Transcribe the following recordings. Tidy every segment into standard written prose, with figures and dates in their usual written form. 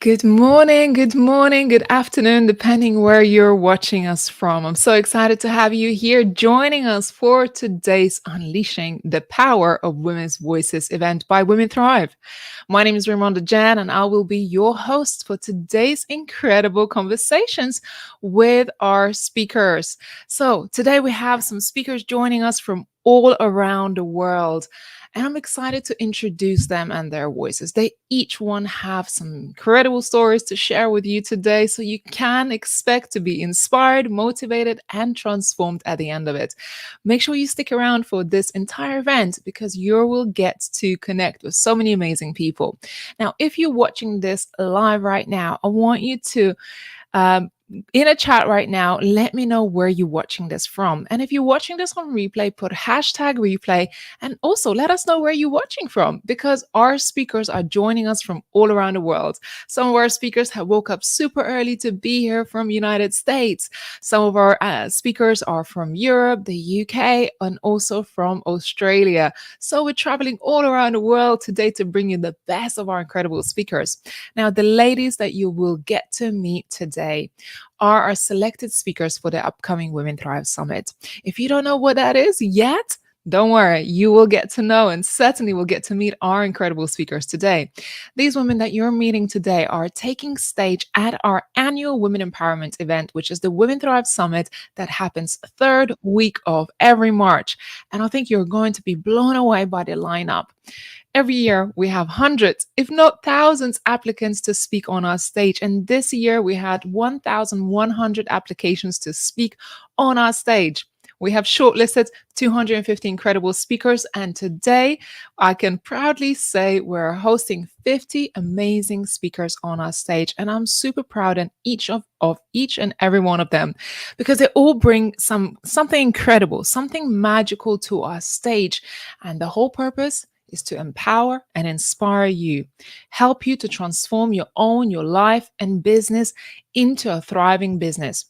Good morning, good afternoon, depending where you're watching us from. I'm so excited to have you here joining us for today's Unleashing the Power of Women's Voices event by Women Thrive. My name is Raimonda Jan, and I will be your host for today's incredible conversations with our speakers. So, today we have some speakers joining us from all around the world. And I'm excited to introduce them and their voices. They each one have some incredible stories to share with you today, so you can expect to be inspired, motivated, and transformed at the end of it. Make sure you stick around for this entire event because you will get to connect with so many amazing people. Now, if you're watching this live right now, I want you to um, in a chat right now, let me know where you're watching this from. And if you're watching this on replay, put hashtag replay and also let us know where you're watching from because our speakers are joining us from all around the world. Some of our speakers have woke up super early to be here from United States. Some of our speakers are from Europe, the UK, and also from Australia. So we're traveling all around the world today to bring you the best of our incredible speakers. Now, the ladies that you will get to meet today are our selected speakers for the upcoming Women Thrive Summit. If you don't know what that is yet, don't worry, you will get to know and certainly will get to meet our incredible speakers today. These women that you're meeting today are taking stage at our annual Women Empowerment event, which is the Women Thrive Summit that happens third week of every March. And I think you're going to be blown away by the lineup. Every year, we have hundreds, if not thousands, applicants to speak on our stage. And this year, we had 1,100 applications to speak on our stage. We have shortlisted 250 incredible speakers, and today I can proudly say we're hosting 50 amazing speakers on our stage, and I'm super proud of each and every one of them because they all bring something incredible, something magical to our stage, and the whole purpose is to empower and inspire you, help you to transform your life and business into a thriving business.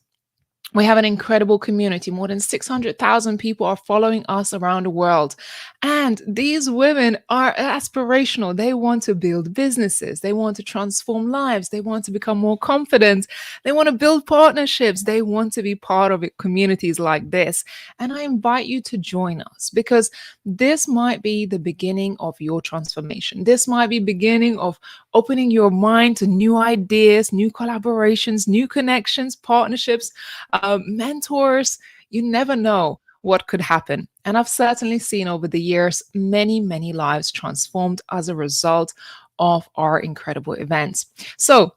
We have an incredible community. More than 600,000 people are following us around the world. And these women are aspirational. They want to build businesses. They want to transform lives. They want to become more confident. They want to build partnerships. They want to be part of communities like this. And I invite you to join us because this might be the beginning of your transformation. This might be beginning of opening your mind to new ideas, new collaborations, new connections, partnerships, mentors. You never know what could happen. And I've certainly seen over the years many, many lives transformed as a result of our incredible events. So,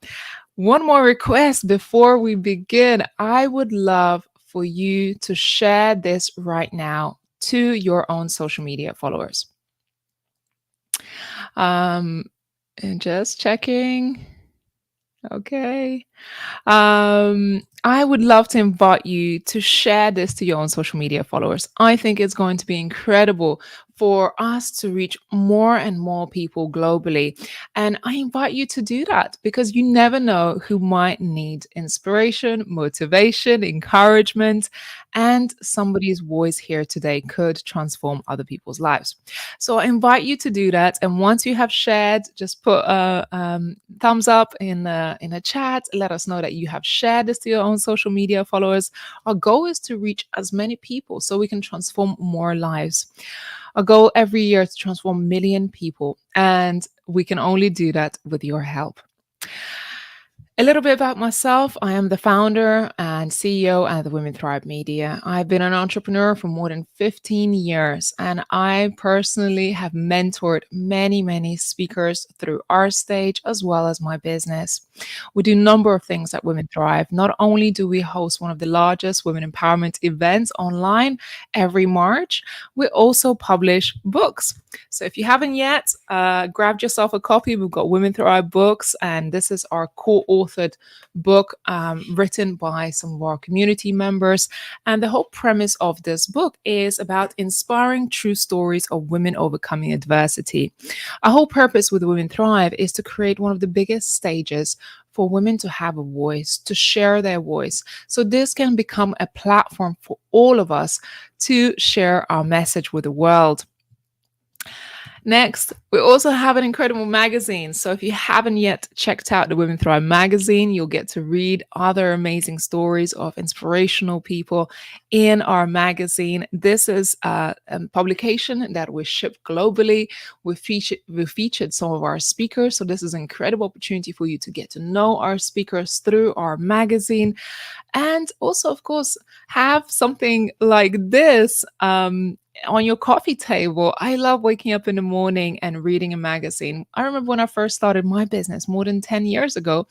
one more request before we begin. I would love for you to share this right now to your own social media followers. And just checking. Okay. I would love to invite you to share this to your own social media followers. I think it's going to be incredible for us to reach more and more people globally. And I invite you to do that because you never know who might need inspiration, motivation, encouragement, and somebody's voice here today could transform other people's lives. So I invite you to do that. And once you have shared, just put a thumbs up in a chat. Let us know that you have shared this to your own social media followers. Our goal is to reach as many people so we can transform more lives. Our goal every year is to transform 1 million people, and we can only do that with your help. A little bit about myself. I am the founder and CEO at the Women Thrive Media. I've been an entrepreneur for more than 15 years, and I personally have mentored many, many speakers through our stage as well as my business. We do a number of things at Women Thrive. Not only do we host one of the largest women empowerment events online every March, we also publish books. So if you haven't yet, grab yourself a copy. We've got Women Thrive books, and this is our co-authored book written by some of our community members. And the whole premise of this book is about inspiring true stories of women overcoming adversity. Our whole purpose with Women Thrive is to create one of the biggest stages for women to have a voice, to share their voice. So this can become a platform for all of us to share our message with the world. Next, we also have an incredible magazine. So if you haven't yet checked out the Women Thrive magazine, you'll get to read other amazing stories of inspirational people in our magazine. This is a publication that we ship globally. We featured some of our speakers. So this is an incredible opportunity for you to get to know our speakers through our magazine. And also, of course, have something like this on your coffee table. I love waking up in the morning and reading a magazine. I remember when I first started my business more than 10 years ago,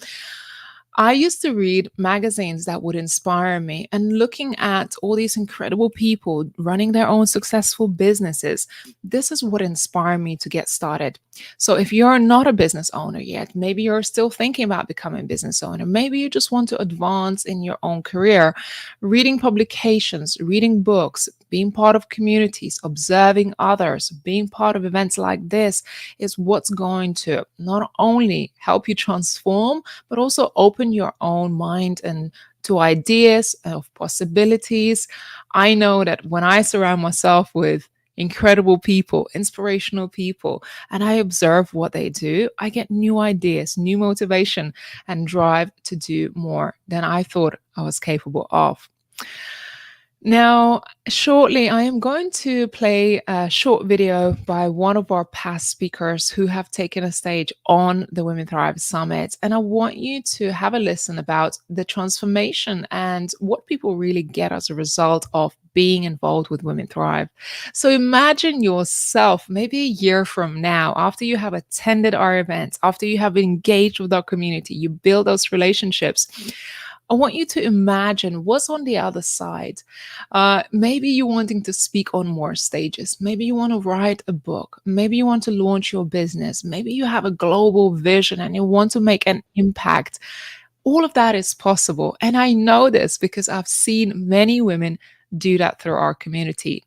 I used to read magazines that would inspire me, and looking at all these incredible people running their own successful businesses, this is what inspired me to get started. So if you're not a business owner yet, maybe you're still thinking about becoming a business owner, maybe you just want to advance in your own career, reading publications, reading books, being part of communities, observing others, being part of events like this is what's going to not only help you transform, but also open your own mind and to ideas of possibilities. I know that when I surround myself with incredible people, inspirational people, and I observe what they do, I get new ideas, new motivation, and drive to do more than I thought I was capable of. Now, shortly, I am going to play a short video by one of our past speakers who have taken a stage on the Women Thrive Summit. And I want you to have a listen about the transformation and what people really get as a result of being involved with Women Thrive. So imagine yourself maybe a year from now, after you have attended our events, after you have engaged with our community, you build those relationships. I want you to imagine what's on the other side. Maybe you're wanting to speak on more stages. Maybe you want to write a book. Maybe you want to launch your business. Maybe you have a global vision and you want to make an impact. All of that is possible. And I know this because I've seen many women do that through our community.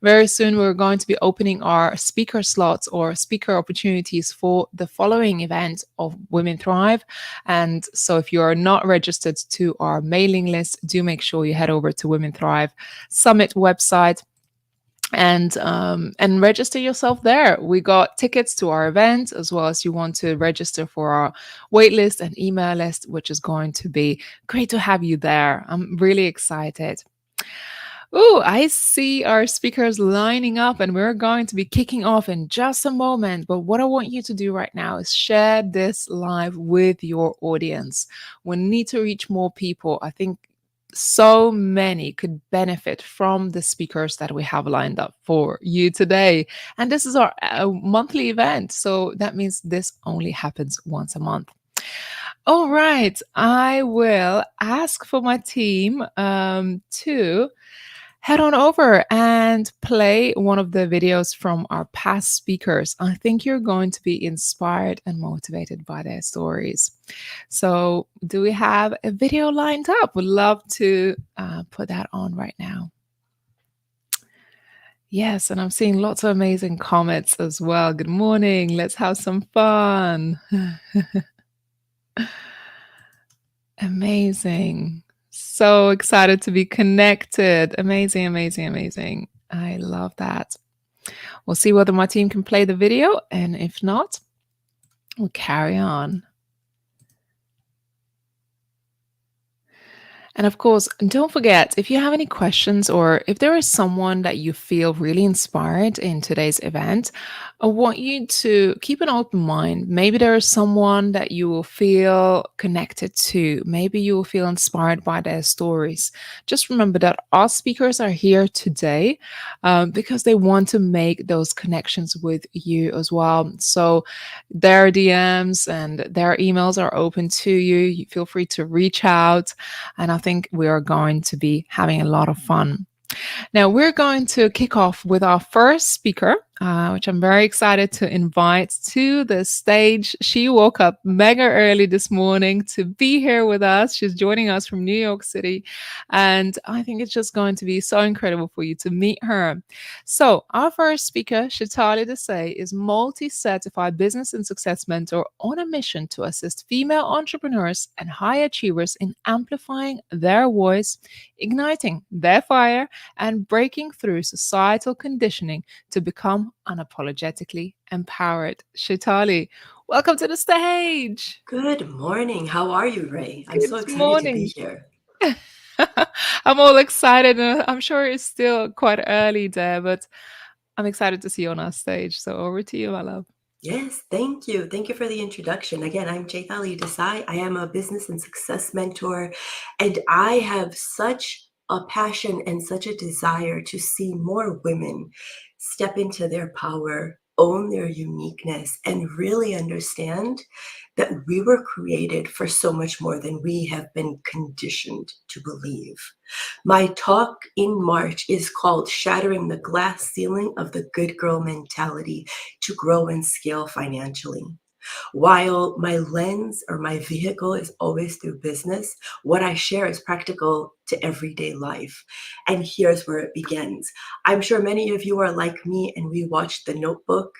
Very soon, we're going to be opening our speaker slots or speaker opportunities for the following event of Women Thrive. And so, if you are not registered to our mailing list, do make sure you head over to Women Thrive Summit website and register yourself there. We got tickets to our event, as well as you want to register for our waitlist and email list, which is going to be great to have you there. I'm really excited. Oh, I see our speakers lining up, and we're going to be kicking off in just a moment. But what I want you to do right now is share this live with your audience. We need to reach more people. I think so many could benefit from the speakers that we have lined up for you today. And this is our monthly event. So that means this only happens once a month. All right. I will ask for my team to head on over and play one of the videos from our past speakers. I think you're going to be inspired and motivated by their stories. So, do we have a video lined up? Would love to put that on right now. Yes, and I'm seeing lots of amazing comments as well. Good morning. Let's have some fun. Amazing. So excited to be connected. Amazing, amazing, amazing. I love that. We'll see whether my team can play the video, and if not, we'll carry on. And of course, don't forget, if you have any questions or if there is someone that you feel really inspired in today's event, I want you to keep an open mind. Maybe there is someone that you will feel connected to. Maybe you will feel inspired by their stories. Just remember that our speakers are here today because they want to make those connections with you as well. So their DMs and their emails are open to you. You feel free to reach out. And I think we are going to be having a lot of fun. Now, we're going to kick off with our first speaker, which I'm very excited to invite to the stage. She woke up mega early this morning to be here with us. She's joining us from New York City. And I think it's just going to be so incredible for you to meet her. So, our first speaker, Shetali Desai, is multi-certified business and success mentor on a mission to assist female entrepreneurs and high achievers in amplifying their voice, igniting their fire, and breaking through societal conditioning to become unapologetically empowered. Shaitali, welcome to the stage. Good morning. How are you, Ray? I'm so Good excited to be morning. here. I'm all excited. I'm sure it's still quite early there, but I'm excited to see you on our stage. So over to you, my love. Yes, thank you. Thank you for the introduction. Again, I'm Chaitali Desai. I am a business and success mentor, and I have such a passion and such a desire to see more women step into their power, own their uniqueness, and really understand that we were created for so much more than we have been conditioned to believe. My talk in March is called Shattering the Glass Ceiling of the Good Girl Mentality to Grow and Scale Financially. While my lens or my vehicle is always through business, what I share is practical to everyday life. And here's where it begins. I'm sure many of you are like me and we watched The Notebook.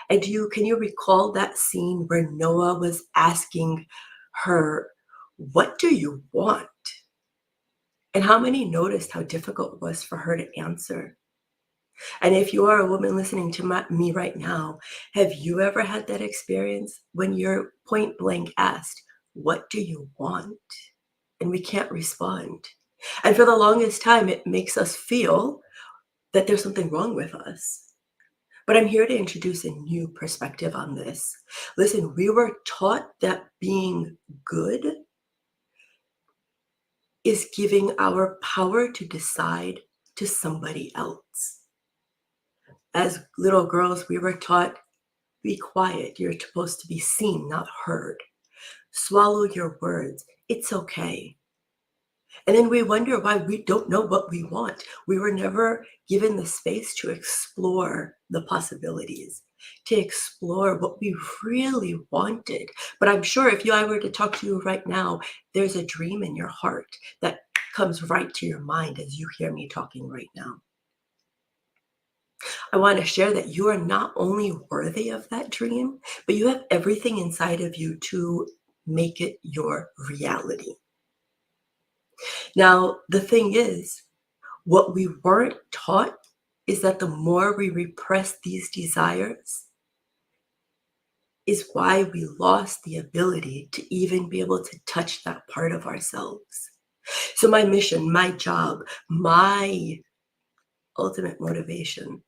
And can you recall that scene where Noah was asking her, "What do you want?" And how many noticed how difficult it was for her to answer? And if you are a woman listening to me right now, have you ever had that experience when you're point blank asked, "What do you want?" And we can't respond. And for the longest time, it makes us feel that there's something wrong with us. But I'm here to introduce a new perspective on this. Listen, we were taught that being good is giving our power to decide to somebody else. As little girls, we were taught, be quiet. You're supposed to be seen, not heard. Swallow your words. It's okay. And then we wonder why we don't know what we want. We were never given the space to explore the possibilities, to explore what we really wanted. But I'm sure if I were to talk to you right now, there's a dream in your heart that comes right to your mind as you hear me talking right now. I want to share that you are not only worthy of that dream, but you have everything inside of you to make it your reality. Now, the thing is, what we weren't taught is that the more we repress these desires is why we lost the ability to even be able to touch that part of ourselves. So my mission, my job, my ultimate motivation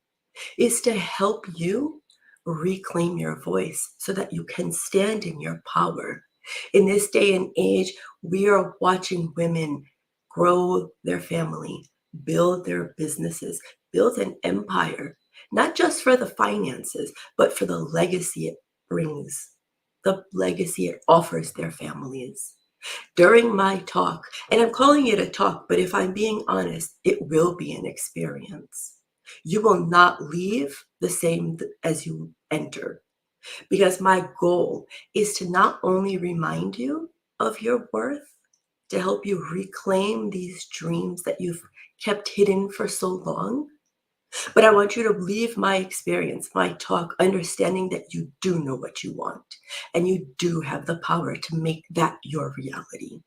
is to help you reclaim your voice so that you can stand in your power. In this day and age, we are watching women grow their family, build their businesses, build an empire, not just for the finances, but for the legacy it brings, the legacy it offers their families. During my talk, and I'm calling it a talk, but if I'm being honest, it will be an experience. You will not leave the same as you enter, because my goal is to not only remind you of your worth, to help you reclaim these dreams that you've kept hidden for so long, but I want you to leave my experience, my talk, understanding that you do know what you want and you do have the power to make that your reality.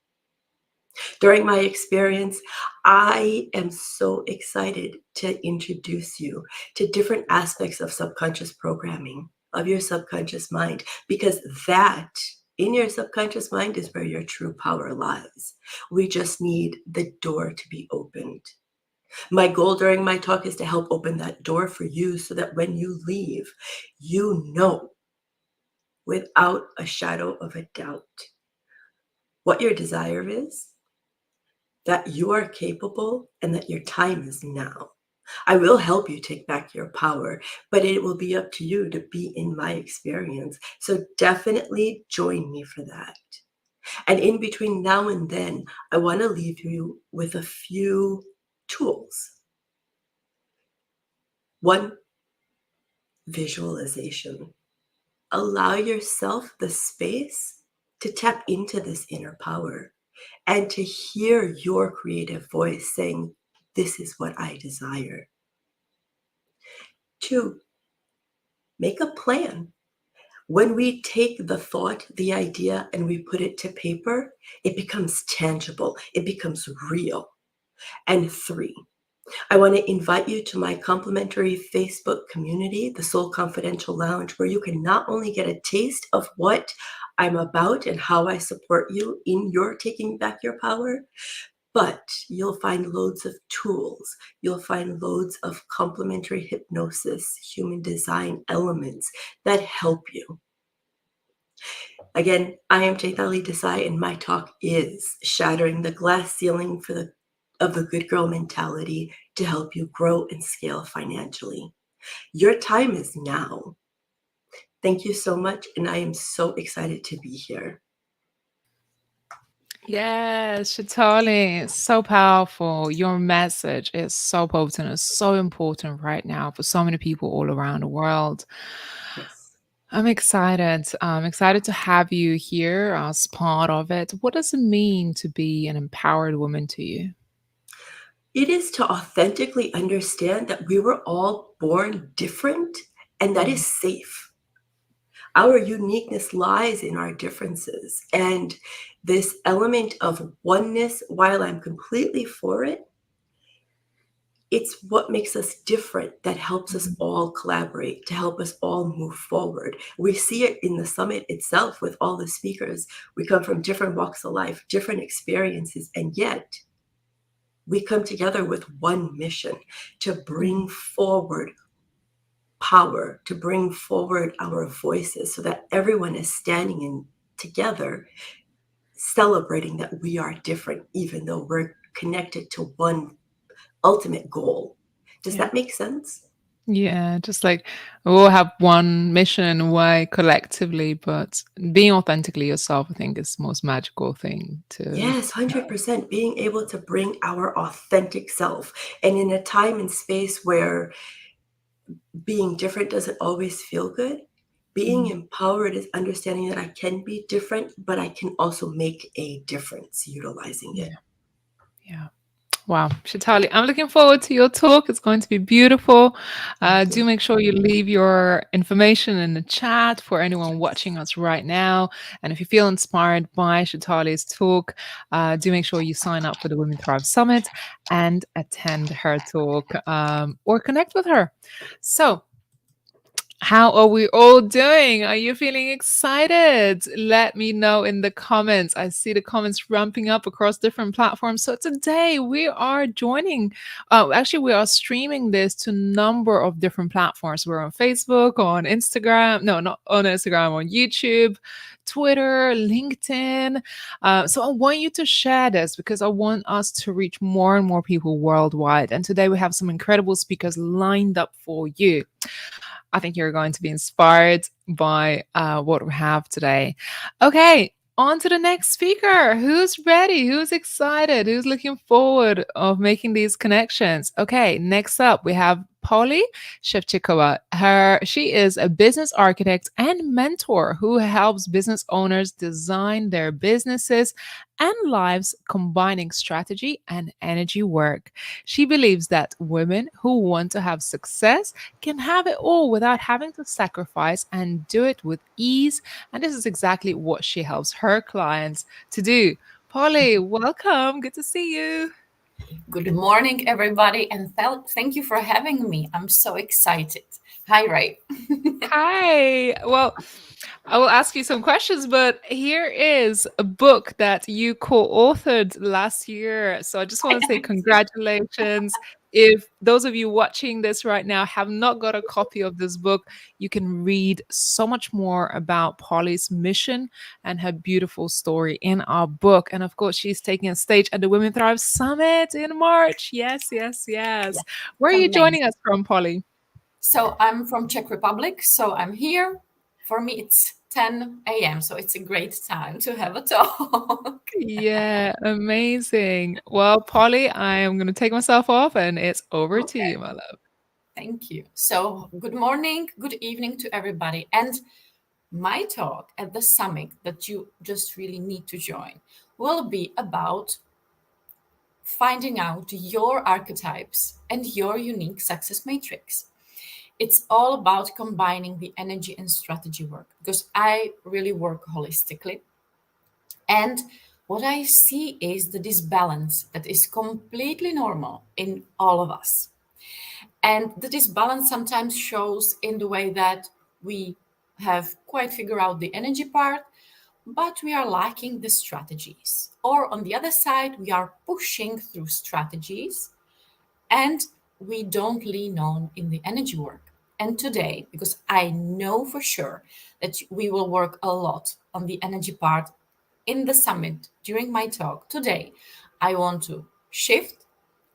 During my experience, I am so excited to introduce you to different aspects of subconscious programming, of your subconscious mind, because that in your subconscious mind is where your true power lies. We just need the door to be opened. My goal during my talk is to help open that door for you so that when you leave, you know without a shadow of a doubt what your desire is, that you are capable, and that your time is now. I will help you take back your power, but it will be up to you to be in my experience. So definitely join me for that. And in between now and then, I want to leave you with a few tools. One, visualization. Allow yourself the space to tap into this inner power and to hear your creative voice saying, "This is what I desire." Two, make a plan. When we take the thought, the idea, and we put it to paper, it becomes tangible, it becomes real. And three, I want to invite you to my complimentary Facebook community, the Soul Confidential Lounge, where you can not only get a taste of what I'm about and how I support you in your taking back your power, but you'll find loads of tools. You'll find loads of complementary hypnosis, human design elements that help you. Again, I am Chaitali Desai, and my talk is shattering the glass ceiling of the good girl mentality to help you grow and scale financially. Your time is now. Thank you so much, and I am so excited to be here. Yes, Shatali, so powerful. Your message is so potent. It's so important right now for so many people all around the world. Yes. I'm excited. I'm excited to have you here as part of it. What does it mean to be an empowered woman to you? It is to authentically understand that we were all born different, and that Mm, is safe. Our uniqueness lies in our differences. And this element of oneness, while I'm completely for it, it's what makes us different that helps us mhm. all collaborate, to help us all move forward. We see it in the summit itself with all the speakers. We come from different walks of life, different experiences, and yet we come together with one mission to bring forward power, to bring forward our voices so that everyone is standing in together, celebrating that we are different, even though we're connected to one ultimate goal. Does Yeah. that make sense? Yeah, just like we all have one mission in a way collectively, but being authentically yourself, I think, is the most magical thing Yes, to know. 100%. Being able to bring our authentic self. And in a time and space where being different doesn't always feel good, being Mm, empowered is understanding that I can be different, but I can also make a difference utilizing it. yeah, yeah. Wow, Shatali, I'm looking forward to your talk. It's going to be beautiful. Thank Do you. make sure you leave your information in the chat for anyone Yes. watching us right now. And if you feel inspired by Shatali's talk, do make sure you sign up for the Women Thrive Summit and attend her talk or connect with her. So, how are we all doing? Are you feeling excited? Let me know in the comments. I see the comments ramping up across different platforms. So today we are joining, actually, we are streaming this to a number of different platforms. We're on Facebook, on Instagram, no, not on Instagram, on YouTube, Twitter, LinkedIn. So I want you to share this because I want us to reach more and more people worldwide. And today we have some incredible speakers lined up for you. I think you're going to be inspired by what we have today. Okay, on to the next speaker. Who's ready? Who's excited? Who's looking forward of making these connections? Okay, next up we have Polly Shevchikova. She is a business architect and mentor who helps business owners design their businesses and lives combining strategy and energy work. She believes that women who want to have success can have it all without having to sacrifice and do it with ease. And this is exactly what she helps her clients to do. Polly, welcome. Good to see you. Good morning, everybody, and thank you for having me. I'm so excited. Hi, Ray. Hi. Well, I will ask you some questions, but here is a book that you co-authored last year. So I just want to say congratulations. If those of you watching this right now have not got a copy of this book, you can read so much more about Polly's mission and her beautiful story in our book. And of course, she's taking a stage at the Women Thrive Summit in March. Yes, yes, Yeah, yes. Where are it's you amazing. joining us from, Polly? So I'm from Czech Republic, so I'm here. For me, it's 10 a.m., so it's a great time to have a talk. Yeah, amazing. Well, Polly, I am going to take myself off and it's over to Okay, you, my love. thank you. So good morning, good evening to everybody. And my talk at the summit that you just really need to join will be about finding out your archetypes and your unique success matrix. It's all about combining the energy and strategy work because I really work holistically. And what I see is the disbalance that is completely normal in all of us. And the disbalance sometimes shows in the way that we have quite figured out the energy part, but we are lacking the strategies. Or on the other side, we are pushing through strategies and we don't lean on in the energy work. And today, because I know for sure that we will work a lot on the energy part in the summit during my talk today, I want to shift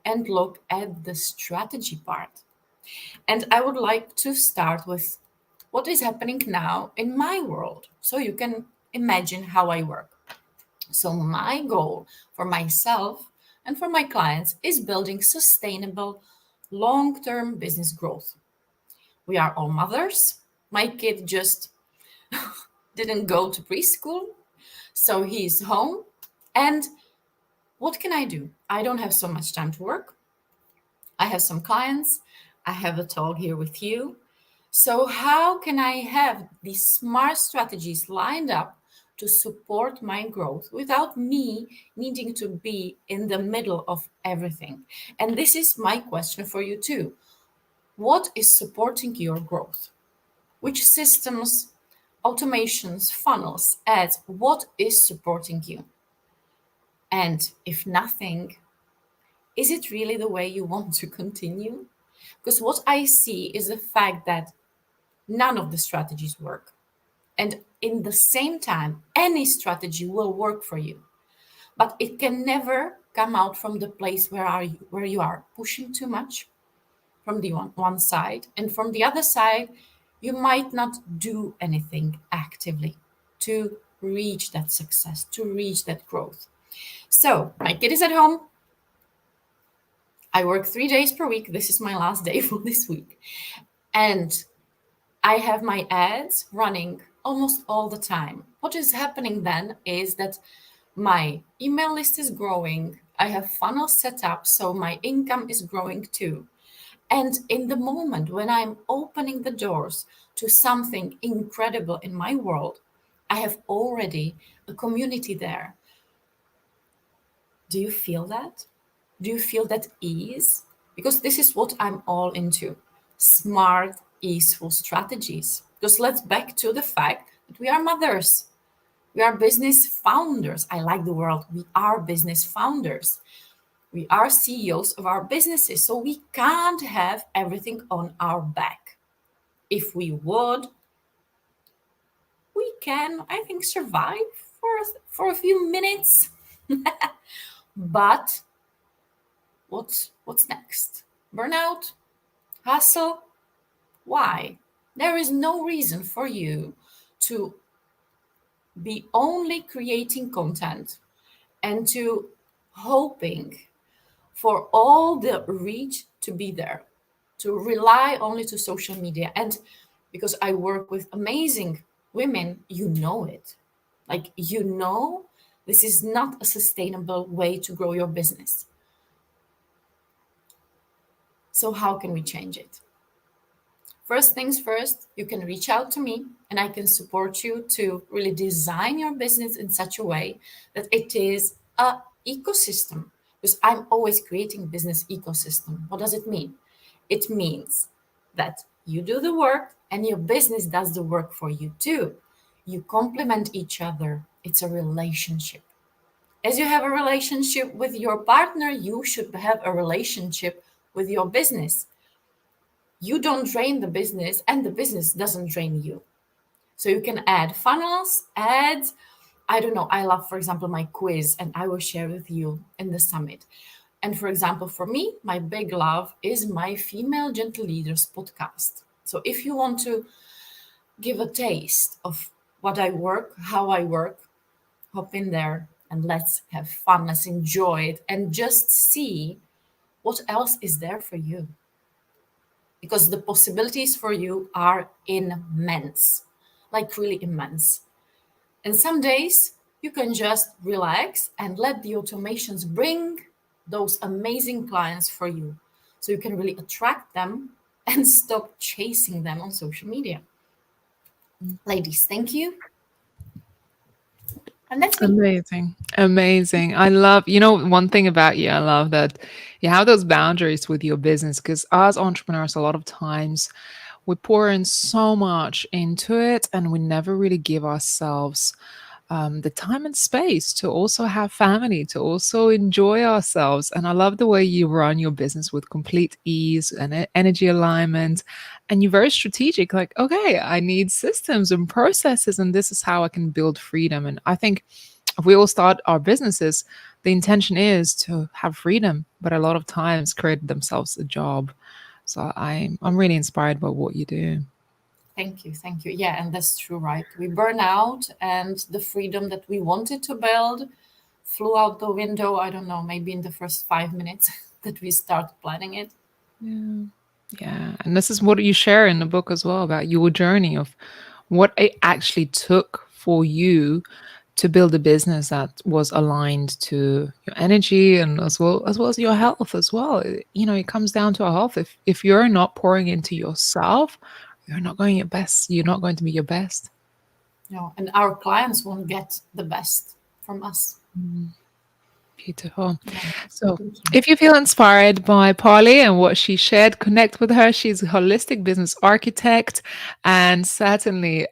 and look at the strategy part. And I would like to start with what is happening now in my world, so you can imagine how I work. So, my goal for myself and for my clients is building sustainable long term business growth. We are all mothers. My kid just didn't go to preschool, so he's home. And what can I do? I don't have so much time to work. I have some clients. I have a talk here with you. So, how can I have these smart strategies lined up to support my growth without me needing to be in the middle of everything? And this is my question for you too. What is supporting your growth? Which systems, automations, funnels, ads, what is supporting you? And if nothing, is it really the way you want to continue? Because what I see is the fact that none of the strategies work. And in the same time, any strategy will work for you, but it can never come out from the place where you are pushing too much from the one side, and from the other side, you might not do anything actively to reach that success, to reach that growth. So my kid is at home. I work 3 days per week. This is my last day for this week. And I have my ads running almost all the time. What is happening then is that my email list is growing. I have funnels set up, so my income is growing too. And in the moment when I'm opening the doors to something incredible in my world, I have already a community there. Do you feel that? Do you feel that ease? Because this is what I'm all into. Smart, easeful strategies. Because let's back to the fact that we are mothers. We are business founders. I like the word. We are business founders. We are CEOs of our businesses. So we can't have everything on our back. If we would, we can, I think, survive for a few minutes. But what's next? Burnout? Hustle? Why? There is no reason for you to be only creating content and to hoping for all the reach to be there, to rely only to social media. And because I work with amazing women, you know it. Like, you know, this is not a sustainable way to grow your business. So how can we change it? First things first, you can reach out to me and I can support you to really design your business in such a way that it is a ecosystem. Because I'm always creating business ecosystem. What does it mean? It means that you do the work and your business does the work for you too. You complement each other. It's a relationship. As you have a relationship with your partner, you should have a relationship with your business. You don't drain the business and the business doesn't drain you. So you can add funnels, ads. I don't know. I love, for example, my quiz, and I will share with you in the summit. And for example, for me, my big love is my Female Gentle Leaders podcast. So if you want to give a taste of what I work, how I work, hop in there and let's have fun, let's enjoy it, and just see what else is there for you. Because the possibilities for you are immense, like really immense. And some days you can just relax and let the automations bring those amazing clients for you. So you can really attract them and stop chasing them on social media. Ladies, thank you. And that's me. Amazing. Amazing. I love, one thing about you, I love that you have those boundaries with your business because as entrepreneurs, a lot of times we pour in so much into it and we never really give ourselves the time and space to also have family, to also enjoy ourselves. And I love the way you run your business with complete ease and energy alignment. And you're very strategic, like, okay, I need systems and processes, and this is how I can build freedom. And I think if we all start our businesses, the intention is to have freedom, but a lot of times create themselves a job. So I'm really inspired by what you do. Thank you. Thank you. Yeah, and that's true, right? We burn out, and the freedom that we wanted to build flew out the window. I don't know, maybe in the first 5 minutes that we start planning it. Yeah. Yeah. And this is what you share in the book as well about your journey of what it actually took for you to build a business that was aligned to your energy and as well as your health as well. It comes down to our health. If you're not pouring into yourself, you're not going to be your best. No, and our clients won't get the best from us. Mm. Beautiful. Yeah. So, Thank you. if you feel inspired by Polly and what she shared, connect with her. She's a holistic business architect. And certainly,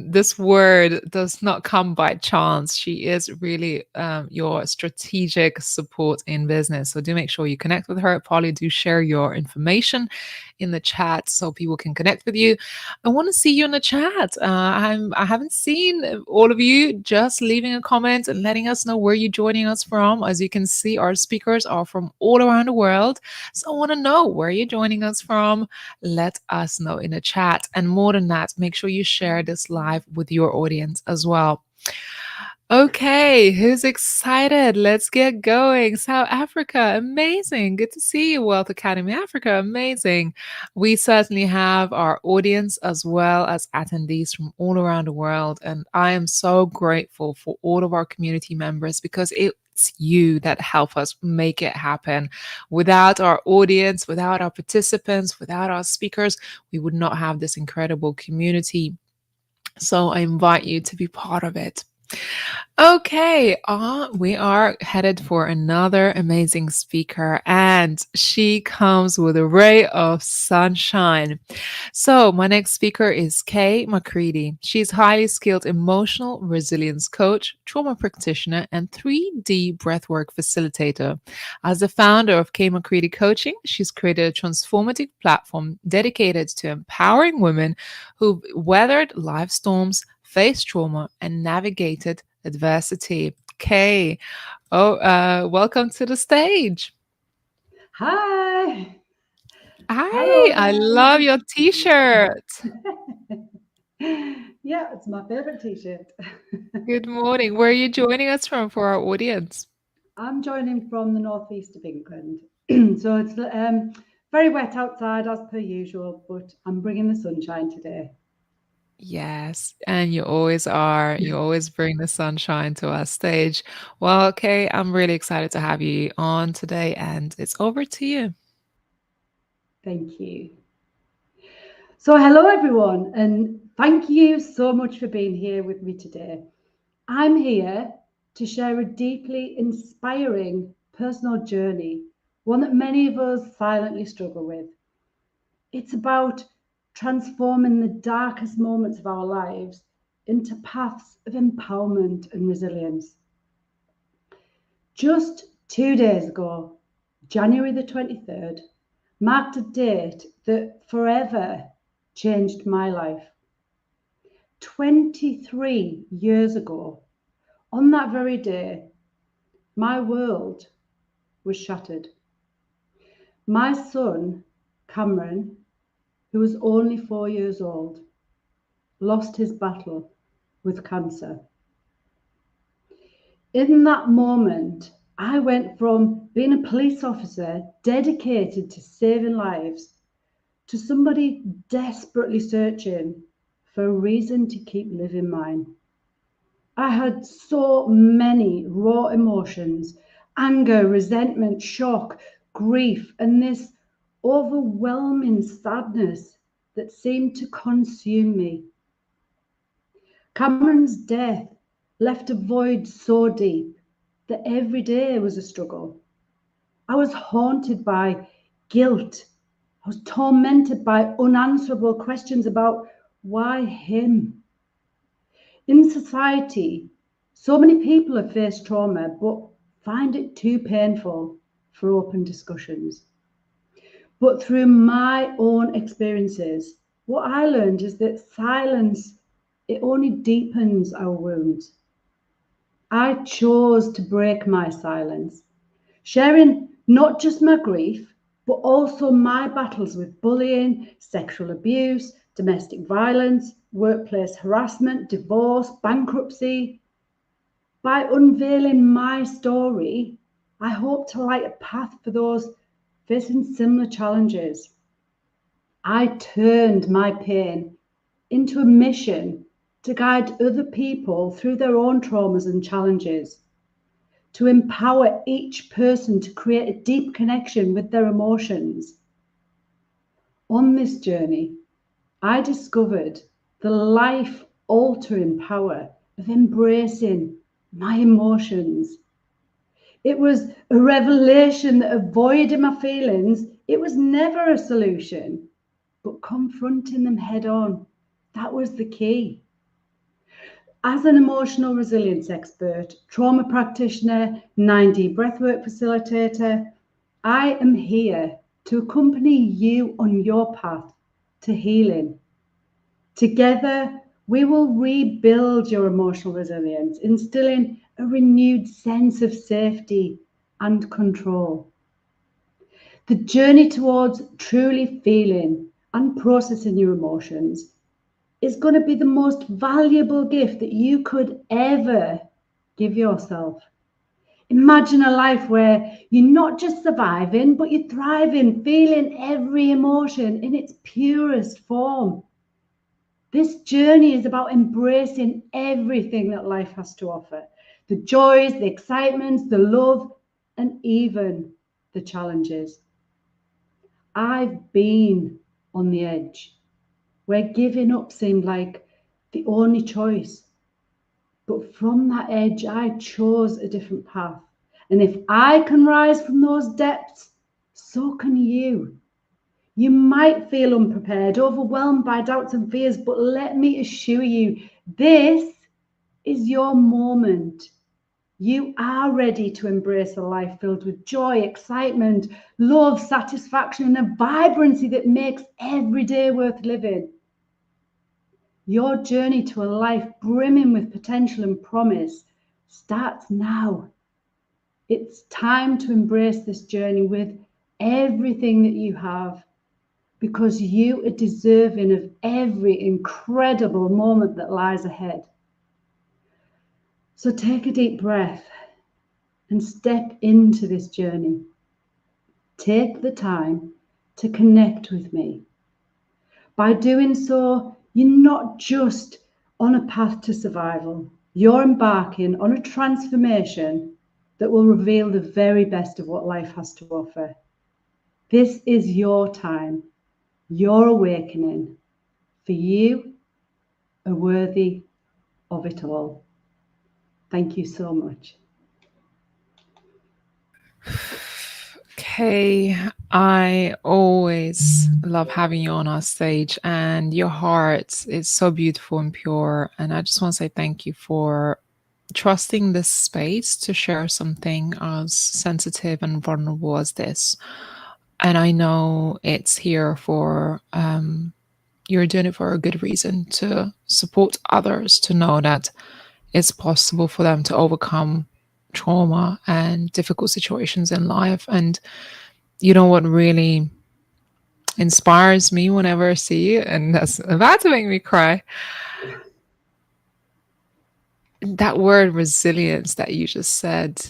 this word does not come by chance. She is really your strategic support in business. So, do make sure you connect with her. Polly, do share your information in the chat so people can connect with you. I want to see you in the chat. I haven't seen all of you just leaving a comment and letting us know where you're joining us from. As you can see, our speakers are from all around the world. So I want to know where you're joining us from. Let us know in the chat. And more than that, make sure you share this live with your audience as well. Okay, who's excited? Let's get going. South Africa, amazing. Good to see you, Wealth Academy Africa, amazing. We certainly have our audience as well as attendees from all around the world. And I am so grateful for all of our community members because it's you that help us make it happen. Without our audience, without our participants, without our speakers, we would not have this incredible community. So I invite you to be part of it. Okay, we are headed for another amazing speaker, and she comes with a ray of sunshine. So, my next speaker is Kay McCready. She's highly skilled emotional resilience coach, trauma practitioner, and 3D breathwork facilitator. As the founder of Kay McCready Coaching, she's created a transformative platform dedicated to empowering women who've weathered life storms, faced trauma, and navigated adversity. Kay, welcome to the stage. Hi. Hi, Hello. I love your t-shirt. Yeah, it's my favorite t-shirt. Good morning. Where are you joining us from for our audience? I'm joining from the northeast of England. So it's very wet outside as per usual, but I'm bringing the sunshine today. Yes, and you always are. You always bring the sunshine to our stage. Well, Kay, I'm really excited to have you on today, and it's over to you. Thank you. So hello everyone, and thank you so much for being here with me today. I'm here to share a deeply inspiring personal journey, one that many of us silently struggle with. It's about transforming the darkest moments of our lives into paths of empowerment and resilience. Just 2 days ago, January the 23rd, marked a date that forever changed my life. 23 years ago, on that very day, my world was shattered. My son, Cameron, who was only 4 years old, lost his battle with cancer. In that moment, I went from being a police officer dedicated to saving lives to somebody desperately searching for a reason to keep living mine. I had so many raw emotions: anger, resentment, shock, grief, and this overwhelming sadness that seemed to consume me. Cameron's death left a void so deep that every day was a struggle. I was haunted by guilt. I was tormented by unanswerable questions about why him? In society, so many people have faced trauma but find it too painful for open discussions. But through my own experiences, what I learned is that silence, it only deepens our wounds. I chose to break my silence, sharing not just my grief, but also my battles with bullying, sexual abuse, domestic violence, workplace harassment, divorce, bankruptcy. By unveiling my story, I hope to light a path for those facing similar challenges. I turned my pain into a mission to guide other people through their own traumas and challenges, to empower each person to create a deep connection with their emotions. On this journey, I discovered the life-altering power of embracing my emotions. It was a revelation that avoiding my feelings, it was never a solution, but confronting them head on, that was the key. As an emotional resilience expert, trauma practitioner, 9D breathwork facilitator, I am here to accompany you on your path to healing. Together, we will rebuild your emotional resilience, instilling a renewed sense of safety and control. The journey towards truly feeling and processing your emotions is going to be the most valuable gift that you could ever give yourself. Imagine a life where you're not just surviving, but you're thriving, feeling every emotion in its purest form. This journey is about embracing everything that life has to offer. The joys, the excitements, the love, and even the challenges. I've been on the edge where giving up seemed like the only choice. But from that edge, I chose a different path. And if I can rise from those depths, so can you. You might feel unprepared, overwhelmed by doubts and fears, but let me assure you, this is your moment. You are ready to embrace a life filled with joy, excitement, love, satisfaction, and a vibrancy that makes every day worth living. Your journey to a life brimming with potential and promise starts now. It's time to embrace this journey with everything that you have, because you are deserving of every incredible moment that lies ahead. So take a deep breath and step into this journey. Take the time to connect with me. By doing so, you're not just on a path to survival. You're embarking on a transformation that will reveal the very best of what life has to offer. This is your time, your awakening, for you are worthy of it all. Thank you so much. Okay, I always love having you on our stage, and your heart is so beautiful and pure. And I just want to say thank you for trusting this space to share something as sensitive and vulnerable as this. And I know it's here for, you're doing it for a good reason, to support others, to know that it's possible for them to overcome trauma and difficult situations in life. And you know what really inspires me whenever I see you, and that's about to make me cry, that word resilience that you just said,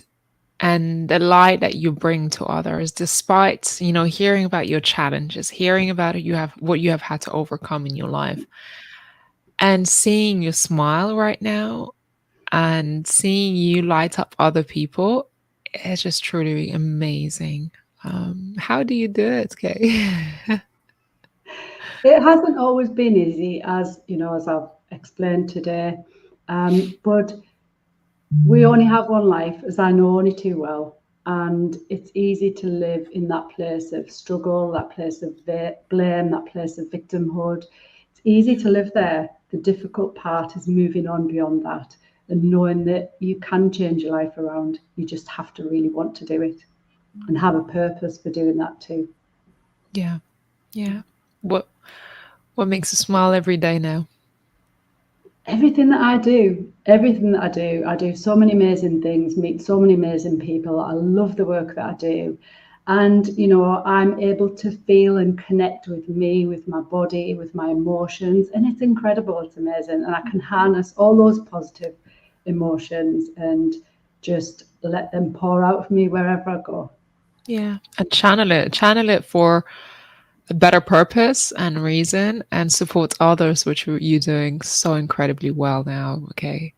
and the light that you bring to others, despite, you know, hearing about your challenges, hearing about what you have had to overcome in your life, and seeing you smile right now and seeing you light up other people, it's just truly amazing. How do you do it, Kay? It hasn't always been easy, as you know, as I've explained today. But We only have one life, as I know only too well. And it's easy to live in that place of struggle, that place of blame, that place of victimhood. It's easy to live there. The difficult part is moving on beyond that and knowing that you can change your life around. You just have to really want to do it and have a purpose for doing that too. Yeah. Yeah. What makes you smile every day now? Everything that I do, I do so many amazing things, meet so many amazing people. I love the work that I do. And, you know, I'm able to feel and connect with me, with my body, with my emotions. And it's incredible. It's amazing. And I can harness all those positive emotions and just let them pour out of me wherever I go. Yeah. And channel it for a better purpose and reason, and support others, which you're doing so incredibly well now. Okay.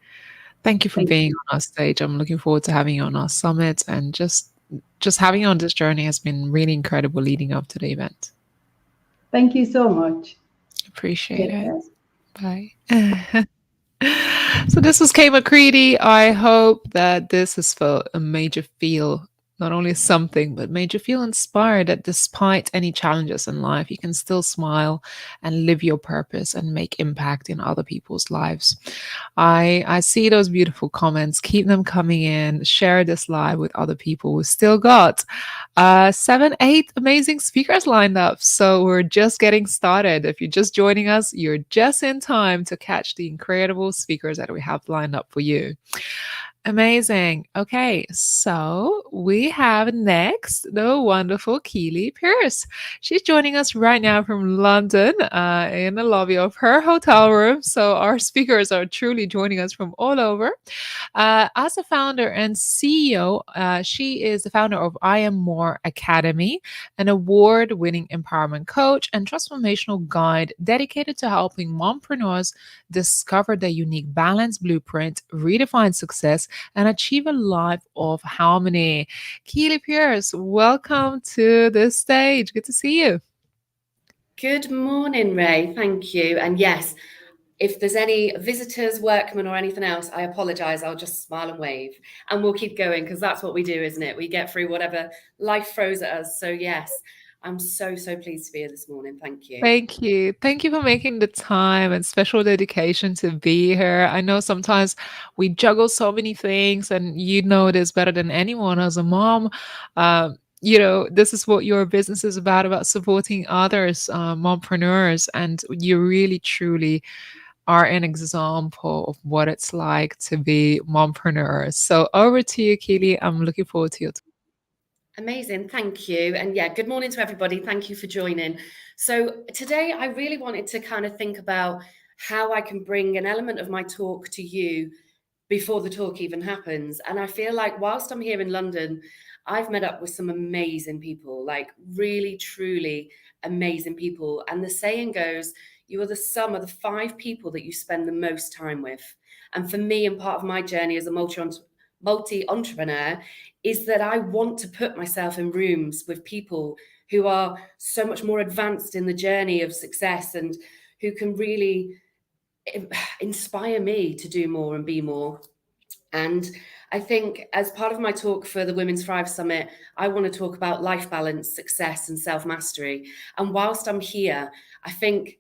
Thank you for Thank being you. on our stage. I'm looking forward to having you on our summit, and just having you on this journey has been really incredible leading up to the event. Thank you so much. Appreciate Take it. care. Bye. So this was Kay McCready. I hope that this has made you feel not only something, but made you feel inspired that despite any challenges in life, you can still smile and live your purpose and make impact in other people's lives. I see those beautiful comments. Keep them coming in. Share this live with other people. We've still got 7, 8 amazing speakers lined up. So we're just getting started. If you're just joining us, you're just in time to catch the incredible speakers that we have lined up for you. Amazing. Okay, so we have next the wonderful Keely Pierce. She's joining us right now from London in the lobby of her hotel room. So our speakers are truly joining us from all over. As a founder and CEO, she is the founder of I Am More Academy, an award-winning empowerment coach and transformational guide dedicated to helping mompreneurs discover their unique balance blueprint, redefine success, and achieve a life of harmony. Keely Pierce, welcome to the stage. Good to see you. Good morning, Ray. Thank you. And yes, if there's any visitors, workmen, or anything else, I apologize. I'll just smile and wave, and we'll keep going, because that's what we do, isn't it? We get through whatever life throws at us. So yes, I'm so pleased to be here this morning. Thank you. Thank you. Thank you for making the time and special dedication to be here. I know sometimes we juggle so many things, and you know this better than anyone as a mom. You know, this is what your business is about supporting others, mompreneurs, and you really, truly are an example of what it's like to be mompreneurs. So over to you, Keely. I'm looking forward to your talk. Amazing. Thank you. And yeah, good morning to everybody. Thank you for joining. So today I really wanted to kind of think about how I can bring an element of my talk to you before the talk even happens. And I feel like whilst I'm here in London, I've met up with some amazing people, like really, truly amazing people. And the saying goes, you are the sum of the 5 people that you spend the most time with. And for me, and part of my journey as a multi-entrepreneur, is that I want to put myself in rooms with people who are so much more advanced in the journey of success and who can really inspire me to do more and be more. And I think as part of my talk for the Women's Thrive Summit, I want to talk about life balance, success, and self-mastery. And whilst I'm here, I think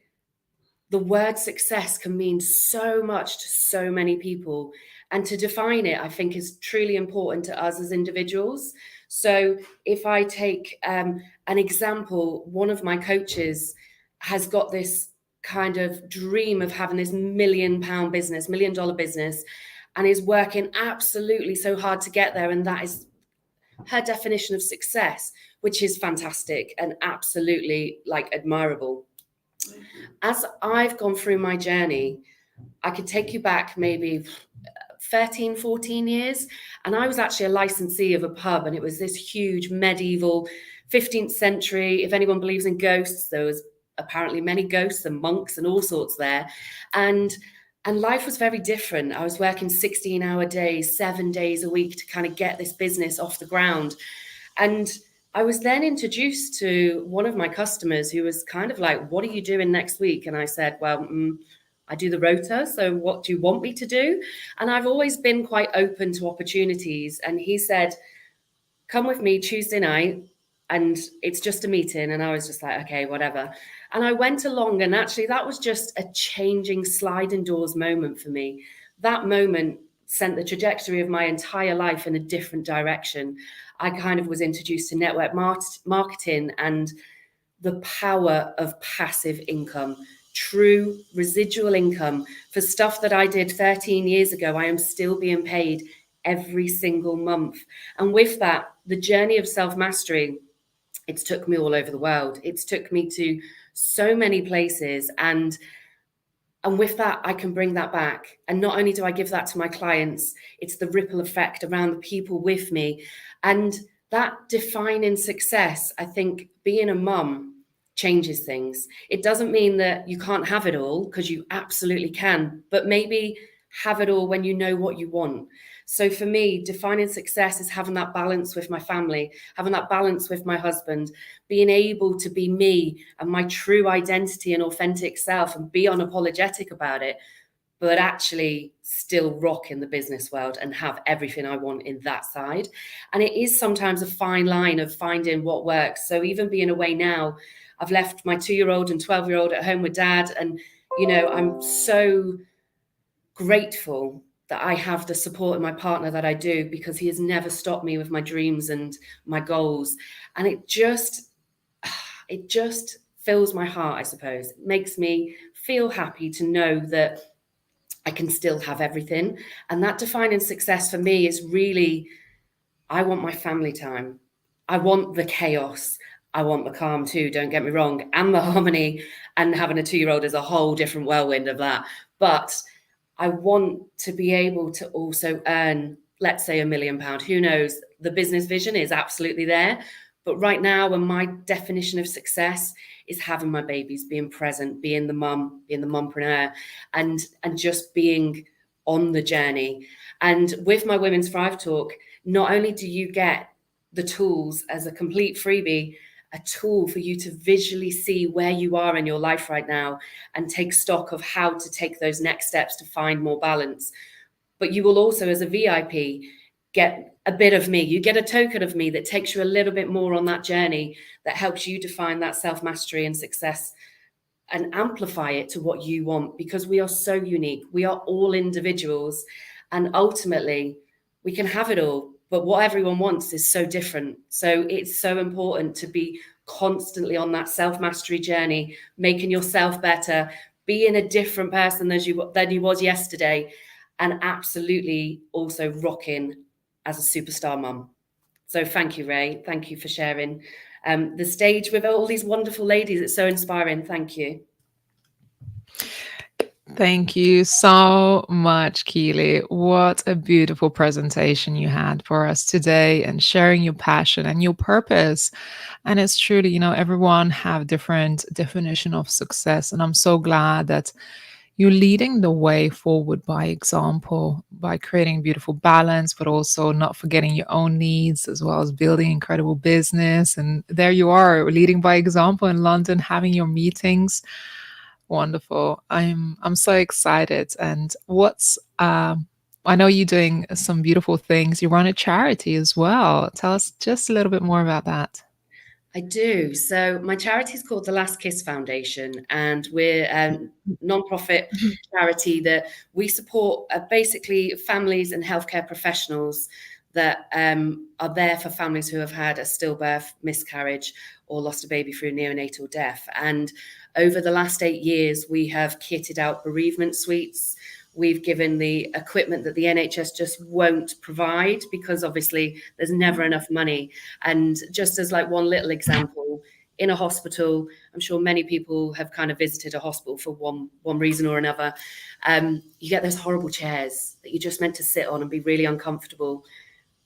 the word success can mean so much to so many people. And to define it, I think, is truly important to us as individuals. So if I take an example, one of my coaches has got this kind of dream of having this $1 million business, $1 million business, and is working absolutely so hard to get there. And that is her definition of success, which is fantastic and absolutely like admirable. As I've gone through my journey, I could take you back maybe 13, 14 years. And I was actually a licensee of a pub, and it was this huge medieval 15th century. If anyone believes in ghosts, there was apparently many ghosts and monks and all sorts there. And life was very different. I was working 16-hour days, 7 days a week to kind of get this business off the ground. And I was then introduced to one of my customers who was kind of like, what are you doing next week? And I said, well, I do the rota. So what do you want me to do? And I've always been quite open to opportunities. And he said, come with me Tuesday night, and it's just a meeting. And I was just like, okay, whatever. And I went along, and actually that was just a changing sliding doors moment for me. That moment sent the trajectory of my entire life in a different direction. I kind of was introduced to network marketing and the power of passive income, true residual income for stuff that I did 13 years ago. I am still being paid every single month. And with that, the journey of self-mastery, it's took me all over the world. It's took me to so many places. And with that, I can bring that back. And not only do I give that to my clients, it's the ripple effect around the people with me. And that defining success, I think being a mum changes things. It doesn't mean that you can't have it all, because you absolutely can, but maybe have it all when you know what you want. So for me, defining success is having that balance with my family, having that balance with my husband, being able to be me and my true identity and authentic self and be unapologetic about it, but actually still rock in the business world and have everything I want in that side. And it is sometimes a fine line of finding what works. So even being away now, I've left my 2-year-old and 12-year-old at home with dad. And, you know, I'm so grateful that I have the support of my partner that I do, because he has never stopped me with my dreams and my goals. And it just fills my heart, I suppose. It makes me feel happy to know that I can still have everything. And that defining success for me is really, I want my family time. I want the chaos. I want the calm too, don't get me wrong, and the harmony. And having a 2-year-old is a whole different whirlwind of that. But I want to be able to also earn, let's say, £1 million. Who knows? The business vision is absolutely there. But right now, when my definition of success is having my babies, being present, being the mum, being the mumpreneur, and just being on the journey. And with my Women's Thrive Talk, not only do you get the tools as a complete freebie, a tool for you to visually see where you are in your life right now and take stock of how to take those next steps to find more balance. But you will also, as a VIP, get a bit of me. You get a token of me that takes you a little bit more on that journey, that helps you define that self-mastery and success and amplify it to what you want, because we are so unique. We are all individuals, and ultimately we can have it all. But what everyone wants is so different. So it's so important to be constantly on that self-mastery journey, making yourself better, being a different person than you was yesterday, and absolutely also rocking as a superstar mum. So thank you, Ray. Thank you for sharing the stage with all these wonderful ladies. It's so inspiring. Thank you. Thank you so much, Keely. What a beautiful presentation you had for us today, and sharing your passion and your purpose. And it's truly, you know, everyone have different definition of success. And I'm so glad that you're leading the way forward by example, by creating beautiful balance, but also not forgetting your own needs, as well as building incredible business. And there you are, leading by example in London, having your meetings. Wonderful. I'm so excited. And I know you're doing some beautiful things. You run a charity as well. Tell us just a little bit more about that. I do. So my charity is called the Last Kiss Foundation, and we're a non-profit charity that we support basically families and healthcare professionals that are there for families who have had a stillbirth, miscarriage, or lost a baby through neonatal death. And over the last 8 years, we have kitted out bereavement suites. We've given the equipment that the NHS just won't provide, because obviously there's never enough money. And just as like one little example, in a hospital, I'm sure many people have kind of visited a hospital for one reason or another. You get those horrible chairs that you're just meant to sit on and be really uncomfortable.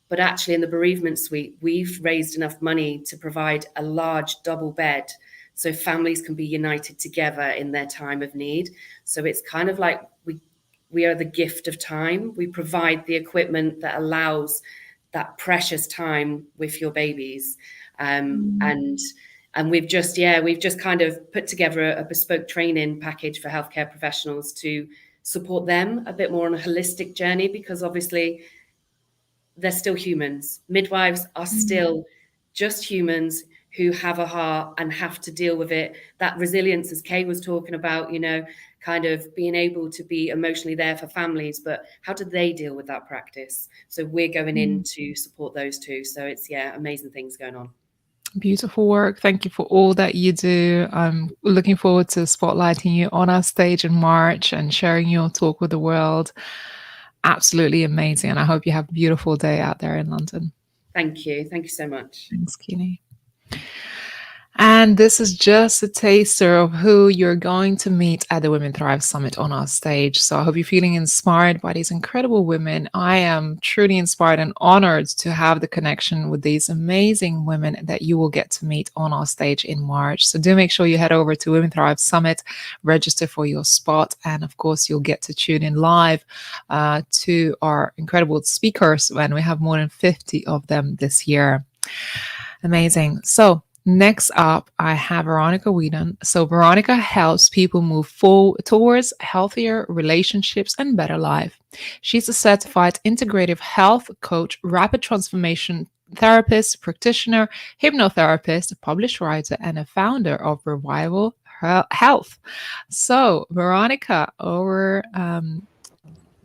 But actually in the bereavement suite, we've raised enough money to provide a large double bed so families can be united together in their time of need. So it's kind of like we are the gift of time. We provide the equipment that allows that precious time with your babies. And And we've just kind of put together a bespoke training package for healthcare professionals to support them a bit more on a holistic journey, because obviously they're still humans. Midwives are still just humans who have a heart and have to deal with it. That resilience, as Kay was talking about, you know, kind of being able to be emotionally there for families, but how do they deal with that practice? So we're going in to support those too. So it's, amazing things going on. Beautiful work. Thank you for all that you do. I'm looking forward to spotlighting you on our stage in March and sharing your talk with the world. Absolutely amazing. And I hope you have a beautiful day out there in London. Thank you. Thank you so much. Thanks, Keely. And this is just a taster of who you're going to meet at the Women Thrive Summit on our stage. So I hope you're feeling inspired by these incredible women. I am truly inspired and honored to have the connection with these amazing women that you will get to meet on our stage in March. So do make sure you head over to Women Thrive Summit, register for your spot. And of course, you'll get to tune in live to our incredible speakers when we have more than 50 of them this year. Amazing. So next up, I have Veronica Whedon. So Veronica helps people move forward towards healthier relationships and better life. She's a certified integrative health coach, rapid transformation therapist, practitioner, hypnotherapist, a published writer, and a founder of Revival Health. So Veronica, over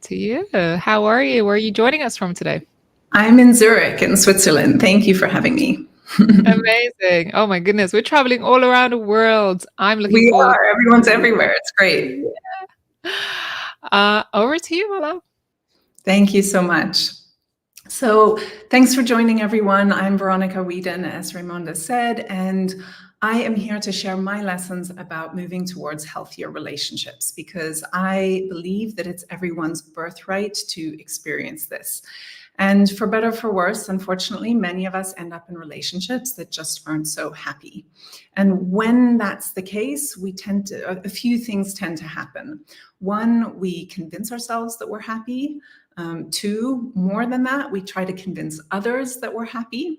to you. How are you? Where are you joining us from today? I'm in Zurich in Switzerland. Thank you for having me. Amazing. Oh my goodness. We're traveling all around the world. I'm looking forward. We are. Everyone's everywhere. It's great. Over to you, Mala. Thank you so much. So thanks for joining, everyone. I'm Veronica Whedon, as Raimonda said, and I am here to share my lessons about moving towards healthier relationships, because I believe that it's everyone's birthright to experience this. And for better or for worse, unfortunately, many of us end up in relationships that just aren't so happy. And when that's the case, a few things tend to happen. One, we convince ourselves that we're happy. Two, more than that, we try to convince others that we're happy.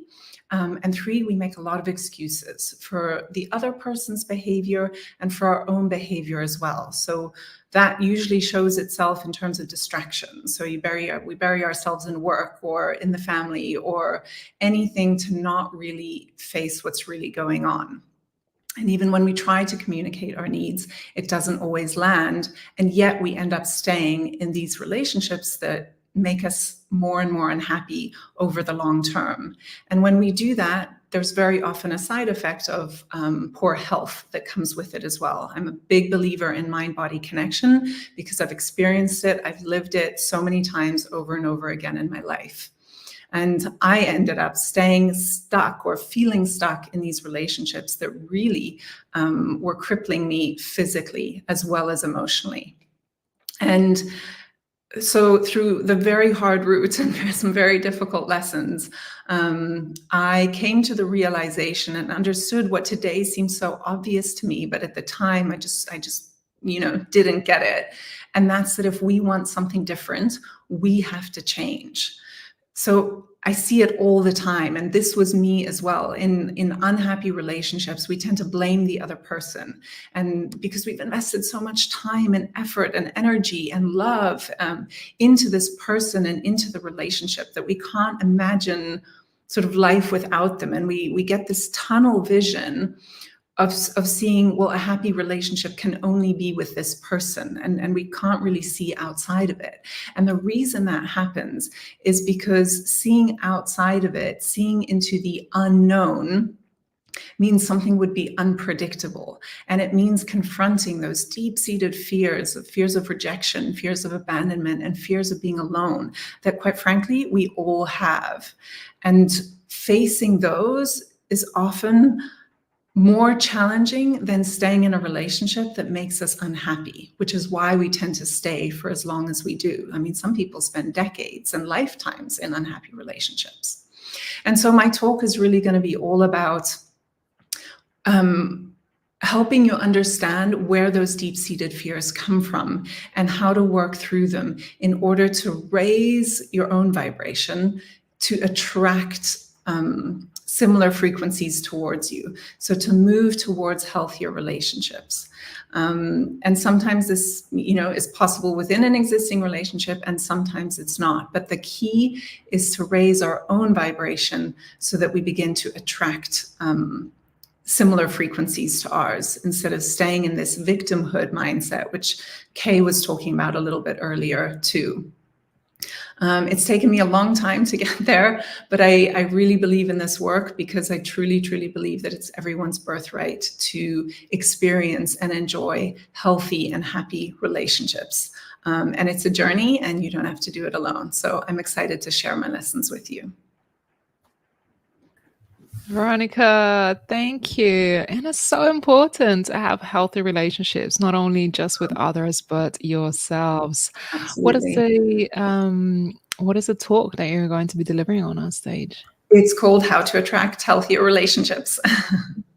And three, we make a lot of excuses for the other person's behavior and for our own behavior as well. So that usually shows itself in terms of distractions. So we bury ourselves in work or in the family or anything to not really face what's really going on. And even when we try to communicate our needs, it doesn't always land. And yet we end up staying in these relationships that make us more and more unhappy over the long term. And when we do that, there's very often a side effect of poor health that comes with it as well. I'm a big believer in mind-body connection because I've experienced it. I've lived it so many times over and over again in my life. And I ended up staying stuck or feeling stuck in these relationships that really were crippling me physically as well as emotionally. And so through the very hard route and some very difficult lessons, I came to the realization and understood what today seems so obvious to me, but at the time I just didn't get it. And that's that if we want something different, we have to change. So I see it all the time. And this was me as well. In unhappy relationships, we tend to blame the other person. And because we've invested so much time and effort and energy and love into this person and into the relationship that we can't imagine sort of life without them. And we get this tunnel vision of seeing, well, a happy relationship can only be with this person, and we can't really see outside of it. And the reason that happens is because seeing outside of it, seeing into the unknown, means something would be unpredictable. And it means confronting those deep-seated fears of rejection, fears of abandonment, and fears of being alone that, quite frankly, we all have. And facing those is often more challenging than staying in a relationship that makes us unhappy, which is why we tend to stay for as long as we do. I mean, some people spend decades and lifetimes in unhappy relationships. And so my talk is really going to be all about helping you understand where those deep-seated fears come from and how to work through them in order to raise your own vibration, to attract similar frequencies towards you. So to move towards healthier relationships. And sometimes this, is possible within an existing relationship, and sometimes it's not. But the key is to raise our own vibration so that we begin to attract similar frequencies to ours, instead of staying in this victimhood mindset, which Kay was talking about a little bit earlier too. It's taken me a long time to get there, but I really believe in this work because I truly, truly believe that it's everyone's birthright to experience and enjoy healthy and happy relationships. And it's a journey, and you don't have to do it alone. So I'm excited to share my lessons with you. Veronica, thank you. And it's so important to have healthy relationships, not only just with others, but yourselves. Absolutely. What is the talk that you're going to be delivering on our stage? It's called How to Attract Healthier Relationships.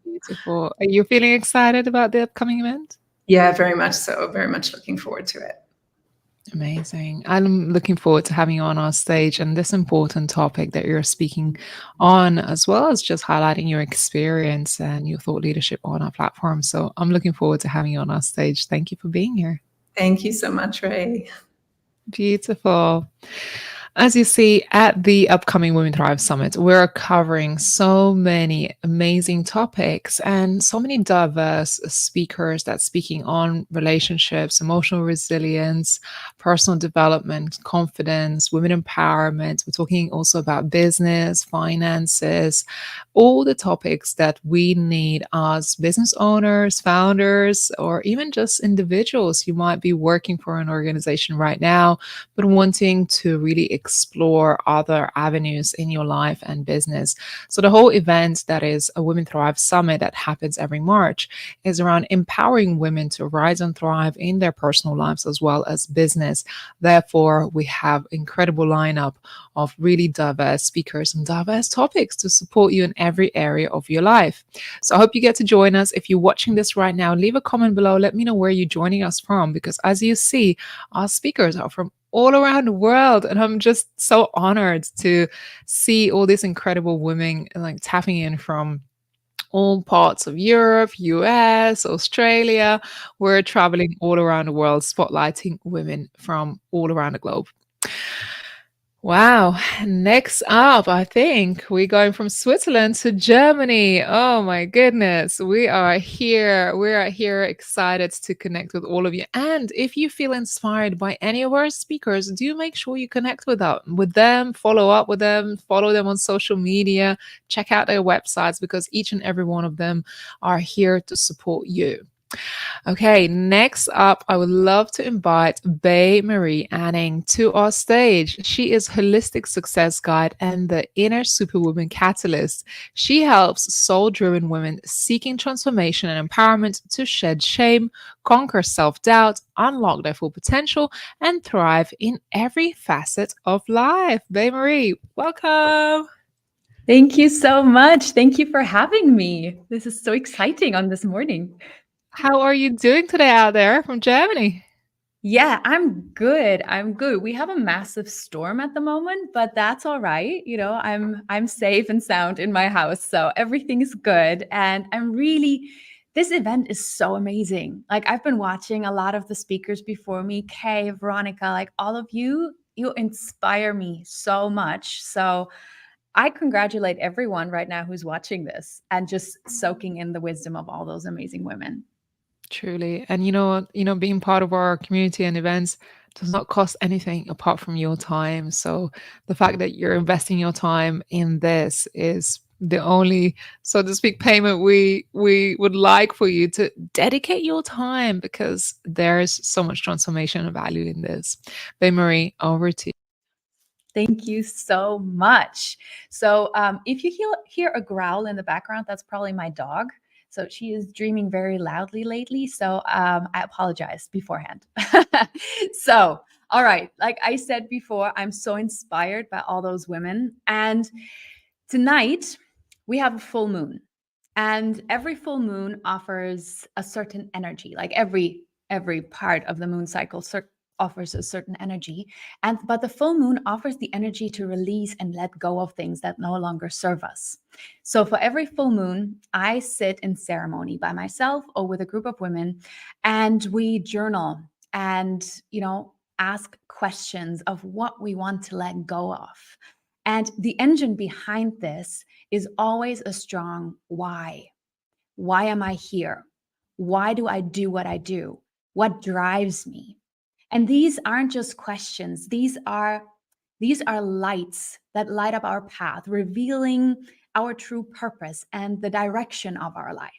Beautiful. Are you feeling excited about the upcoming event? Yeah, very much so. Very much looking forward to it. Amazing. I'm looking forward to having you on our stage and this important topic that you're speaking on, as well as just highlighting your experience and your thought leadership on our platform. So I'm looking forward to having you on our stage. Thank you for being here. Thank you so much, Ray. Beautiful. As you see, at the upcoming Women Thrive Summit, we're covering so many amazing topics and so many diverse speakers that's speaking on relationships, emotional resilience, personal development, confidence, women empowerment. We're talking also about business, finances, all the topics that we need as business owners, founders, or even just individuals. You might be working for an organization right now, but wanting to really explore other avenues in your life and business. So the whole event that is a Women Thrive Summit that happens every March is around empowering women to rise and thrive in their personal lives as well as business. Therefore, we have incredible lineup of really diverse speakers and diverse topics to support you in every area of your life. So I hope you get to join us. If you're watching this right now, leave a comment below. Let me know where you're joining us from, because as you see, our speakers are from all around the world, and I'm just so honored to see all these incredible women like tapping in from all parts of Europe, US, Australia. We're traveling all around the world, spotlighting women from all around the globe. Wow. Next up, I think we're going from Switzerland to Germany. Oh my goodness. We are here. We are here excited to connect with all of you. And if you feel inspired by any of our speakers, do make sure you connect with them, follow up with them, follow them on social media, check out their websites, because each and every one of them are here to support you. Okay, next up, I would love to invite Bay Marie Anning to our stage. She is Holistic Success Guide and the Inner Superwoman Catalyst. She helps soul-driven women seeking transformation and empowerment to shed shame, conquer self-doubt, unlock their full potential, and thrive in every facet of life. Bay Marie, welcome. Thank you so much. Thank you for having me. This is so exciting on this morning. How are you doing today out there from Germany? Yeah, I'm good. I'm good. We have a massive storm at the moment, but that's all right. You know, I'm safe and sound in my house, so everything is good. And this event is so amazing. Like, I've been watching a lot of the speakers before me, Kay, Veronica, like all of you inspire me so much. So I congratulate everyone right now who's watching this and just soaking in the wisdom of all those amazing women. Truly. And being part of our community and events does not cost anything apart from your time. So the fact that you're investing your time in this is the only, so to speak, payment we would like for you to dedicate your time, because there's so much transformation and value in this. Bay Marie, over to you. Thank you so much. So if you hear a growl in the background, that's probably my dog. So she is dreaming very loudly lately. So I apologize beforehand. So, all right. Like I said before, I'm so inspired by all those women. And tonight we have a full moon. And every full moon offers a certain energy. Like every part of the moon cycle offers a certain energy, but the full moon offers the energy to release and let go of things that no longer serve us. So for every full moon, I sit in ceremony by myself or with a group of women, and we journal and, ask questions of what we want to let go of. And the engine behind this is always a strong why. Why am I here? Why do I do what I do? What drives me? And these aren't just questions. These are lights that light up our path, revealing our true purpose and the direction of our life.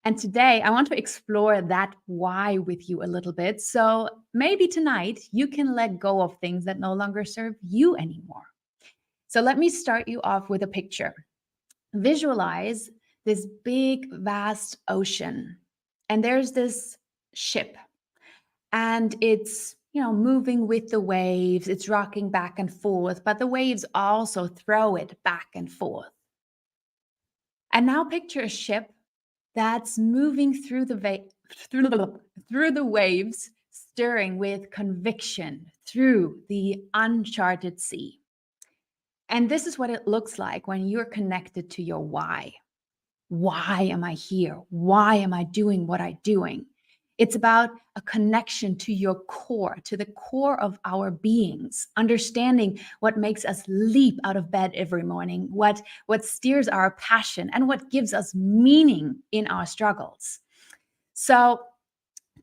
And today I want to explore that why with you a little bit. So maybe tonight you can let go of things that no longer serve you anymore. So let me start you off with a picture. Visualize this big, vast ocean. And there's this ship. And it's, moving with the waves. It's rocking back and forth, but the waves also throw it back and forth. And now picture a ship that's moving through the waves, stirring with conviction through the uncharted sea. And this is what it looks like when you're connected to your why. Why am I here? Why am I doing what I'm doing? It's about a connection to your core, to the core of our beings, understanding what makes us leap out of bed every morning, what steers our passion, and what gives us meaning in our struggles. So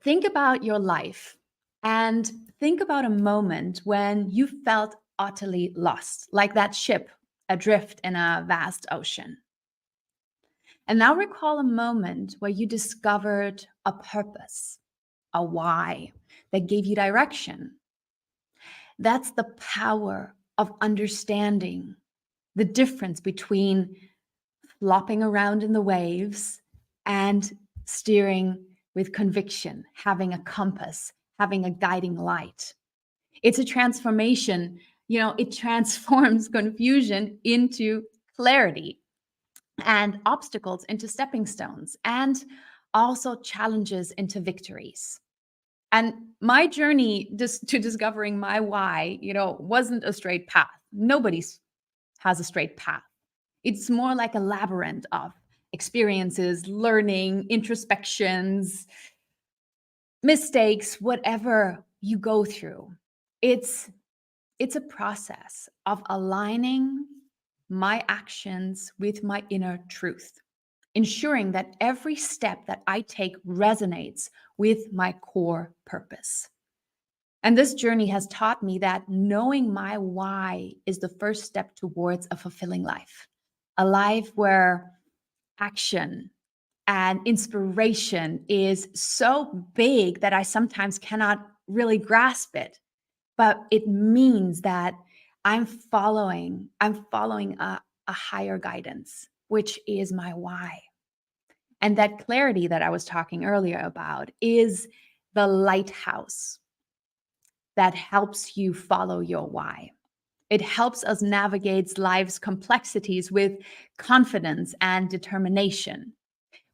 think about your life and think about a moment when you felt utterly lost, like that ship adrift in a vast ocean. And now recall a moment where you discovered a purpose, a why that gave you direction. That's the power of understanding the difference between flopping around in the waves and steering with conviction, having a compass, having a guiding light. It's a transformation. It transforms confusion into clarity, and obstacles into stepping stones, and also challenges into victories. And my journey to discovering my why, wasn't a straight path. Nobody has a straight path. It's more like a labyrinth of experiences, learning, introspections, mistakes, whatever you go through. It's a process of aligning my actions with my inner truth, ensuring that every step that I take resonates with my core purpose. And this journey has taught me that knowing my why is the first step towards a fulfilling life, a life where action and inspiration is so big that I sometimes cannot really grasp it. But it means that I'm following a higher guidance, which is my why. And that clarity that I was talking earlier about is the lighthouse that helps you follow your why. It helps us navigate life's complexities with confidence and determination.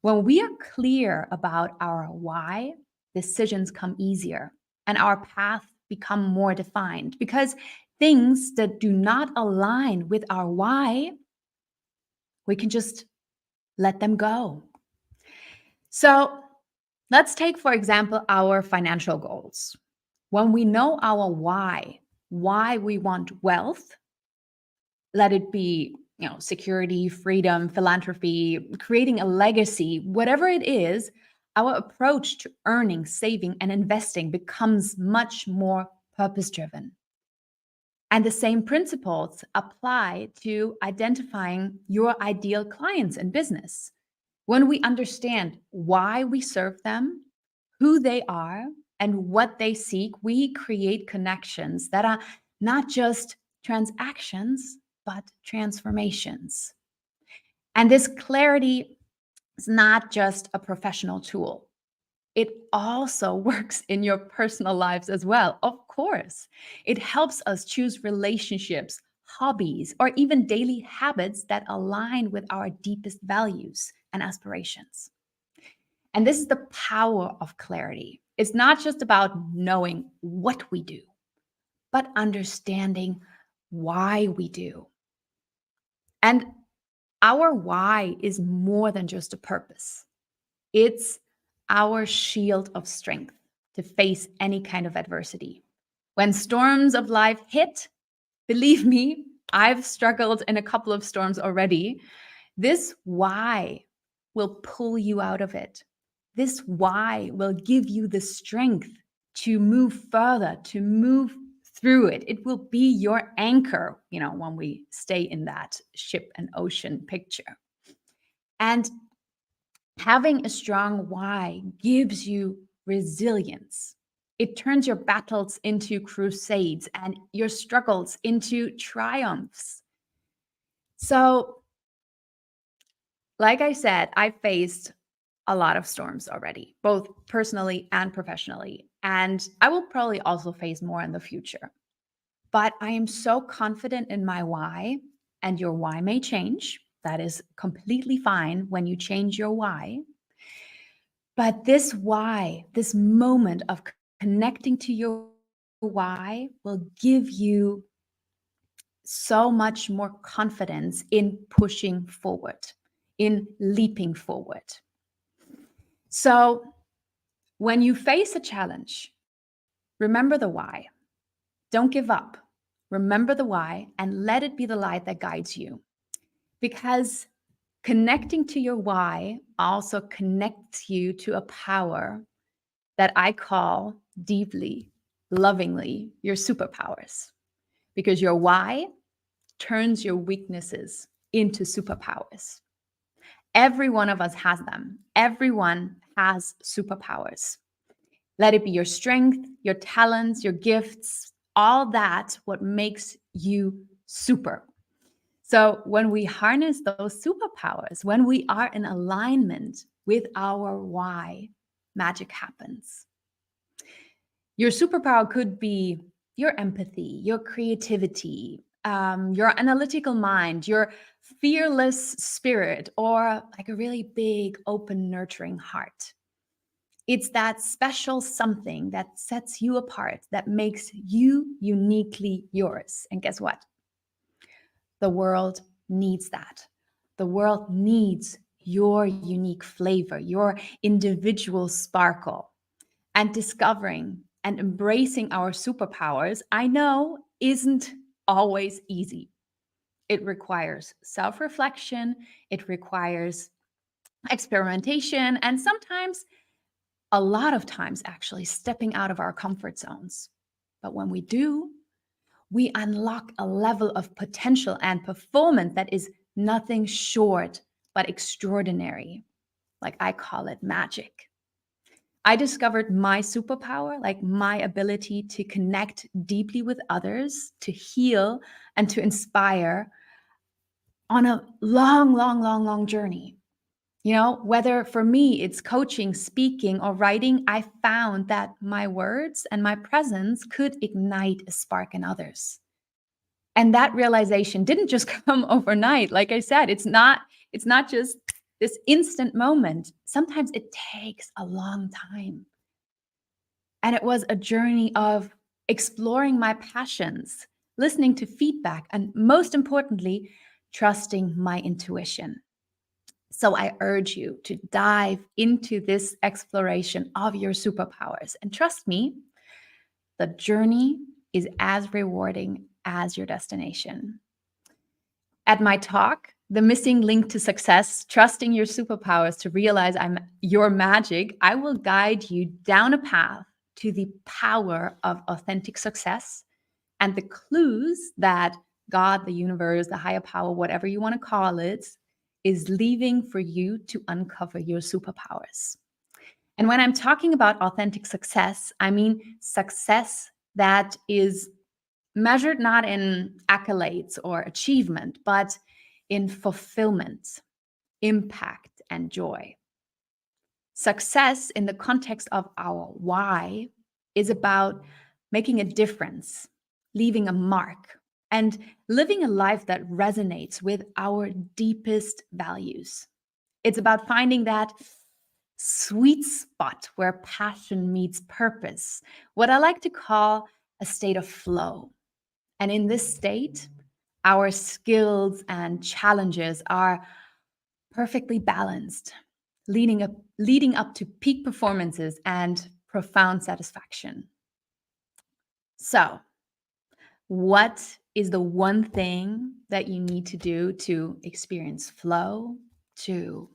When we are clear about our why, decisions come easier and our path become more defined, because things that do not align with our why, we can just let them go. So let's take, for example, our financial goals. When we know our why we want wealth, let it be, security, freedom, philanthropy, creating a legacy, whatever it is, our approach to earning, saving, and investing becomes much more purpose-driven. And the same principles apply to identifying your ideal clients in business. When we understand why we serve them, who they are, and what they seek, we create connections that are not just transactions, but transformations. And this clarity is not just a professional tool. It also works in your personal lives as well. Of course, it helps us choose relationships, hobbies, or even daily habits that align with our deepest values and aspirations. And this is the power of clarity. It's not just about knowing what we do, but understanding why we do. And our why is more than just a purpose. It's our shield of strength to face any kind of adversity. When storms of life hit, believe me, I've struggled in a couple of storms already. This why will pull you out of it. This why will give you the strength to move further, to move through it. It will be your anchor, when we stay in that ship and ocean picture. And having a strong why gives you resilience. It turns your battles into crusades and your struggles into triumphs. So, like I said, I faced a lot of storms already, both personally and professionally. And I will probably also face more in the future. But I am so confident in my why, and your why may change. That is completely fine when you change your why. But this why, this moment of connecting to your why, will give you so much more confidence in pushing forward, in leaping forward. So when you face a challenge, remember the why. Don't give up. Remember the why and let it be the light that guides you. Because connecting to your why also connects you to a power that I call deeply, lovingly, your superpowers. Because your why turns your weaknesses into superpowers. Every one of us has them. Everyone has superpowers. Let it be your strength, your talents, your gifts, all that, what makes you super. So when we harness those superpowers, when we are in alignment with our why, magic happens. Your superpower could be your empathy, your creativity, your analytical mind, your fearless spirit, or like a really big, open, nurturing heart. It's that special something that sets you apart, that makes you uniquely yours. And guess what? The world needs that. The world needs your unique flavor, your individual sparkle. And discovering and embracing our superpowers, I know, isn't always easy. It requires self-reflection, it requires experimentation, and sometimes, a lot of times actually, stepping out of our comfort zones. But when we do, we unlock a level of potential and performance that is nothing short but extraordinary. Like I call it magic. I discovered my superpower, like my ability to connect deeply with others, to heal, and to inspire on a long journey. Whether for me it's coaching, speaking, or writing, I found that my words and my presence could ignite a spark in others. And that realization didn't just come overnight. Like I said, it's not just this instant moment. Sometimes it takes a long time. And it was a journey of exploring my passions, listening to feedback, and most importantly, trusting my intuition. So I urge you to dive into this exploration of your superpowers. And trust me, the journey is as rewarding as your destination. At my talk, The Missing Link to Success, Trusting Your Superpowers to Realize I'm Your Magic, I will guide you down a path to the power of authentic success and the clues that God, the universe, the higher power, whatever you want to call it, is leaving for you to uncover your superpowers. And when I'm talking about authentic success, I mean success that is measured not in accolades or achievement, but in fulfillment, impact, and joy. Success in the context of our why is about making a difference, leaving a mark, and living a life that resonates with our deepest values. It's about finding that sweet spot where passion meets purpose, what I like to call a state of flow. And in this state, our skills and challenges are perfectly balanced, leading up to peak performances and profound satisfaction. So, what is the one thing that you need to do to experience flow, to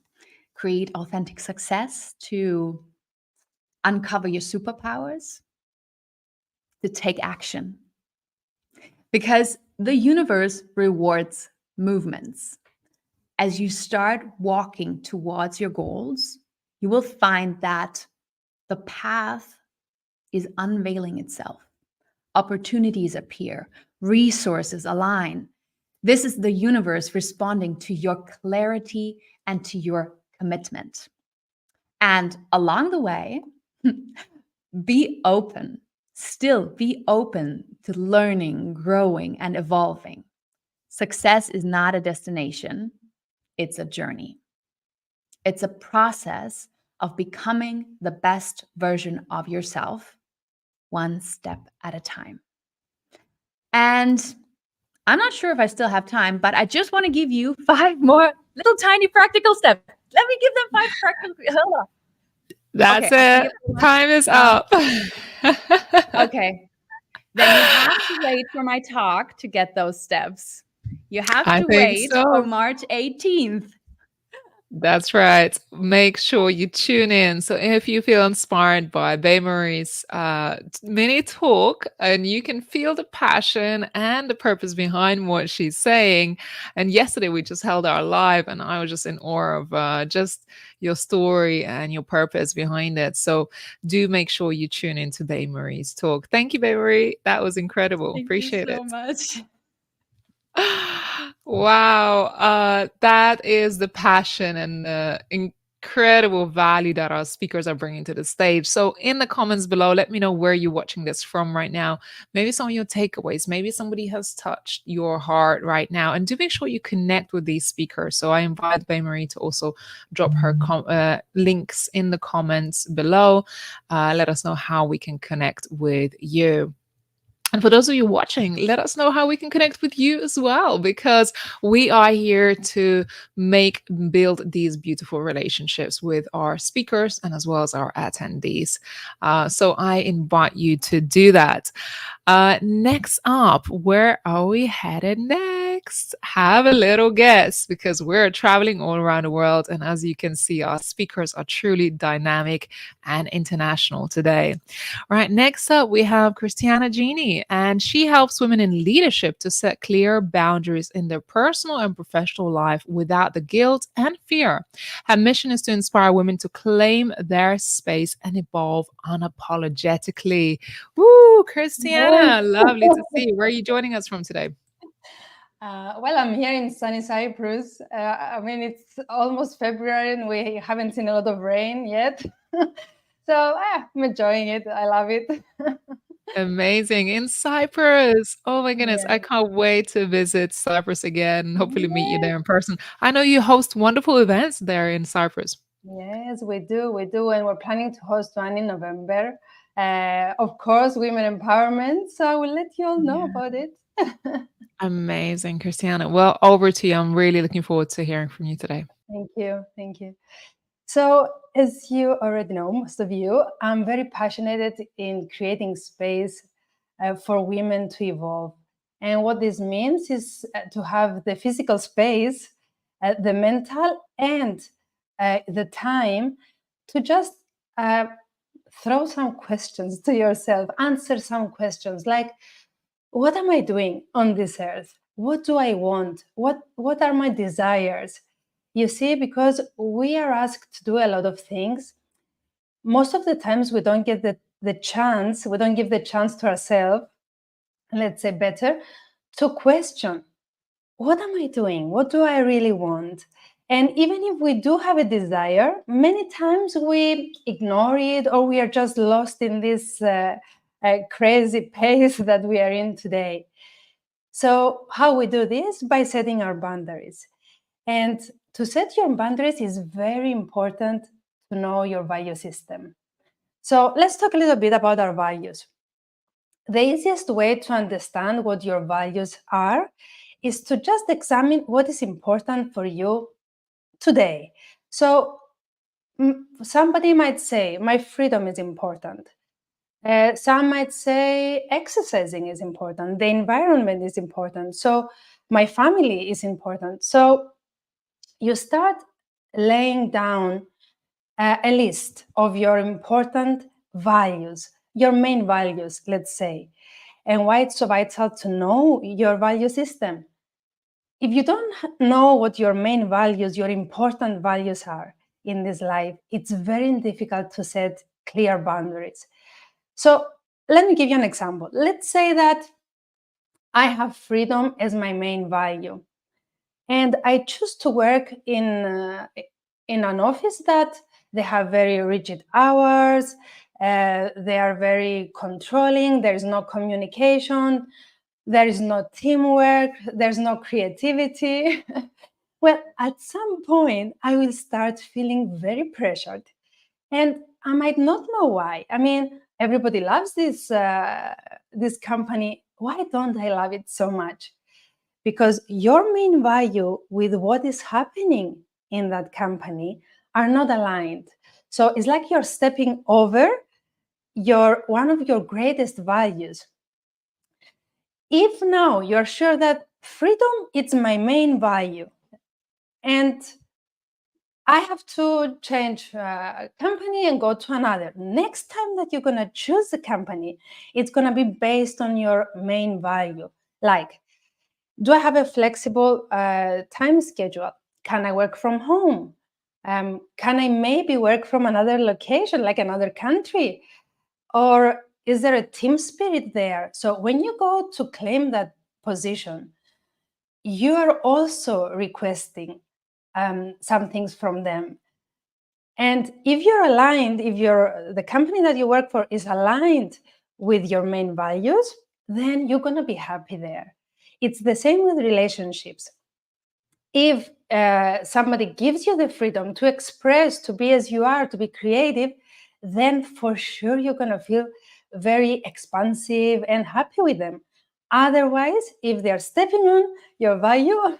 create authentic success, to uncover your superpowers? To take action. Because the universe rewards movements. As you start walking towards your goals, you will find that the path is unveiling itself. Opportunities appear, resources align. This is the universe responding to your clarity and to your commitment. And along the way, be open. Still be open to learning, growing, and evolving. Success is not a destination, it's a journey. It's a process of becoming the best version of yourself, one step at a time. And I'm not sure if I still have time, but I just want to give you 5 more little tiny practical steps. Let me give them 5 practical. Hold on. That's Okay, it. Time is up. Okay. Then you have to wait for my talk to get those steps. You have I to think wait so. for March 18th. That's right. Make sure you tune in. So if you feel inspired by Bae-Marie's mini talk and you can feel the passion and the purpose behind what she's saying. And yesterday we just held our live and I was just in awe of just your story and your purpose behind it. So do make sure you tune into Bae-Marie's talk. Thank you, Bae-Marie. That was incredible. Thank Appreciate you so it. much. Wow, that is the passion and the incredible value that our speakers are bringing to the stage. So, in the comments below, let me know where you're watching this from right now. Maybe some of your takeaways, maybe somebody has touched your heart right now. And do make sure you connect with these speakers. So, I invite Bae-Marie to also drop her links in the comments below. Let us know how we can connect with you. And for those of you watching, let us know how we can connect with you as well, because we are here to build these beautiful relationships with our speakers and as well as our attendees. So I invite you to do that. Next up, where are we headed next? Have a little guess, because we're traveling all around the world. And as you can see, our speakers are truly dynamic and international today. All right, next up, we have Christiana Genie, and she helps women in leadership to set clear boundaries in their personal and professional life without the guilt and fear. Her mission is to inspire women to claim their space and evolve unapologetically. Woo, Christiana, lovely to see you. Where are you joining us from today? Well, I'm here in sunny Cyprus. I mean, it's almost February and we haven't seen a lot of rain yet. So I'm enjoying it. I love it. Amazing. In Cyprus. Oh my goodness. Yeah. I can't wait to visit Cyprus again and hopefully meet you there in person. I know you host wonderful events there in Cyprus. Yes, we do. And we're planning to host one in November. Of course, women empowerment. So I will let you all know about it. Amazing, Christiana. Well, over to you. I'm really looking forward to hearing from you today. Thank you. So, as you already know, most of you, I'm very passionate in creating space for women to evolve. And what this means is to have the physical space, the mental, and the time to just throw some questions to yourself, answer some questions like, what am I doing on this earth? What do I want? What are my desires? You see, because we are asked to do a lot of things, most of the times we don't get the chance, we don't give the chance to ourselves, let's say better, to question, what am I doing? What do I really want? And even if we do have a desire, many times we ignore it or we are just lost in this crazy pace that we are in today. So how we do this? By setting our boundaries. And to set your boundaries is very important to know your value system. So let's talk a little bit about our values. The easiest way to understand what your values are is to just examine what is important for you today. So somebody might say, my freedom is important. Some might say exercising is important. The environment is important. So my family is important. So you start laying down a list of your important values, your main values, let's say, and why it's so vital to know your value system. If you don't know what your main values, your important values are in this life, it's very difficult to set clear boundaries. So let me give you an example. Let's say that I have freedom as my main value, and I choose to work in an office that they have very rigid hours, they are very controlling, there is no communication, there is no teamwork, there's no creativity. Well, at some point, I will start feeling very pressured. And I might not know why. I mean, everybody loves this company. Why don't I love it so much? Because your main value with what is happening in that company are not aligned. So it's like you're stepping over one of your greatest values. If now you're sure that freedom is my main value, and I have to change company and go to another. Next time that you're going to choose a company, it's going to be based on your main value. Like, do I have a flexible time schedule? Can I work from home? Can I maybe work from another location, like another country? Or is there a team spirit there? So when you go to claim that position, you are also requesting some things from them. And if you're aligned, if the company that you work for is aligned with your main values, then you're going to be happy there. It's the same with relationships. If somebody gives you the freedom to express, to be as you are, to be creative, then for sure you're going to feel very expansive and happy with them. Otherwise, if they're stepping on your value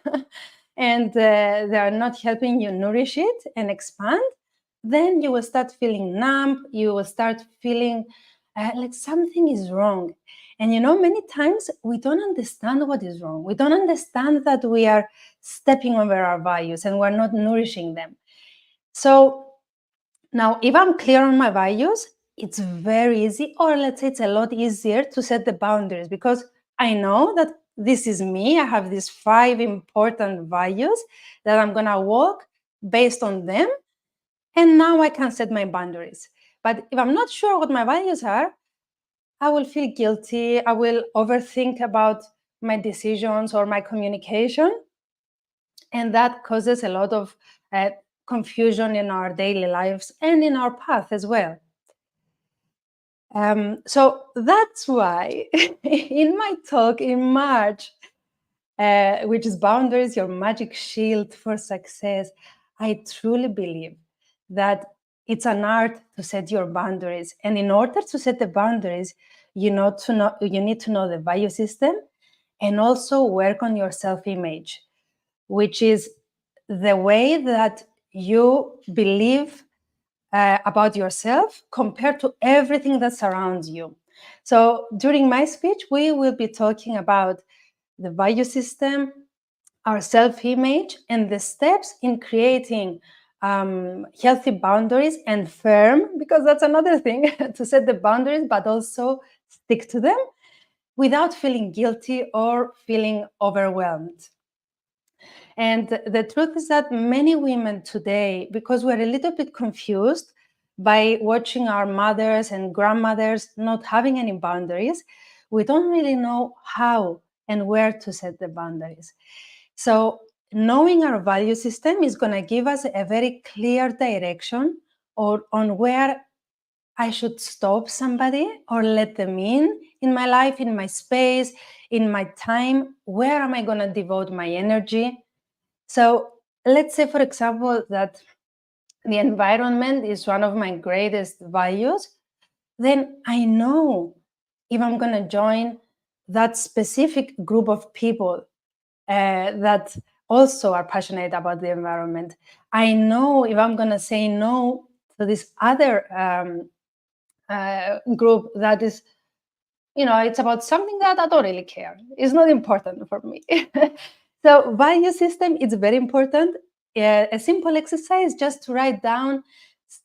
and they're not helping you nourish it and expand, then you will start feeling numb. You will start feeling like something is wrong. And many times we don't understand what is wrong. We don't understand that we are stepping over our values and we're not nourishing them. So now, if I'm clear on my values, it's very easy, or let's say it's a lot easier to set the boundaries, because I know that this is me. I have these 5 important values that I'm going to walk based on them. And now I can set my boundaries. But if I'm not sure what my values are, I will feel guilty. I will overthink about my decisions or my communication. And that causes a lot of confusion in our daily lives and in our path as well. So that's why in my talk in March, which is Boundaries, Your Magic Shield for Success, I truly believe that it's an art to set your boundaries. And in order to set the boundaries, you need to know the value system and also work on your self-image, which is the way that you believe about yourself compared to everything that surrounds you. So during my speech, we will be talking about the value system, our self-image, and the steps in creating healthy boundaries and firm, because that's another thing, to set the boundaries, but also stick to them without feeling guilty or feeling overwhelmed. And the truth is that many women today, because we're a little bit confused by watching our mothers and grandmothers not having any boundaries, we don't really know how and where to set the boundaries. So knowing our value system is going to give us a very clear direction on where I should stop somebody or let them in my life, in my space, in my time. Where am I going to devote my energy? So let's say, for example, that the environment is one of my greatest values, then I know if I'm going to join that specific group of people that also are passionate about the environment. I know if I'm going to say no to this other group that is, it's about something that I don't really care. It's not important for me. So value system is very important. A simple exercise just to write down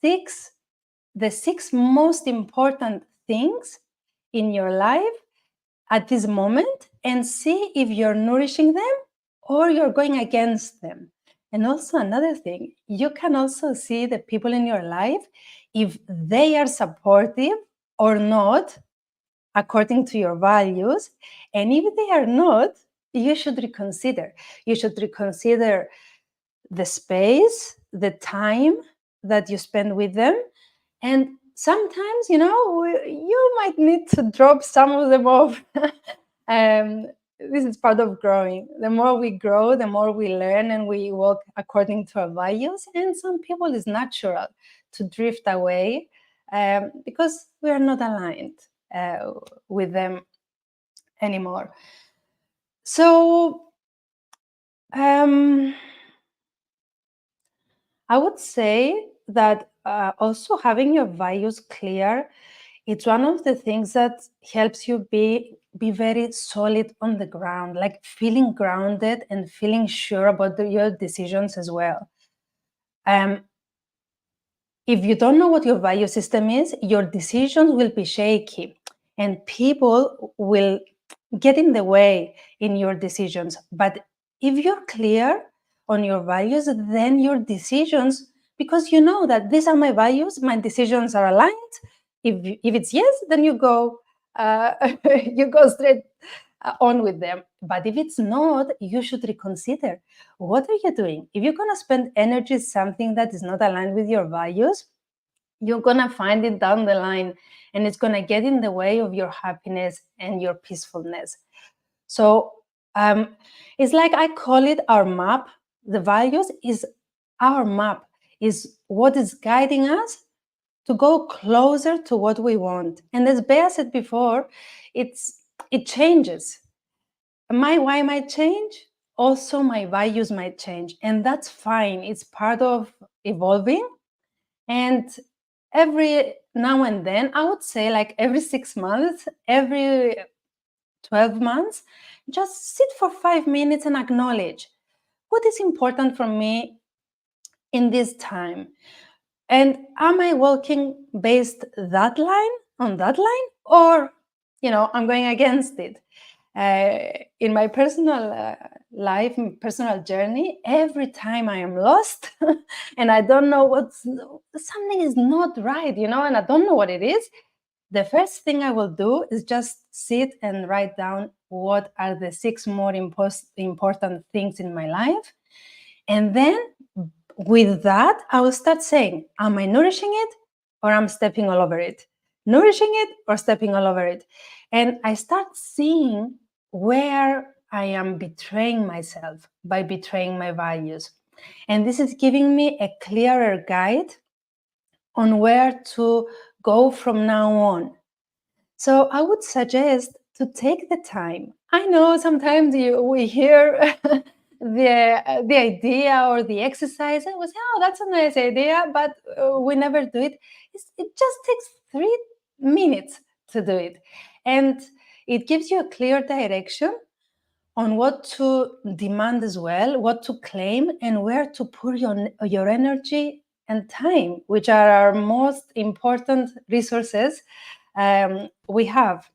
the 6 most important things in your life at this moment, and see if you're nourishing them or you're going against them. And also another thing, you can also see the people in your life, if they are supportive or not, according to your values. And if they are not, you should reconsider. You should reconsider the space, the time that you spend with them. And sometimes, you might need to drop some of them off. This is part of growing. The more we grow, the more we learn and we walk according to our values. And some people, it's natural to drift away because we are not aligned with them anymore. So I would say that also having your values clear, it's one of the things that helps you be very solid on the ground, like feeling grounded and feeling sure about your decisions as well. If you don't know what your value system is, your decisions will be shaky and people will get in the way in your decisions. But if you're clear on your values, then your decisions, because you know that these are my values, my decisions are aligned. If it's yes, then you go straight on with them. But if it's not, you should reconsider. What are you doing? If you're going to spend energy something that is not aligned with your values, you're going to find it down the line, and it's going to get in the way of your happiness and your peacefulness. So it's like I call it our map. The values is our map, is what is guiding us to go closer to what we want. And as Bea said before, it changes. My why might change, also my values might change, and that's fine. It's part of evolving. And every now and then, I would say like every 6 months, every 12 months, just sit for 5 minutes and acknowledge what is important for me in this time. And am I walking based on that line, or, I'm going against it? In my personal life, personal journey, every time I am lost and I don't know something is not right, and I don't know what it is, the first thing I will do is just sit and write down what are the 6 more important things in my life. And then with that, I will start saying, am I nourishing it or I'm stepping all over it? Nourishing it or stepping all over it? And I start seeing where I am betraying myself by betraying my values. And this is giving me a clearer guide on where to go from now on. So I would suggest to take the time. I know sometimes we hear the idea or the exercise and we say, oh, that's a nice idea, but we never do it. It just takes 3 minutes to do it. And it gives you a clear direction on what to demand as well, what to claim, and where to put your energy and time, which are our most important resources we have.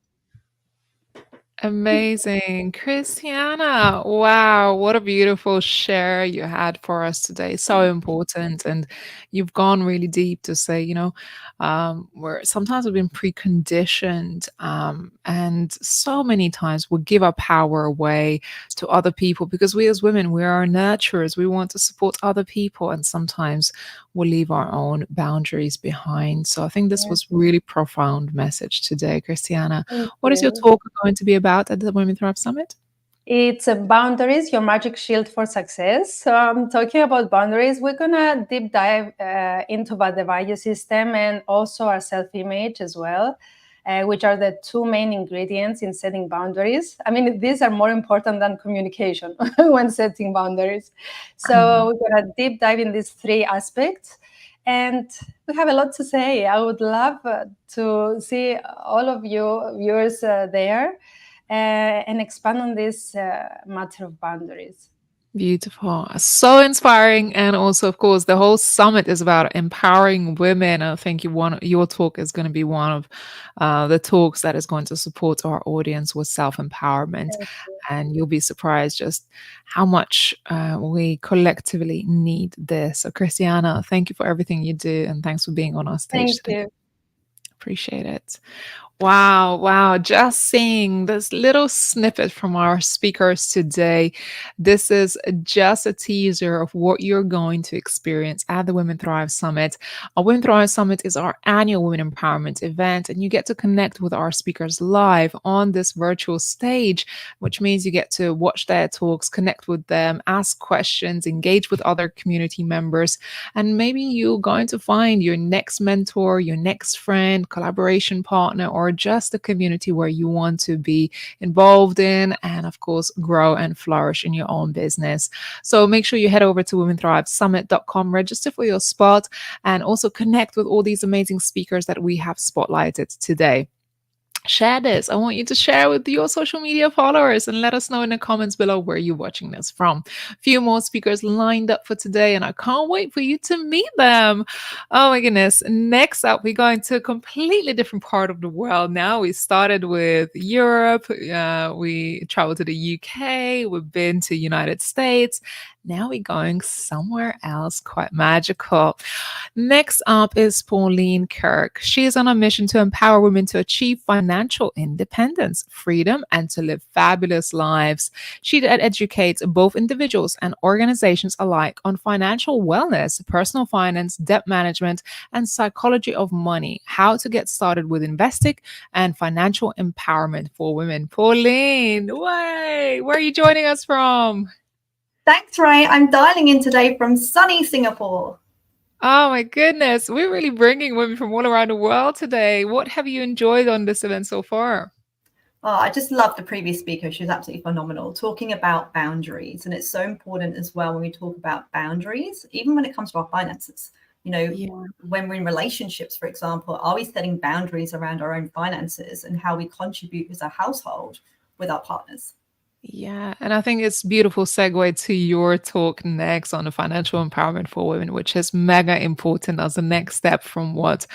Amazing. Christiana, wow, what a beautiful share you had for us today. So important. And you've gone really deep to say, where sometimes we've been preconditioned, and so many times we give our power away to other people because we as women, we are nurturers. We want to support other people, and sometimes we'll leave our own boundaries behind. So I think this was really profound message today, Christiana. What is your talk going to be about at the Women Thrive Summit? It's Boundaries, Your Magic Shield for Success. So I'm talking about boundaries. We're going to deep dive into the value system and also our self-image as well, which are the two main ingredients in setting boundaries. I mean, these are more important than communication when setting boundaries. So we're going to deep dive in these three aspects. And we have a lot to say. I would love to see all of you viewers there. And expand on this matter of boundaries. Beautiful. So inspiring. And also, of course, the whole summit is about empowering women. I think your talk is going to be one of the talks that is going to support our audience with self-empowerment. And you'll be surprised just how much we collectively need this. So, Christiana, thank you for everything you do. And thanks for being on our stage today. You. Appreciate it. Wow. Just seeing this little snippet from our speakers today. This is just a teaser of what you're going to experience at the Women Thrive Summit. Our Women Thrive Summit is our annual women empowerment event, and you get to connect with our speakers live on this virtual stage, which means you get to watch their talks, connect with them, ask questions, engage with other community members, and maybe you're going to find your next mentor, your next friend, collaboration partner, or just a community where you want to be involved in and, of course, grow and flourish in your own business. So make sure you head over to womenthrivesummit.com, register for your spot, and also connect with all these amazing speakers that we have spotlighted today. Share this. I want you to share with your social media followers and let us know in the comments below where you're watching this from. A few more speakers lined up for today, and I can't wait for you to meet them. Oh my goodness. Next up, we're going to a completely different part of the world now. We started with Europe. We traveled to the UK. We've been to United States. Now we're going somewhere else quite magical. Next up is Pauline Kirk. She is on a mission to empower women to achieve financial independence, freedom, and to live fabulous lives. She educates both individuals and organizations alike on financial wellness, personal finance, debt management, and psychology of money, how to get started with investing, and financial empowerment for women. Pauline, where are you joining us from? Thanks, Ray. I'm dialing in today from sunny Singapore. Oh my goodness. We're really bringing women from all around the world today. What have you enjoyed on this event so far? Oh, I just love the previous speaker. She was absolutely phenomenal, talking about boundaries. And it's so important as well when we talk about boundaries, even when it comes to our finances. You know, when we're in relationships, for example, are we setting boundaries around our own finances and how we contribute as a household with our partners? Yeah, and I think it's beautiful segue to your talk next on the financial empowerment for women, which is mega important as the next step from what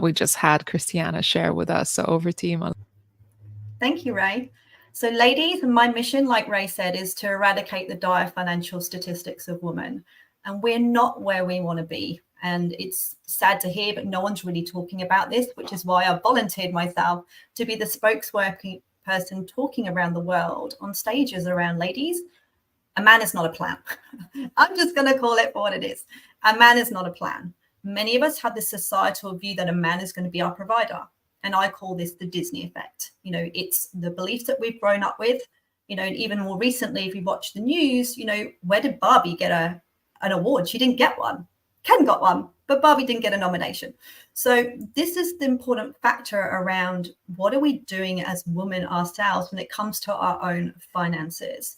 we just had Christiana share with us. So over to you, Malin. Thank you, Ray. So ladies, my mission, like Ray said, is to eradicate the dire financial statistics of women. And we're not where we want to be. And it's sad to hear, but no one's really talking about this, which is why I volunteered myself to be the spokesperson talking around the world on stages around ladies. A man is not a plan. I'm just going to call it for what it is. A man is not a plan. Many of us have this societal view that a man is going to be our provider. And I call this the Disney effect. You know, it's the beliefs that we've grown up with, you know, and even more recently, if you watch the news, you know, where did Barbie get an award? She didn't get one. Ken got one, but Barbie didn't get a nomination. So this is the important factor around what are we doing as women ourselves when it comes to our own finances.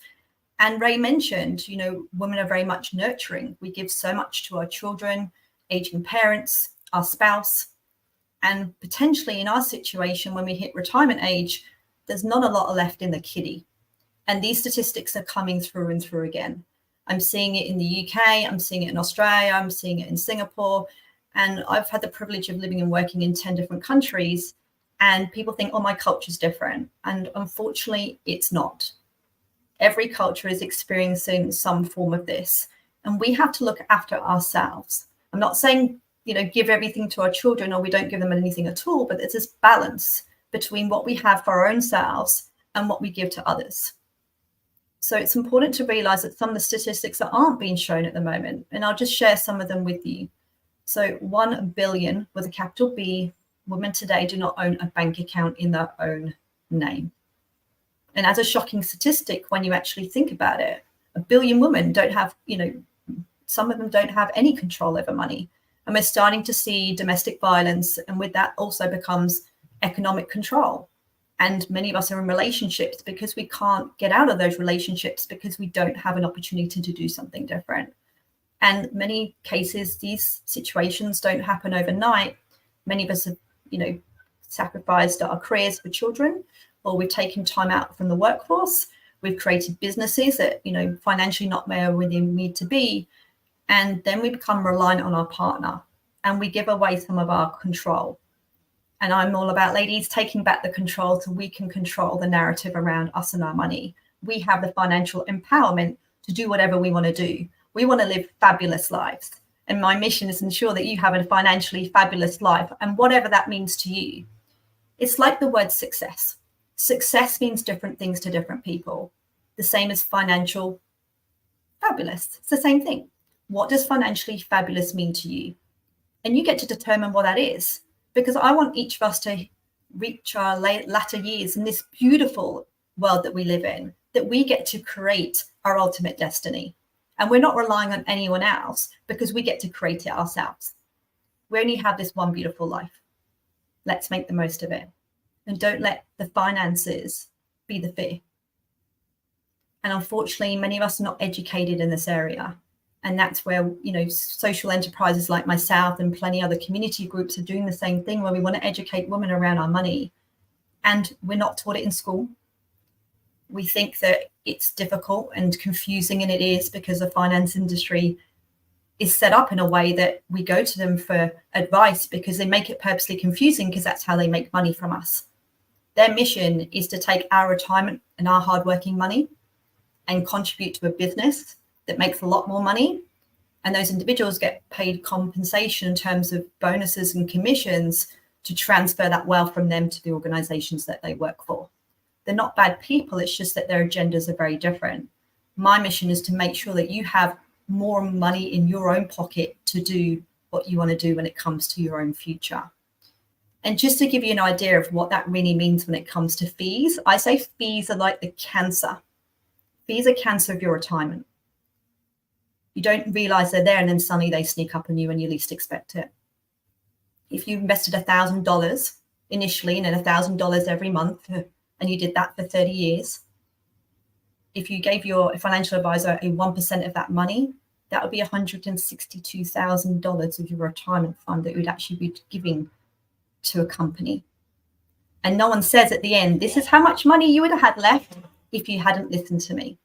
And Ray mentioned, you know, women are very much nurturing. We give so much to our children, aging parents, our spouse, and potentially in our situation, when we hit retirement age, there's not a lot left in the kitty. And these statistics are coming through and through again. I'm seeing it in the UK, I'm seeing it in Australia, I'm seeing it in Singapore. And I've had the privilege of living and working in 10 different countries. And people think, oh, my culture's different. And unfortunately, it's not. Every culture is experiencing some form of this. And we have to look after ourselves. I'm not saying, you know, give everything to our children or we don't give them anything at all, but there's this balance between what we have for our own selves and what we give to others. So it's important to realize that some of the statistics that aren't being shown at the moment, and I'll just share some of them with you. So 1 billion with a capital B, women today do not own a bank account in their own name. And as a shocking statistic, when you actually think about it, 1 billion women don't have, some of them don't have any control over money. And we're starting to see domestic violence, and with that also becomes economic control. And many of us are in relationships because we can't get out of those relationships because we don't have an opportunity to do something different. And many cases, these situations don't happen overnight. Many of us have, sacrificed our careers for children, or we've taken time out from the workforce. We've created businesses that, financially not where we need to be. And then we become reliant on our partner and we give away some of our control. And I'm all about, ladies, taking back the control so we can control the narrative around us and our money. We have the financial empowerment to do whatever we want to do. We want to live fabulous lives. And my mission is to ensure that you have a financially fabulous life. And whatever that means to you, it's like the word success. Success means different things to different people. The same as financial fabulous. It's the same thing. What does financially fabulous mean to you? And you get to determine what that is, because I want each of us to reach our latter years in this beautiful world that we live in, that we get to create our ultimate destiny. And we're not relying on anyone else because we get to create it ourselves. We only have this one beautiful life. Let's make the most of it. And don't let the finances be the fear. And unfortunately, many of us are not educated in this area. And that's where, social enterprises like myself and plenty other community groups are doing the same thing, where we want to educate women around our money. And we're not taught it in school. We think that it's difficult and confusing, and it is, because the finance industry is set up in a way that we go to them for advice because they make it purposely confusing, because that's how they make money from us. Their mission is to take our retirement and our hardworking money and contribute to a business that makes a lot more money. And those individuals get paid compensation in terms of bonuses and commissions to transfer that wealth from them to the organizations that they work for. They're not bad people. It's just that their agendas are very different. My mission is to make sure that you have more money in your own pocket to do what you want to do when it comes to your own future. And just to give you an idea of what that really means when it comes to fees, I say fees are like the cancer. Fees are cancer of your retirement. You don't realize they're there, and then suddenly they sneak up on you when you least expect it. If you invested $1,000 initially and then $1,000 every month, and you did that for 30 years, if you gave your financial advisor a 1% of that money, that would be $162,000 of your retirement fund that you would actually be giving to a company. And no one says at the end, this is how much money you would have had left if you hadn't listened to me.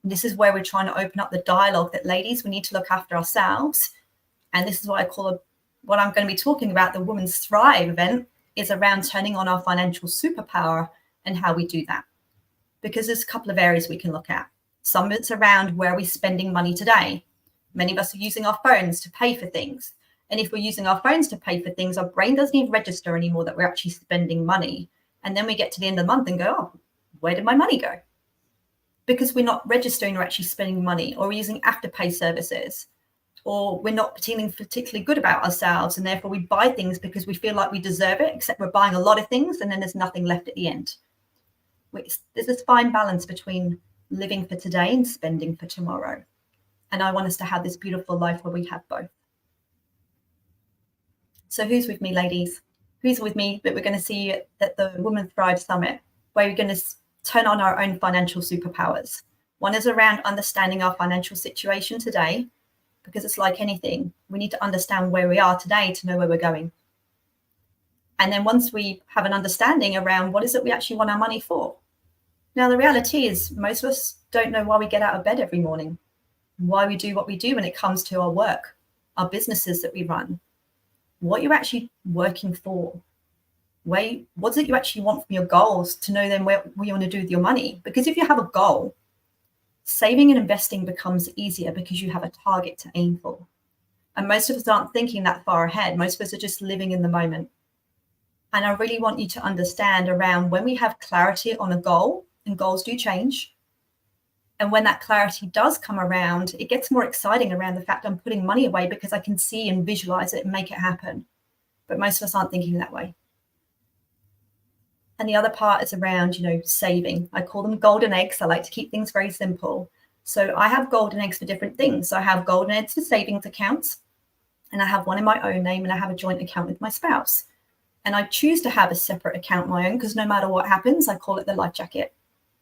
This is where we're trying to open up the dialogue that, ladies, we need to look after ourselves. And this is what I call what I'm going to be talking about, the Women's Thrive event, is around turning on our financial superpower and how we do that. Because there's a couple of areas we can look at. Some of it's around where we're spending money today. Many of us are using our phones to pay for things. And if we're using our phones to pay for things, our brain doesn't even register anymore that we're actually spending money. And then we get to the end of the month and go, oh, where did my money go? Because we're not registering we're actually spending money, or we're using afterpay services, or we're not feeling particularly good about ourselves, and therefore we buy things because we feel like we deserve it, except we're buying a lot of things and then there's nothing left at the end. There's this fine balance between living for today and spending for tomorrow. And I want us to have this beautiful life where we have both. So who's with me, ladies? Who's with me that we're going to see at the Women Thrive Summit, where we're going to turn on our own financial superpowers? One is around understanding our financial situation today, because it's like anything. We need to understand where we are today to know where we're going. And then once we have an understanding around what is it we actually want our money for. Now, the reality is most of us don't know why we get out of bed every morning, why we do what we do when it comes to our work, our businesses that we run, what you're actually working for. What is it you actually want from your goals, to know then what you want to do with your money? Because if you have a goal, saving and investing becomes easier because you have a target to aim for. And most of us aren't thinking that far ahead. Most of us are just living in the moment. And I really want you to understand around when we have clarity on a goal, and goals do change. And when that clarity does come around, it gets more exciting around the fact I'm putting money away because I can see and visualize it and make it happen. But most of us aren't thinking that way. And the other part is around, saving. I call them golden eggs. I like to keep things very simple. So I have golden eggs for different things. So I have golden eggs for savings accounts, and I have one in my own name, and I have a joint account with my spouse. And I choose to have a separate account my own because no matter what happens, I call it the life jacket.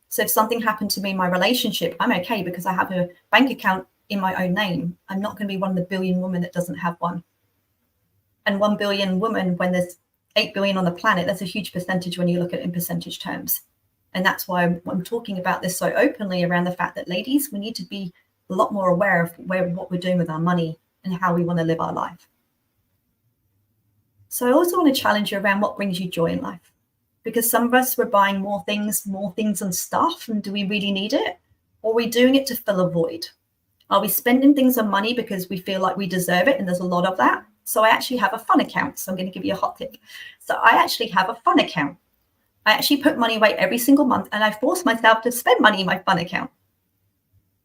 So if something happened to me in my relationship, I'm okay because I have a bank account in my own name. I'm not going to be one of the billion women that doesn't have one. And 1 billion women, when there's 8 billion on the planet, that's a huge percentage when you look at it in percentage terms. And that's why I'm talking about this so openly around the fact that, ladies, we need to be a lot more aware of what we're doing with our money and how we want to live our life. So I also want to challenge you around what brings you joy in life. Because some of us, we're buying more things and stuff. And do we really need it? Or are we doing it to fill a void? Are we spending things on money because we feel like we deserve it? And there's a lot of that. So I actually have a fun account. So I'm going to give you a hot tip. So I actually have a fun account. I actually put money away every single month, and I force myself to spend money in my fun account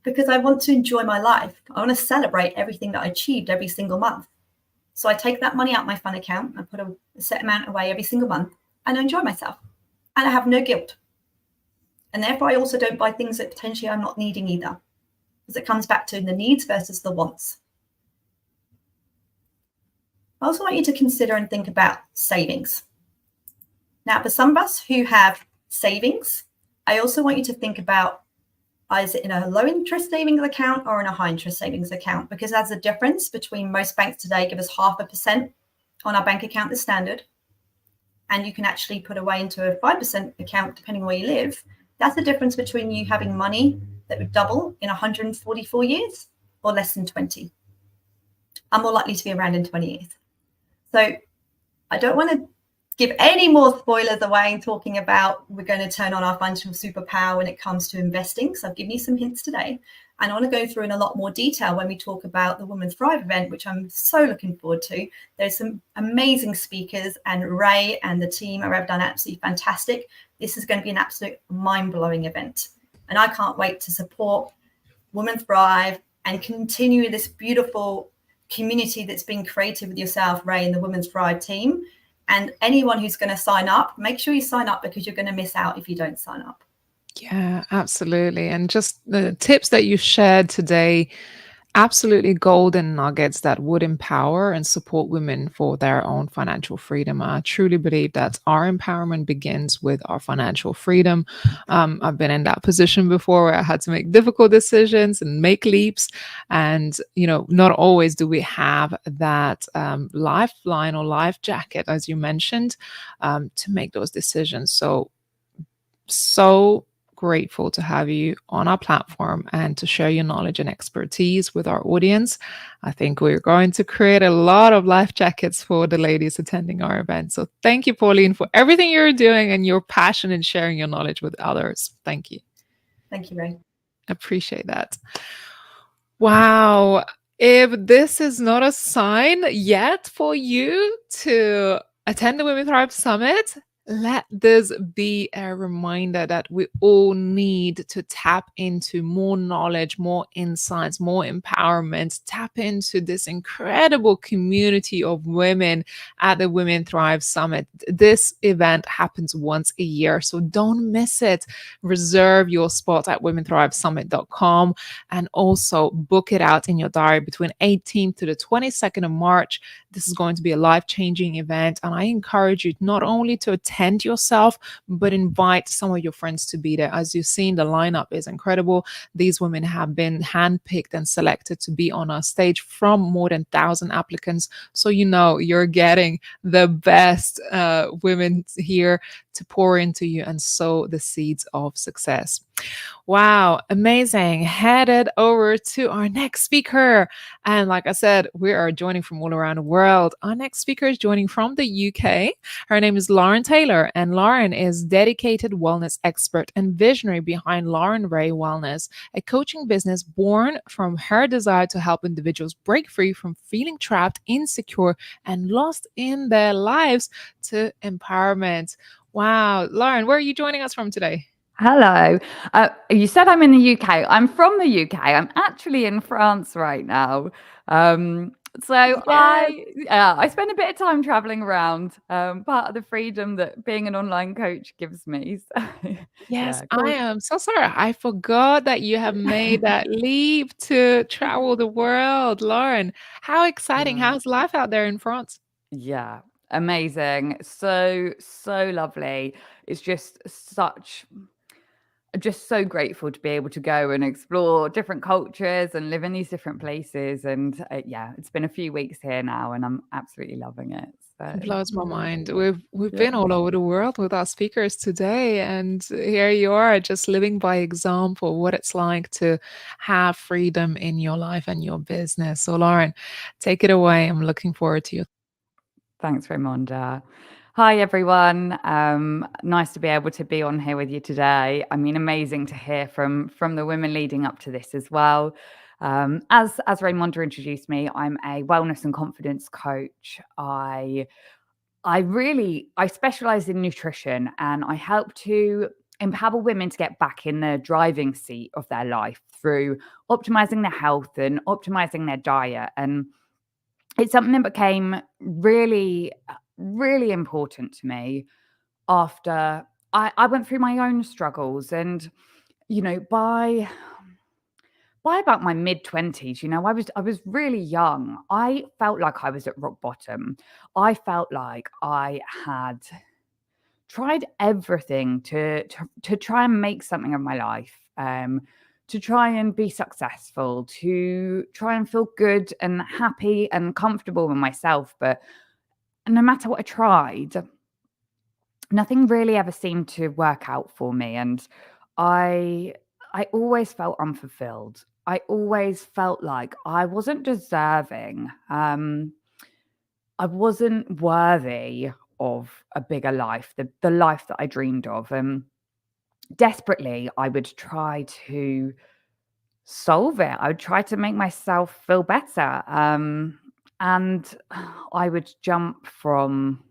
because I want to enjoy my life. I want to celebrate everything that I achieved every single month. So I take that money out my fun account, I put a set amount away every single month, and I enjoy myself. And I have no guilt. And therefore, I also don't buy things that potentially I'm not needing either, because it comes back to the needs versus the wants. I also want you to consider and think about savings. Now, for some of us who have savings, I also want you to think about, is it in a low interest savings account or in a high interest savings account? Because there's a difference between most banks today give us 0.5% on our bank account, the standard, and you can actually put away into a 5% account depending on where you live. That's the difference between you having money that would double in 144 years or less than 20. I'm more likely to be around in 20 years. So I don't want to give any more spoilers away in talking about we're going to turn on our financial superpower when it comes to investing. So I've given you some hints today. And I want to go through in a lot more detail when we talk about the Women Thrive event, which I'm so looking forward to. There's some amazing speakers, and Ray and the team have done absolutely fantastic. This is going to be an absolute mind-blowing event. And I can't wait to support Women Thrive and continue this beautiful community that's been created with yourself, Ray, and the Women Thrive team. And anyone who's going to sign up, make sure you sign up because you're going to miss out if you don't sign up. Yeah, absolutely. And just the tips that you shared today, absolutely golden nuggets that would empower and support women for their own financial freedom. I truly believe that our empowerment begins with our financial freedom. I've been in that position before where I had to make difficult decisions and make leaps. And, not always do we have that lifeline or life jacket, as you mentioned, to make those decisions. So grateful to have you on our platform and to share your knowledge and expertise with our audience. I think we're going to create a lot of life jackets for the ladies attending our event. So thank you, Pauline, for everything you're doing and your passion in sharing your knowledge with others. Thank you. Thank you, Ray. Appreciate that. Wow. If this is not a sign yet for you to attend the Women Thrive Summit, let this be a reminder that we all need to tap into more knowledge, more insights, more empowerment, tap into this incredible community of women at the Women Thrive Summit. This event happens once a year, so don't miss it. Reserve your spot at womenthrivesummit.com and also book it out in your diary between 18th to the 22nd of March. This is going to be a life-changing event, and I encourage you not only to attend yourself, but invite some of your friends to be there. As you've seen, the lineup is incredible. These women have been handpicked and selected to be on our stage from more than 1,000 applicants. So you're getting the best women here to pour into you and sow the seeds of success. Wow, amazing. Headed over to our next speaker. And like I said, we are joining from all around the world. Our next speaker is joining from the UK. Her name is Lauren Taylor, and Lauren is dedicated wellness expert and visionary behind Lauren Ray Wellness, a coaching business born from her desire to help individuals break free from feeling trapped, insecure, and lost in their lives to empowerment. Wow. Lauren, where are you joining us from today? Hello. You said I'm in the UK. I'm from the UK. I'm actually in France right now. So I spend a bit of time traveling around, part of the freedom that being an online coach gives me. So Yes, yeah, I cool. am so sorry. I forgot that you have made that leap to travel the world, Lauren. How exciting. Yeah. How's life out there in France? Yeah, amazing. So, so lovely. It's just so grateful to be able to go and explore different cultures and live in these different places. And yeah, it's been a few weeks here now and I'm absolutely loving it. It So, blows my mind. We've yeah. been all over the world with our speakers today, and here you are just living by example what it's like to have freedom in your life and your business. So, Lauren, take it away. I'm looking forward to you. Thanks, Raimonda. Hi, everyone. Nice to be able to be on here with you today. I mean, amazing to hear from the women leading up to this as well. As Raimonda introduced me, I'm a wellness and confidence coach. I specialize in nutrition and I help to empower women to get back in the driving seat of their life through optimizing their health and optimizing their diet. And it's something that became really, really important to me after I went through my own struggles. And, by about my mid-20s, I was really young. I felt like I was at rock bottom. I felt like I had tried everything to try and make something of my life, to try and be successful, to try and feel good and happy and comfortable with myself. But no matter what I tried, nothing really ever seemed to work out for me. And I I always felt unfulfilled. I always felt like I wasn't deserving. I wasn't worthy of a bigger life, the life that I dreamed of. And desperately, I would try to solve it. I would try to make myself feel better. And I would jump from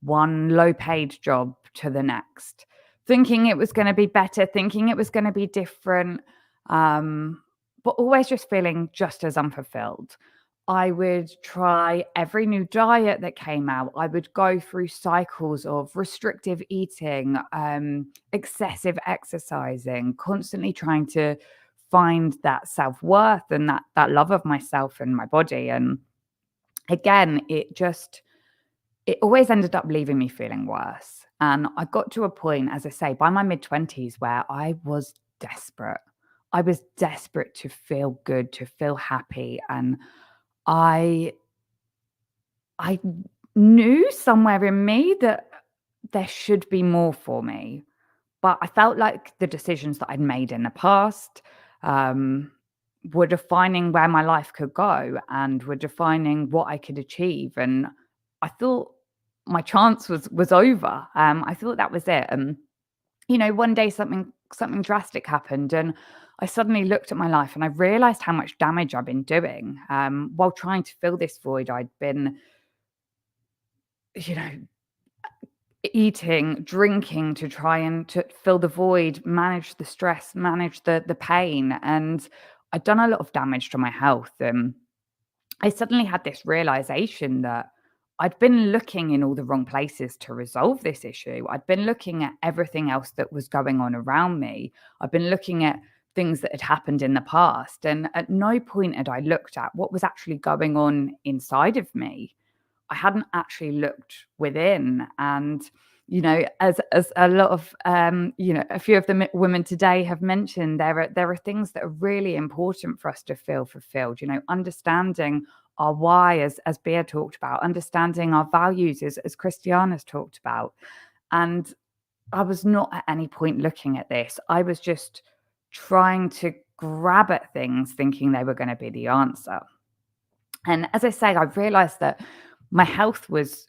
one low paid job to the next, thinking it was going to be better, thinking it was going to be different, but always just feeling just as unfulfilled. I would try every new diet that came out. I would go through cycles of restrictive eating, excessive exercising, constantly trying to find that self-worth and that love of myself and my body. And again, it always ended up leaving me feeling worse. And I got to a point, as I say, by my mid-20s where I was desperate. I was desperate to feel good, to feel happy. And I knew somewhere in me that there should be more for me. But I felt like the decisions that I'd made in the past were defining where my life could go and were defining what I could achieve. And I thought my chance was over. I thought that was it. And one day something drastic happened, and I suddenly looked at my life and I realized how much damage I've been doing while trying to fill this void. I'd been, eating, drinking to try and to fill the void, manage the stress, manage the pain, and I'd done a lot of damage to my health. And I suddenly had this realization that I'd been looking in all the wrong places to resolve this issue. I'd been looking at everything else that was going on around me. I'd been looking at things that had happened in the past. And at no point had I looked at what was actually going on inside of me. I hadn't actually looked within. And, as a lot of, a few of the women today have mentioned, there are things that are really important for us to feel fulfilled, understanding our why, as Bea talked about, understanding our values, as Christiana's talked about. And I was not at any point looking at this. I was just trying to grab at things, thinking they were going to be the answer. And as I say, I realized that my health was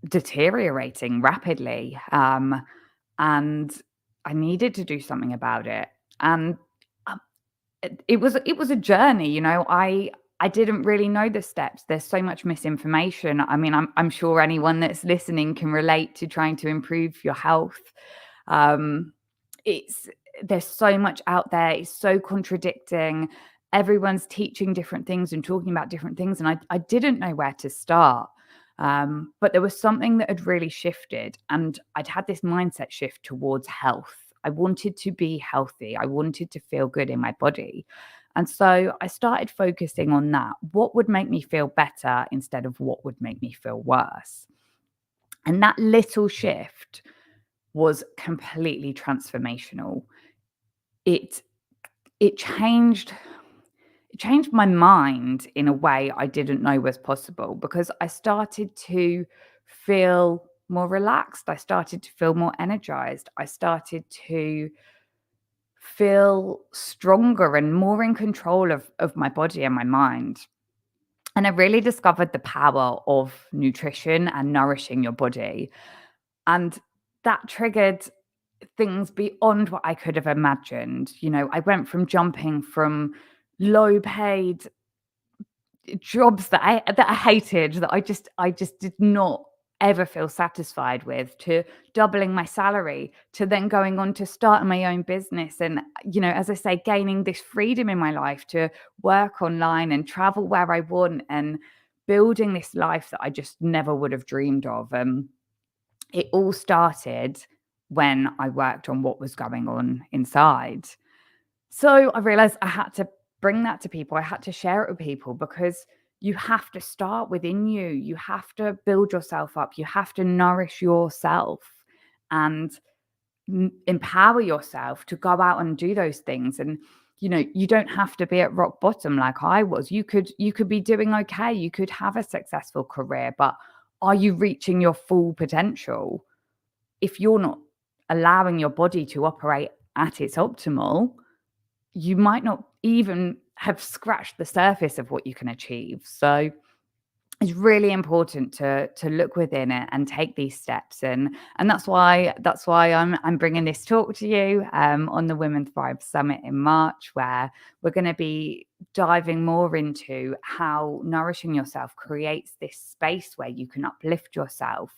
deteriorating rapidly. And I needed to do something about it. And it was a journey, I didn't really know the steps. There's so much misinformation. I mean, I'm sure anyone that's listening can relate to trying to improve your health. There's so much out there. It's so contradicting. everyone's teaching different things and talking about different things, and I didn't know where to start. But there was something that had really shifted, and I'd had this mindset shift towards health. I wanted to be healthy. I wanted to feel good in my body. And so I started focusing on that. What would make me feel better instead of what would make me feel worse? And that little shift was completely transformational. It changed my mind in a way I didn't know was possible, because I started to feel more relaxed. I started to feel more energized. I started to feel stronger and more in control of my body and my mind. And I really discovered the power of nutrition and nourishing your body. And that triggered things beyond what I could have imagined. You know, I went from jumping from low paid jobs that I hated, that I just did not ever feel satisfied with, to doubling my salary, to then going on to starting my own business. And, you know, as I say, gaining this freedom in my life to work online and travel where I want, and building this life that I just never would have dreamed of. It all started when I worked on what was going on inside. So I realized I had to bring that to people. I had to share it with people, because you have to start within you. You have to build yourself up. You have to nourish yourself and empower yourself to go out and do those things. And, you know, you don't have to be at rock bottom like I was. You could be doing okay. You could have a successful career, but are you reaching your full potential? If you're not allowing your body to operate at its optimal, you might not even have scratched the surface of what you can achieve. So it's really important to look within it and take these steps. And that's why I'm bringing this talk to you on the Women Thrive Summit in March, where we're going to be diving more into how nourishing yourself creates this space where you can uplift yourself,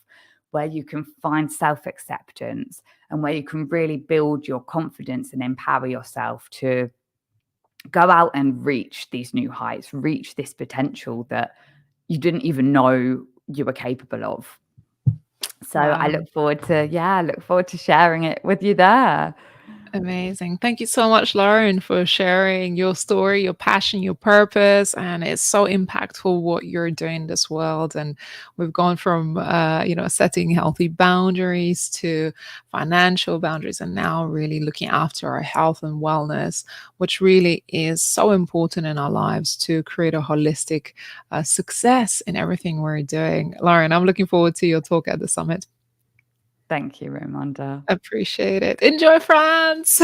where you can find self-acceptance, and where you can really build your confidence and empower yourself to go out and reach these new heights, reach this potential that you didn't even know you were capable of. So Wow. I look forward to sharing it with you there. Amazing. Thank you so much, Lauren, for sharing your story, your passion, your purpose. And it's so impactful what you're doing in this world. And we've gone from, setting healthy boundaries to financial boundaries, and now really looking after our health and wellness, which really is so important in our lives to create a holistic success in everything we're doing. Lauren, I'm looking forward to your talk at the summit. Thank you, Raimonda. Appreciate it. Enjoy France.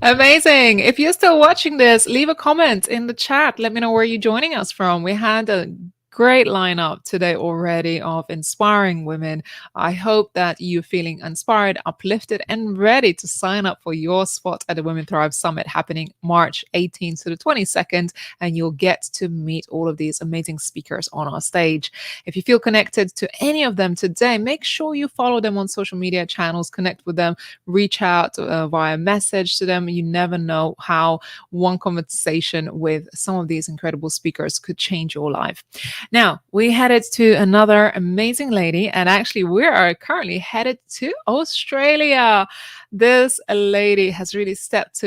Amazing. If you're still watching this, leave a comment in the chat. Let me know where you're joining us from. We had a great lineup today already of inspiring women. I hope that you're feeling inspired, uplifted, and ready to sign up for your spot at the Women Thrive Summit happening March 18th to the 22nd, and you'll get to meet all of these amazing speakers on our stage. If you feel connected to any of them today, make sure you follow them on social media channels, connect with them, reach out via message to them. You never know how one conversation with some of these incredible speakers could change your life. Now, we headed to another amazing lady, and actually we are currently headed to Australia. This lady has really stepped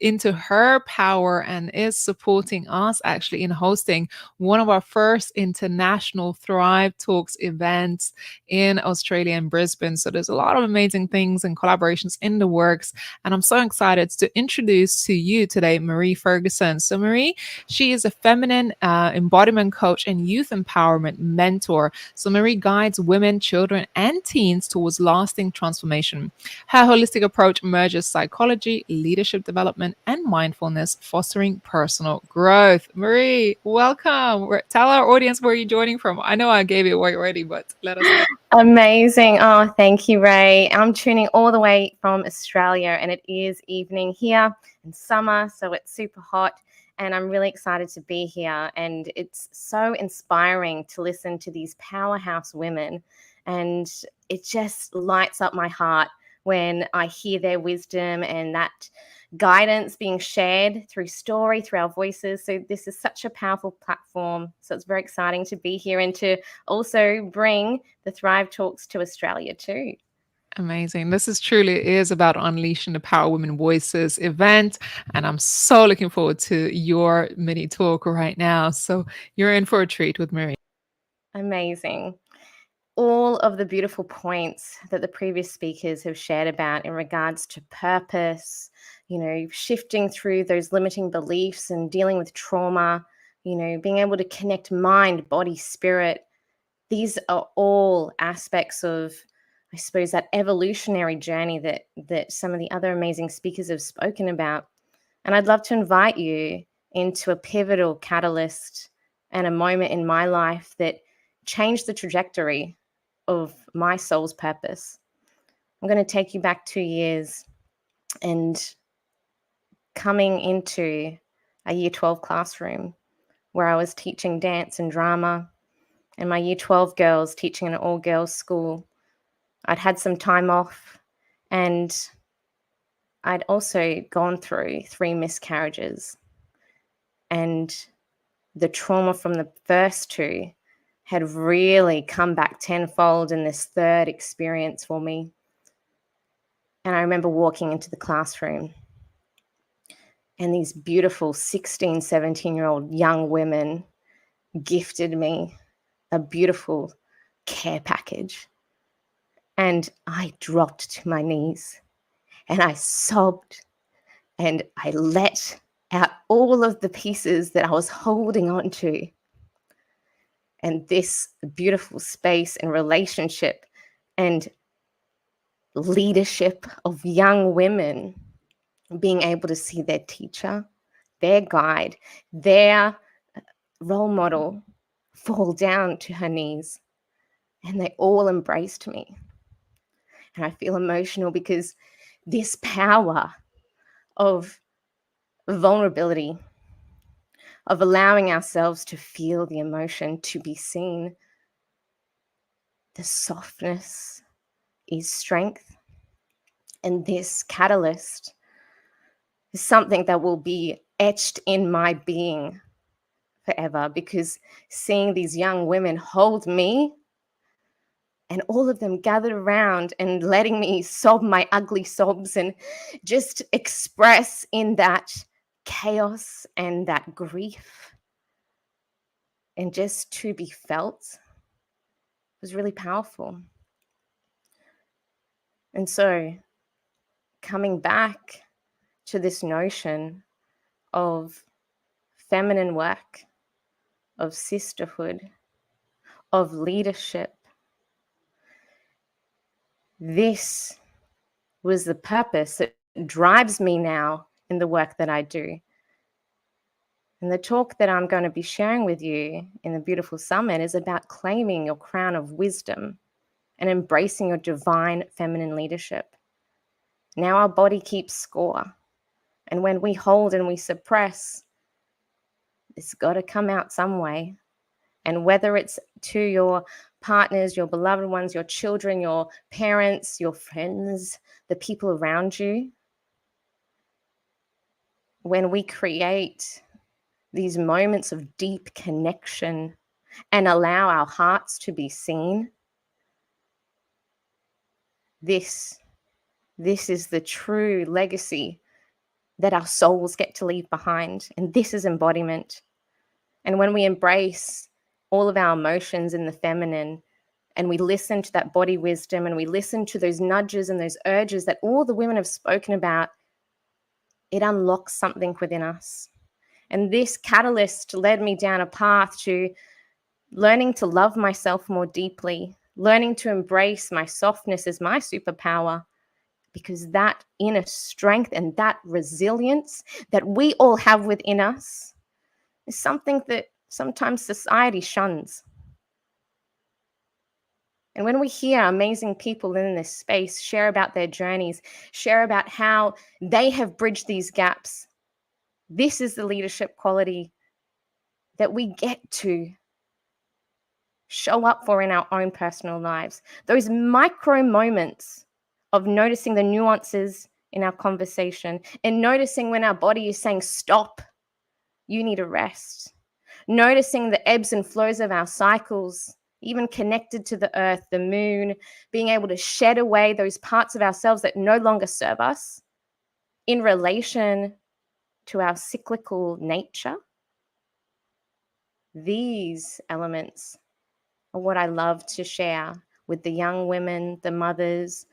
into her power and is supporting us actually in hosting one of our first international Thrive Talks events in Australia and Brisbane. So there's a lot of amazing things and collaborations in the works, and I'm so excited to introduce to you today Marie Ferguson. So Marie, she is a feminine embodiment coach and youth empowerment mentor. So Marie guides women, children, and teens towards lasting transformation. Her holistic approach merges psychology, leadership development, and mindfulness, fostering personal growth. Marie, welcome. Tell our audience where you're joining from. I know I gave it away already, but let us know. Amazing. Oh, thank you, Ray. I'm tuning all the way from Australia, and it is evening here in summer, so it's super hot, and I'm really excited to be here. And it's so inspiring to listen to these powerhouse women, and it just lights up my heart when I hear their wisdom and that guidance being shared through story, through our voices. So this is such a powerful platform. So it's very exciting to be here and to also bring the Thrive Talks to Australia too. Amazing. This is truly is about unleashing the Power Women Voices event. And I'm so looking forward to your mini talk right now. So you're in for a treat with Marie. Amazing. All of the beautiful points that the previous speakers have shared about in regards to purpose, shifting through those limiting beliefs and dealing with trauma, being able to connect mind, body, spirit. These are all aspects of, I suppose, that evolutionary journey that some of the other amazing speakers have spoken about. And I'd love to invite you into a pivotal catalyst and a moment in my life that changed the trajectory of my soul's purpose. I'm going to take you back 2 years and coming into a year 12 classroom where I was teaching dance and drama, and my year 12 girls teaching in an all-girls school. I'd had some time off, and I'd also gone through 3 miscarriages. And the trauma from the first 2 had really come back tenfold in this third experience for me. And I remember walking into the classroom, and these beautiful 16, 17-year-old young women gifted me a beautiful care package. And I dropped to my knees and I sobbed and I let out all of the pieces that I was holding on to. And this beautiful space and relationship and leadership of young women being able to see their teacher, their guide, their role model fall down to her knees. And they all embraced me. And I feel emotional because this power of vulnerability, of allowing ourselves to feel the emotion, to be seen, the softness is strength. And this catalyst is something that will be etched in my being forever, because seeing these young women hold me and all of them gathered around and letting me sob my ugly sobs and just express in that chaos and that grief and just to be felt was really powerful. And so coming back to this notion of feminine work, of sisterhood, of leadership, this was the purpose that drives me now in the work that I do. And the talk that I'm going to be sharing with you in the beautiful summit is about claiming your crown of wisdom and embracing your divine feminine leadership. Now our body keeps score. And when we hold and we suppress, it's got to come out some way. And whether it's to your partners, your beloved ones, your children, your parents, your friends, the people around you, when we create these moments of deep connection and allow our hearts to be seen, this is the true legacy that our souls get to leave behind. And this is embodiment. And when we embrace all of our emotions in the feminine, and we listen to that body wisdom, and we listen to those nudges and those urges that all the women have spoken about, it unlocks something within us. And this catalyst led me down a path to learning to love myself more deeply, learning to embrace my softness as my superpower, because that inner strength and that resilience that we all have within us is something that sometimes society shuns. And when we hear amazing people in this space share about their journeys, share about how they have bridged these gaps, this is the leadership quality that we get to show up for in our own personal lives. Those micro moments of noticing the nuances in our conversation and noticing when our body is saying, stop, you need a rest. Noticing the ebbs and flows of our cycles, even connected to the earth, the moon, being able to shed away those parts of ourselves that no longer serve us in relation to our cyclical nature. These elements are what I love to share with the young women, the mothers,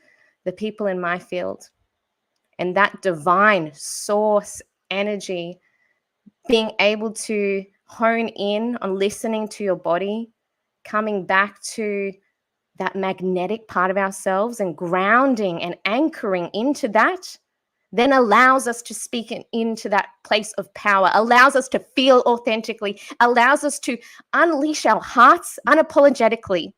the people in my field. And that divine source energy, being able to hone in on listening to your body, coming back to that magnetic part of ourselves and grounding and anchoring into that, then allows us to speak into that place of power, allows us to feel authentically, allows us to unleash our hearts unapologetically,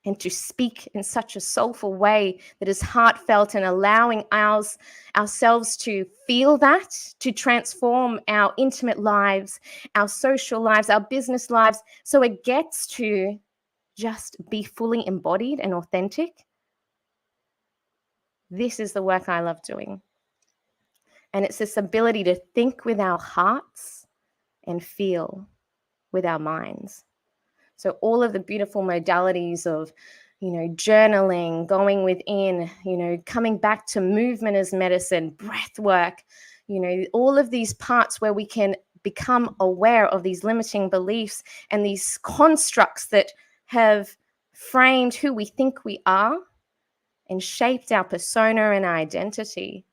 and to speak in such a soulful way that is heartfelt and allowing ourselves to feel that, to transform our intimate lives, our social lives, our business lives, so it gets to just be fully embodied and authentic. This is the work I love doing. And it's this ability to think with our hearts and feel with our minds. So all of the beautiful modalities of, journaling, going within, coming back to movement as medicine, breath work, all of these parts where we can become aware of these limiting beliefs and these constructs that have framed who we think we are and shaped our persona and our identity,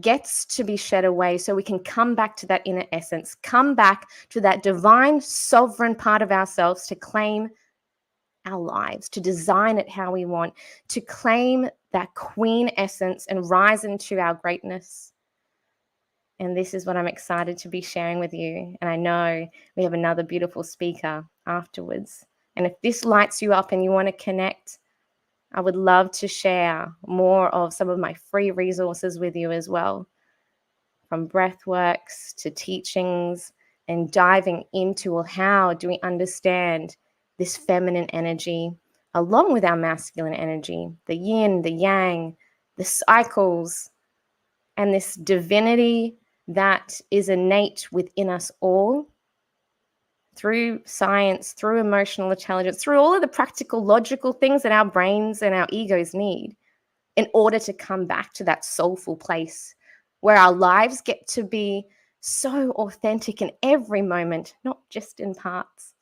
gets to be shed away so we can come back to that inner essence, come back to that divine sovereign part of ourselves to claim our lives, to design it how we want, to claim that queen essence and rise into our greatness. And this is what I'm excited to be sharing with you. And I know we have another beautiful speaker afterwards. And if this lights you up and you want to connect, I would love to share more of some of my free resources with you as well, from breathworks to teachings and diving into, well, how do we understand this feminine energy along with our masculine energy, the yin, the yang, the cycles, and this divinity that is innate within us all, through science, through emotional intelligence, through all of the practical, logical things that our brains and our egos need in order to come back to that soulful place where our lives get to be so authentic in every moment, not just in parts.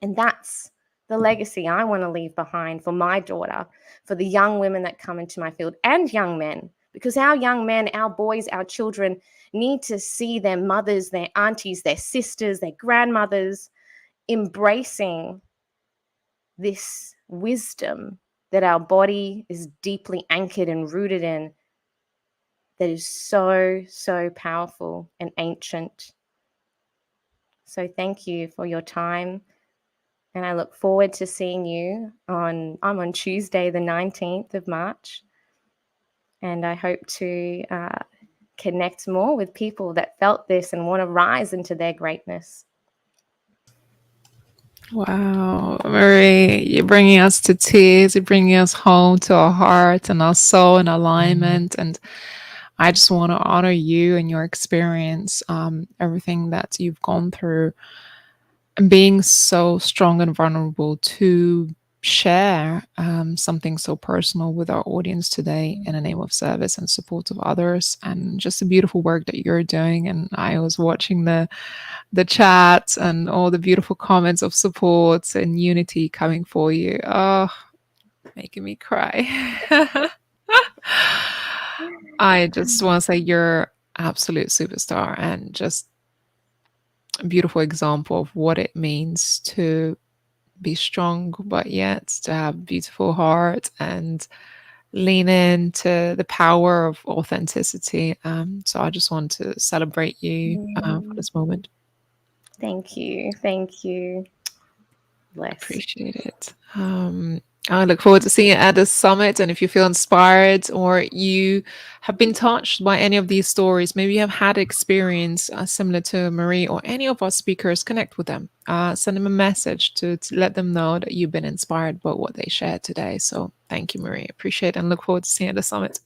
And that's the legacy I want to leave behind for my daughter, for the young women that come into my field, and young men, because our young men, our boys, our children need to see their mothers, their aunties, their sisters, their grandmothers embracing this wisdom that our body is deeply anchored and rooted in, that is so, so powerful and ancient. So thank you for your time. And I look forward to seeing you I'm on Tuesday, the 19th of March. And I hope to connect more with people that felt this and want to rise into their greatness. Wow, Marie, you're bringing us to tears. You're bringing us home to our heart and our soul in alignment. And I just want to honor you and your experience, everything that you've gone through, and being so strong and vulnerable to share something so personal with our audience today in the name of service and support of others, and just the beautiful work that you're doing. And I was watching the chat and all the beautiful comments of support and unity coming for you. Oh, making me cry. I just want to say you're absolute superstar and just a beautiful example of what it means to be strong, but yet to have a beautiful heart and lean into the power of authenticity. So I just want to celebrate you for this moment. Thank you. Thank you. Bless. Appreciate it. I look forward to seeing you at the summit. And if you feel inspired or you have been touched by any of these stories, maybe you have had experience similar to Marie or any of our speakers, connect with them. Send them a message to let them know that you've been inspired by what they shared today. So thank you, Marie. Appreciate it and look forward to seeing you at the summit.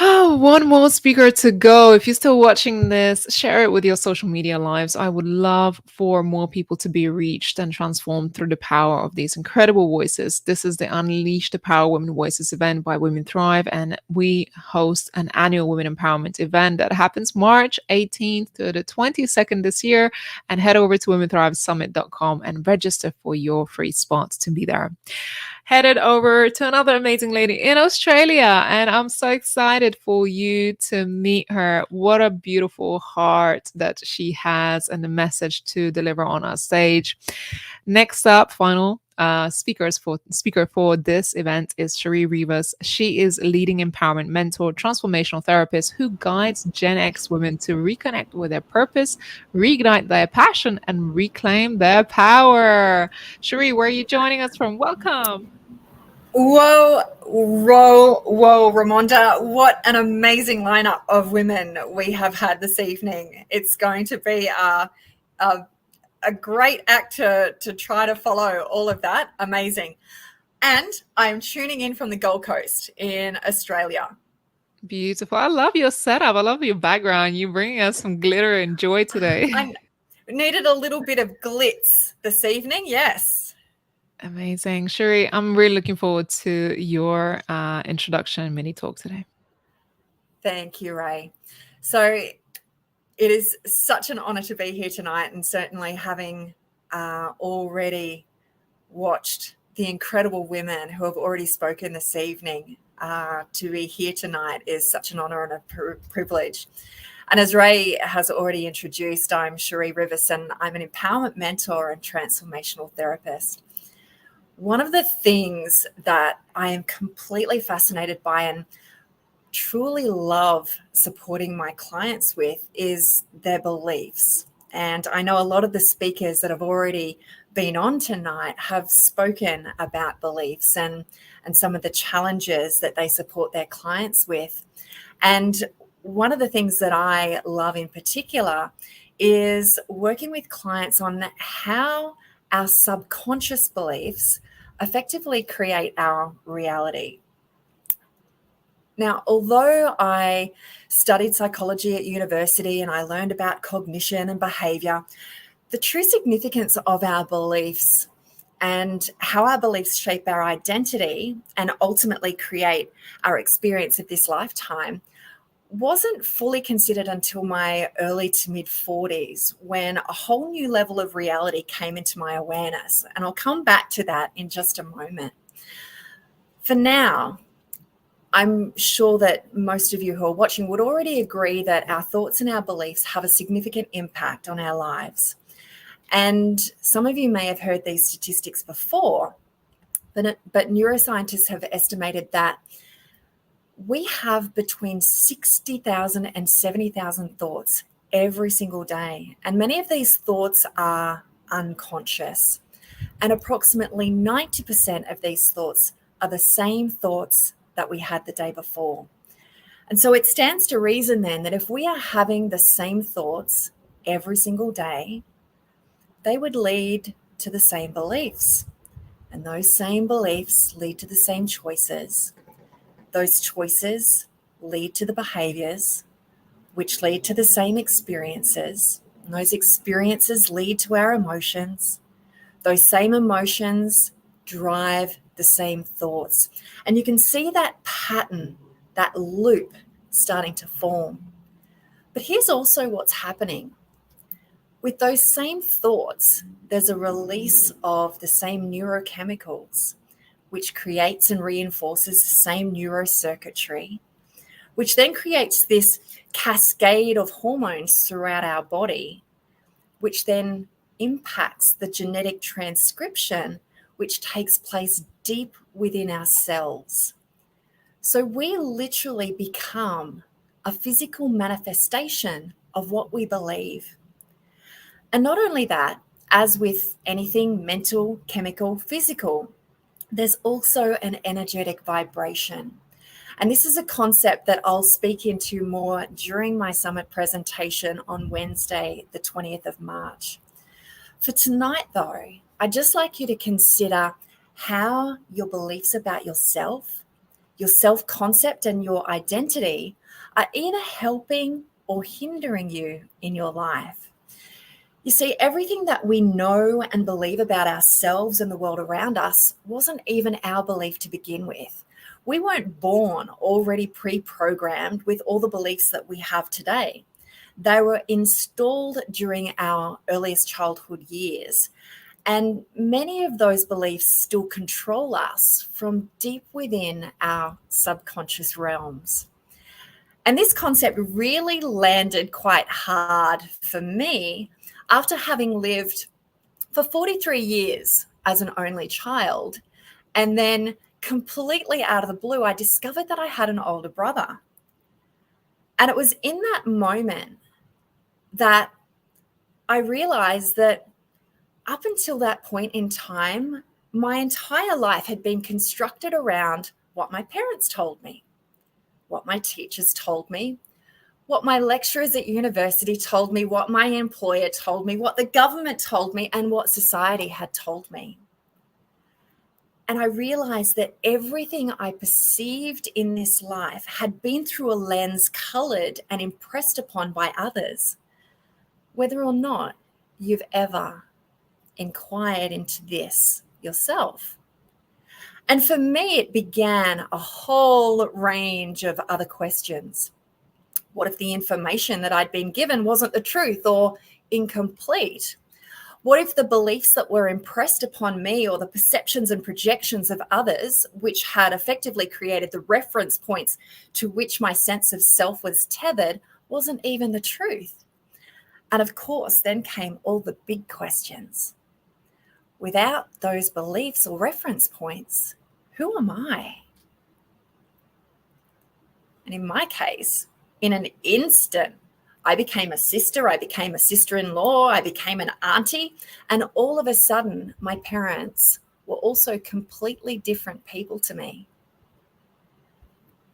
Oh, one more speaker to go. If you're still watching this, share it with your social media lives. I would love for more people to be reached and transformed through the power of these incredible voices. This is the Unleash the Power Women Voices event by Women Thrive, and we host an annual women empowerment event that happens March 18th to the 22nd this year. And head over to womenthrivesummit.com and register for your free spots to be there. Headed over to another amazing lady in Australia, and I'm so excited for you to meet her. What a beautiful heart that she has and the message to deliver on our stage. Next up, final speaker for this event is Cherie Rivas. She is a leading empowerment mentor, transformational therapist who guides Gen X women to reconnect with their purpose, reignite their passion, and reclaim their power. Cherie, where are you joining us from? Welcome. Whoa, Raimonda. What an amazing lineup of women we have had this evening. It's going to be a great act to try to follow all of that. Amazing. And I'm tuning in from the Gold Coast in Australia. Beautiful. I love your setup. I love your background. You're bringing us some glitter and joy today. I needed a little bit of glitz this evening. Yes. Amazing. Cherie, I'm really looking forward to your introduction and mini talk today. Thank you, Ray. So it is such an honor to be here tonight, and certainly having already watched the incredible women who have already spoken this evening, to be here tonight is such an honor and a privilege. And as Ray has already introduced, I'm Cherie Rivas, and I'm an empowerment mentor and transformational therapist. One of the things that I am completely fascinated by and truly love supporting my clients with is their beliefs. And I know a lot of the speakers that have already been on tonight have spoken about beliefs and some of the challenges that they support their clients with. And one of the things that I love in particular is working with clients on how our subconscious beliefs effectively create our reality. Now, although I studied psychology at university and I learned about cognition and behavior, the true significance of our beliefs and how our beliefs shape our identity and ultimately create our experience of this lifetime wasn't fully considered until my early to mid 40s, when a whole new level of reality came into my awareness. And I'll come back to that in just a moment. For now, I'm sure that most of you who are watching would already agree that our thoughts and our beliefs have a significant impact on our lives. And some of you may have heard these statistics before, but neuroscientists have estimated that we have between 60,000 and 70,000 thoughts every single day. And many of these thoughts are unconscious. And approximately 90% of these thoughts are the same thoughts that we had the day before. And so it stands to reason then that if we are having the same thoughts every single day, they would lead to the same beliefs. And those same beliefs lead to the same choices. Those choices lead to the behaviors, which lead to the same experiences. And those experiences lead to our emotions. Those same emotions drive the same thoughts. And you can see that pattern, that loop starting to form. But here's also what's happening. With those same thoughts, there's a release of the same neurochemicals, which creates and reinforces the same neurocircuitry, which then creates this cascade of hormones throughout our body, which then impacts the genetic transcription, which takes place deep within our cells. So we literally become a physical manifestation of what we believe. And not only that, as with anything mental, chemical, physical, there's also an energetic vibration. And this is a concept that I'll speak into more during my summit presentation on Wednesday, the 20th of March. For tonight, though, I'd just like you to consider how your beliefs about yourself, your self-concept and your identity are either helping or hindering you in your life. You see, everything that we know and believe about ourselves and the world around us wasn't even our belief to begin with. We weren't born already pre-programmed with all the beliefs that we have today. They were installed during our earliest childhood years. And many of those beliefs still control us from deep within our subconscious realms. And this concept really landed quite hard for me after having lived for 43 years as an only child. And then completely out of the blue, I discovered that I had an older brother. And it was in that moment that I realized that up until that point in time, my entire life had been constructed around what my parents told me, what my teachers told me, what my lecturers at university told me, what my employer told me, what the government told me, and what society had told me. And I realized that everything I perceived in this life had been through a lens colored and impressed upon by others, whether or not you've ever inquired into this yourself. And for me, it began a whole range of other questions. What if the information that I'd been given wasn't the truth or incomplete? What if the beliefs that were impressed upon me or the perceptions and projections of others, which had effectively created the reference points to which my sense of self was tethered, wasn't even the truth? And of course, then came all the big questions. Without those beliefs or reference points, who am I? And in my case, in an instant, I became a sister, I became a sister-in-law, I became an auntie, and all of a sudden, my parents were also completely different people to me.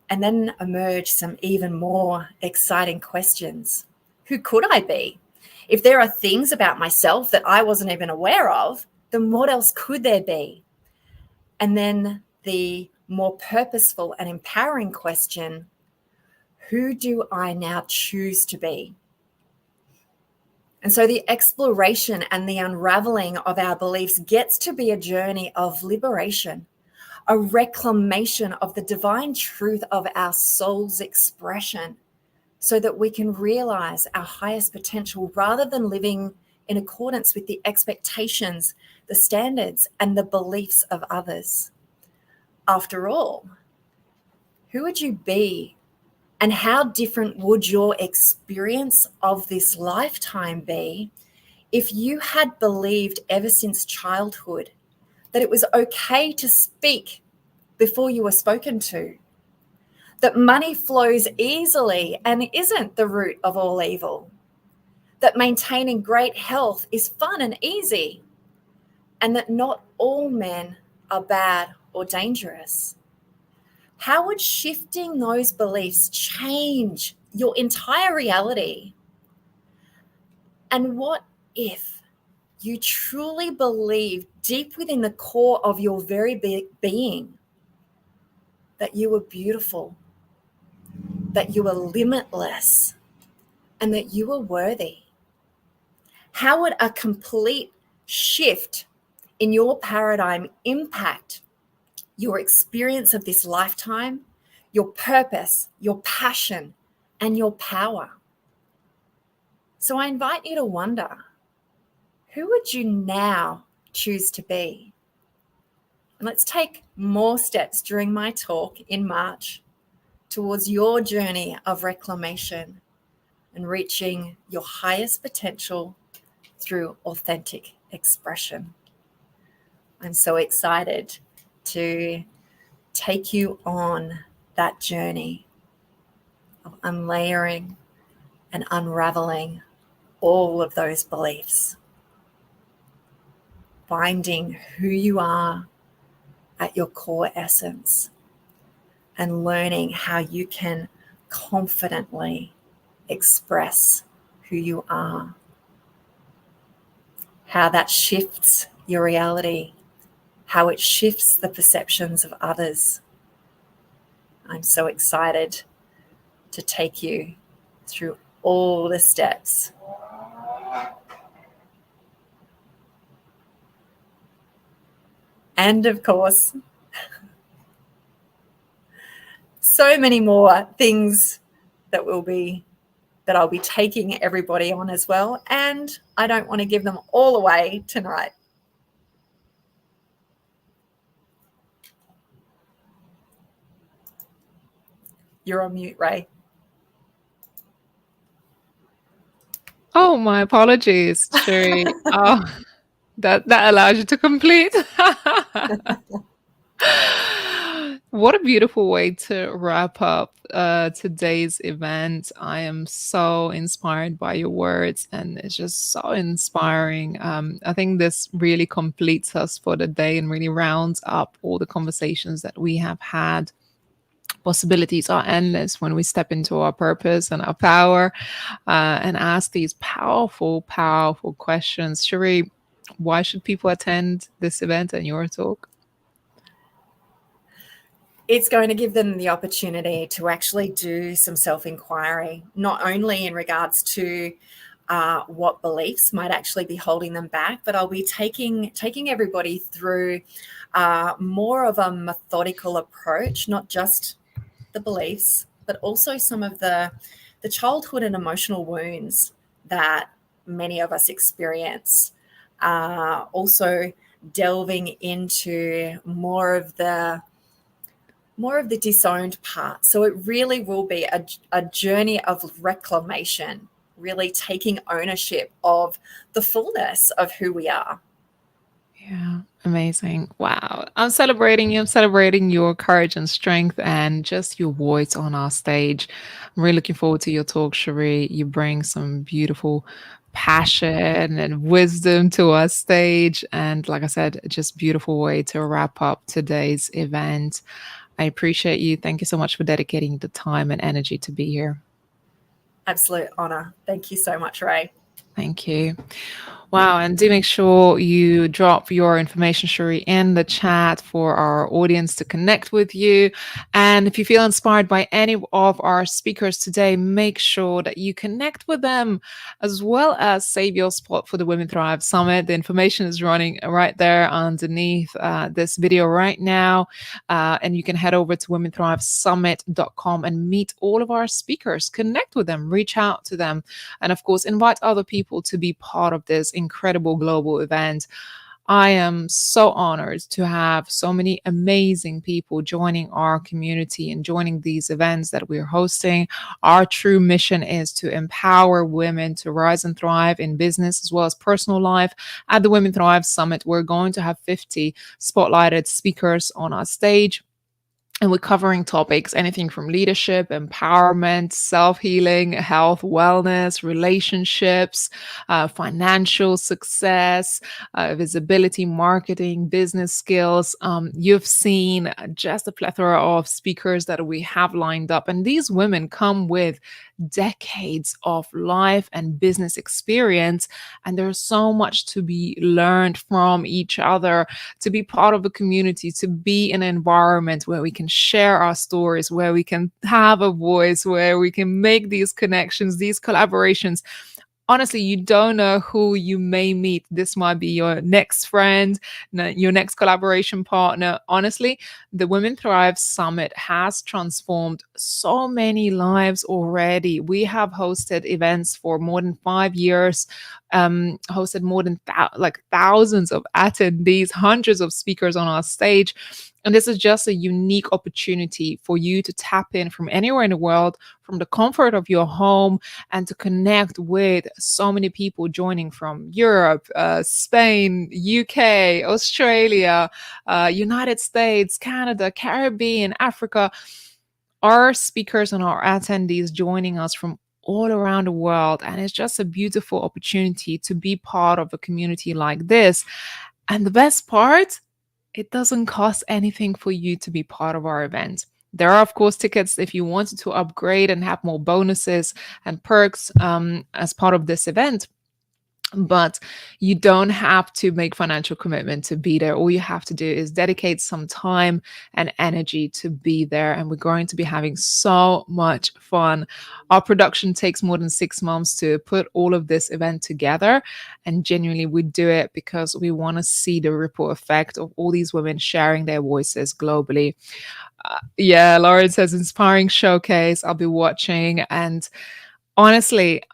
And then emerged some even more exciting questions. Who could I be? If there are things about myself that I wasn't even aware of, then what else could there be? And then the more purposeful and empowering question, who do I now choose to be? And so the exploration and the unraveling of our beliefs gets to be a journey of liberation, a reclamation of the divine truth of our soul's expression, so that we can realize our highest potential rather than living in accordance with the expectations, the standards, and the beliefs of others. After all, who would you be, and how different would your experience of this lifetime be if you had believed ever since childhood that it was okay to speak before you were spoken to, that money flows easily and isn't the root of all evil, that maintaining great health is fun and easy, and that not all men are bad or dangerous? How would shifting those beliefs change your entire reality? And what if you truly believed deep within the core of your very being that you were beautiful, that you were limitless, and that you were worthy? How would a complete shift in your paradigm impact your experience of this lifetime, your purpose, your passion, and your power? So I invite you to wonder, who would you now choose to be? And let's take more steps during my talk in March towards your journey of reclamation and reaching your highest potential through authentic expression. I'm so excited to take you on that journey of unlayering and unraveling all of those beliefs, finding who you are, at your core essence and learning how you can confidently express who you are, how that shifts your reality, how it shifts the perceptions of others. I'm so excited to take you through all the steps. And of course, so many more things that I'll be taking everybody on as well. And I don't want to give them all away tonight. You're on mute, Ray. Oh, my apologies, Sherry. Oh, that allows you to complete. What a beautiful way to wrap up today's event. I am so inspired by your words, and it's just so inspiring. I think this really completes us for the day and really rounds up all the conversations that we have had. Possibilities are endless when we step into our purpose and our power and ask these powerful, powerful questions. Sherry, why should people attend this event and your talk? It's going to give them the opportunity to actually do some self-inquiry, not only in regards to what beliefs might actually be holding them back, but I'll be taking everybody through more of a methodical approach, not just the beliefs, but also some of the childhood and emotional wounds that many of us experience. Also delving into more of the disowned part. So it really will be a journey of reclamation, really taking ownership of the fullness of who we are. Yeah, amazing. Wow. I'm celebrating you. I'm celebrating your courage and strength and just your voice on our stage. I'm really looking forward to your talk, Sherry. You bring some beautiful passion and wisdom to our stage. And like I said, just beautiful way to wrap up today's event. I appreciate you. Thank you so much for dedicating the time and energy to be here. Absolute honor. Thank you so much, Ray. Thank you. Wow. And do make sure you drop your information, Sherry, in the chat for our audience to connect with you. And if you feel inspired by any of our speakers today, make sure that you connect with them as well as save your spot for the Women Thrive Summit. The information is running right there underneath this video right now. And you can head over to womenthrivesummit.com and meet all of our speakers, connect with them, reach out to them, and of course, invite other people to be part of this incredible global event. I am so honored to have so many amazing people joining our community and joining these events that we're hosting. Our true mission is to empower women to rise and thrive in business as well as personal life. At the Women Thrive Summit, we're going to have 50 spotlighted speakers on our stage. And we're covering topics, anything from leadership, empowerment, self-healing, health, wellness, relationships, financial success, visibility, marketing, business skills. You've seen just a plethora of speakers that we have lined up. And these women come with decades of life and business experience. And there's so much to be learned from each other, to be part of a community, to be in an environment where we can share our stories, where we can have a voice, where we can make these connections, these collaborations. Honestly, you don't know who you may meet. This might be your next friend, your next collaboration partner. Honestly, the Women Thrive Summit has transformed so many lives already. We have hosted events for more than 5 years, hosted more than thousands of attendees, hundreds of speakers on our stage. And this is just a unique opportunity for you to tap in from anywhere in the world, from the comfort of your home, and to connect with so many people joining from Europe, Spain, UK, Australia, United States, Canada, Caribbean, Africa. Our speakers and our attendees joining us from all around the world. And it's just a beautiful opportunity to be part of a community like this. And the best part, it doesn't cost anything for you to be part of our event. There are, of course, tickets if you wanted to upgrade and have more bonuses and perks as part of this event. But you don't have to make financial commitment to be there. All you have to do is dedicate some time and energy to be there. And we're going to be having so much fun. Our production takes more than 6 months to put all of this event together. And genuinely, we do it because we want to see the ripple effect of all these women sharing their voices globally. Yeah, Lauren says inspiring showcase. I'll be watching. And honestly,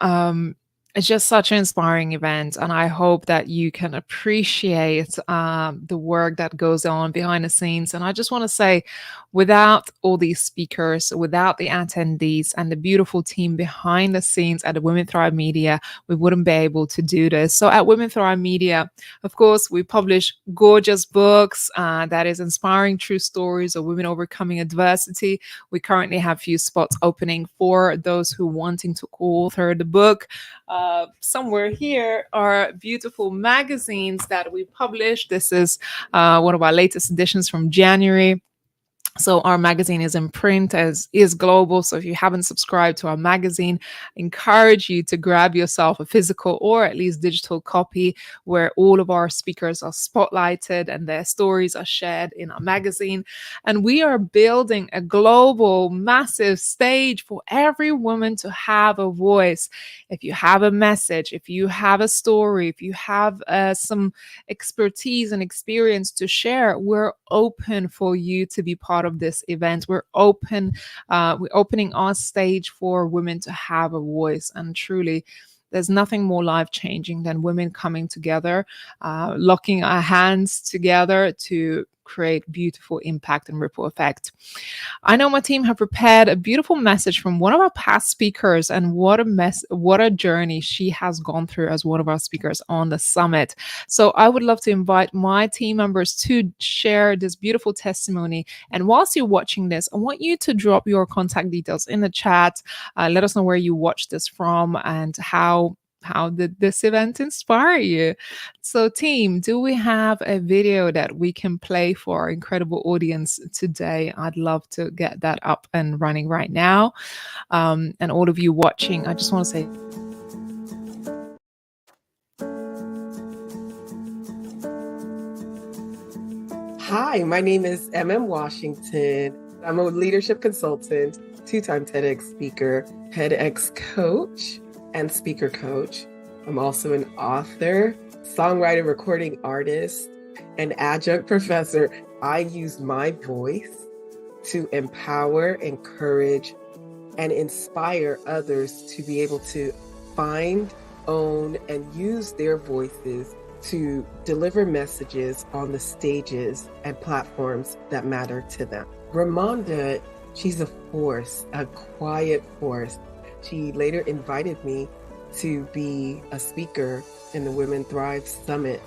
it's just such an inspiring event, and I hope that you can appreciate the work that goes on behind the scenes. And I just want to say, without all these speakers, without the attendees, and the beautiful team behind the scenes at the Women Thrive Media, we wouldn't be able to do this. So at Women Thrive Media, of course, we publish gorgeous books that is inspiring true stories of women overcoming adversity. We currently have few spots opening for those who wanting to co-author the book. Somewhere here are beautiful magazines that we publish. This is one of our latest editions from January. So our magazine is in print, as is global. So if you haven't subscribed to our magazine, I encourage you to grab yourself a physical or at least digital copy where all of our speakers are spotlighted and their stories are shared in our magazine. And we are building a global, massive stage for every woman to have a voice. If you have a message, if you have a story, if you have some expertise and experience to share, we're open for you to be part of this event. We're opening our stage for women to have a voice. And truly, there's nothing more life-changing than women coming together, locking our hands together to create beautiful impact and ripple effect. I know my team have prepared a beautiful message from one of our past speakers, and what a journey she has gone through as one of our speakers on the summit. So I would love to invite my team members to share this beautiful testimony. And whilst you're watching this, I want you to drop your contact details in the chat. Let us know where you watched this from and how did this event inspire you? So team, do we have a video that we can play for our incredible audience today? I'd love to get that up and running right now. And all of you watching, I just want to say hi, my name is M.M. Washington. I'm a leadership consultant, 2-time TEDx speaker, TEDx coach, and speaker coach. I'm also an author, songwriter, recording artist, and adjunct professor. I use my voice to empower, encourage, and inspire others to be able to find, own, and use their voices to deliver messages on the stages and platforms that matter to them. Ramonda, she's a force, a quiet force. She later invited me to be a speaker in the Women Thrive Summit,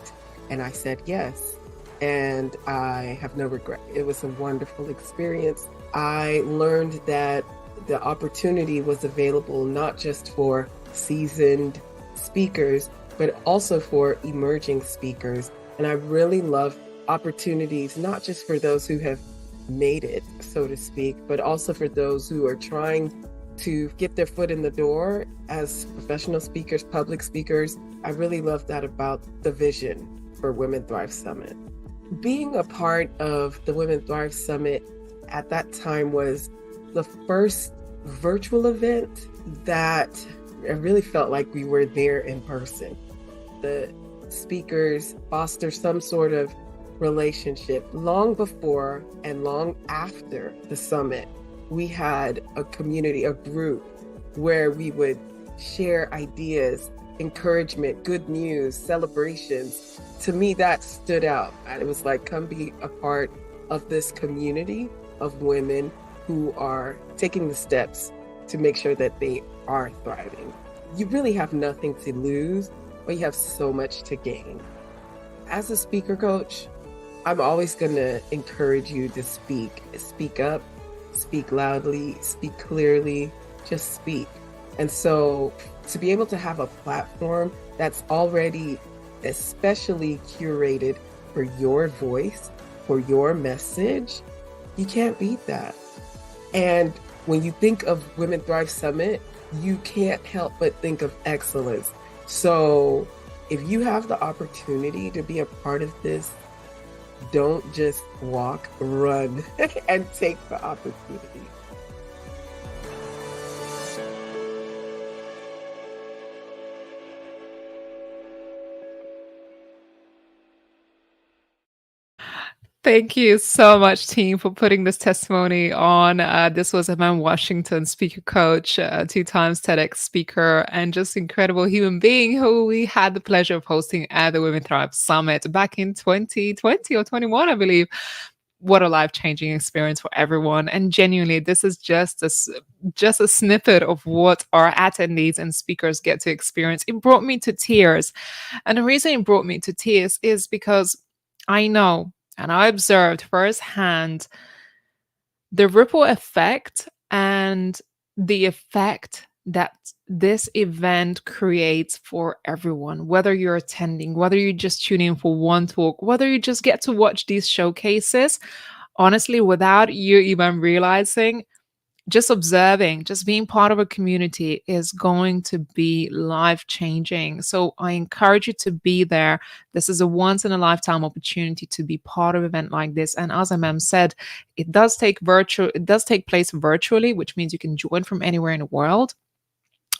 and I said yes, and I have no regret. It was a wonderful experience. I learned that the opportunity was available not just for seasoned speakers, but also for emerging speakers. And I really love opportunities, not just for those who have made it, so to speak, but also for those who are trying to get their foot in the door as professional speakers, public speakers. I really love that about the vision for Women Thrive Summit. Being a part of the Women Thrive Summit at that time was the first virtual event that I really felt like we were there in person. The speakers foster some sort of relationship. Long before and long after the summit, we had a community, a group where we would share ideas, encouragement, good news, celebrations. To me, that stood out. And it was like, come be a part of this community of women who are taking the steps to make sure that they are thriving. You really have nothing to lose, but you have so much to gain. As a speaker coach, I'm always going to encourage you to speak up, speak loudly, speak clearly, just speak. And so to be able to have a platform that's already especially curated for your voice for your message, you can't beat that. And when you think of Women Thrive Summit, you can't help but think of excellence. So if you have the opportunity to be a part of this, don't just walk, run, and take the opportunity. Thank you so much, team, for putting this testimony on. This was MM Washington, speaker coach, 2 times TEDx speaker, and just incredible human being who we had the pleasure of hosting at the Women Thrive Summit back in 2020 or 21, I believe. What a life-changing experience for everyone. And genuinely, this is just a snippet of what our attendees and speakers get to experience. It brought me to tears. And the reason it brought me to tears is because I know and I observed firsthand the ripple effect and the effect that this event creates for everyone, whether you're attending, whether you just tune in for one talk, whether you just get to watch these showcases. Honestly, without you even realizing, just observing, just being part of a community is going to be life-changing. So I encourage you to be there. This is a once-in-a-lifetime opportunity to be part of an event like this. And as MM said, it does take place virtually, which means you can join from anywhere in the world.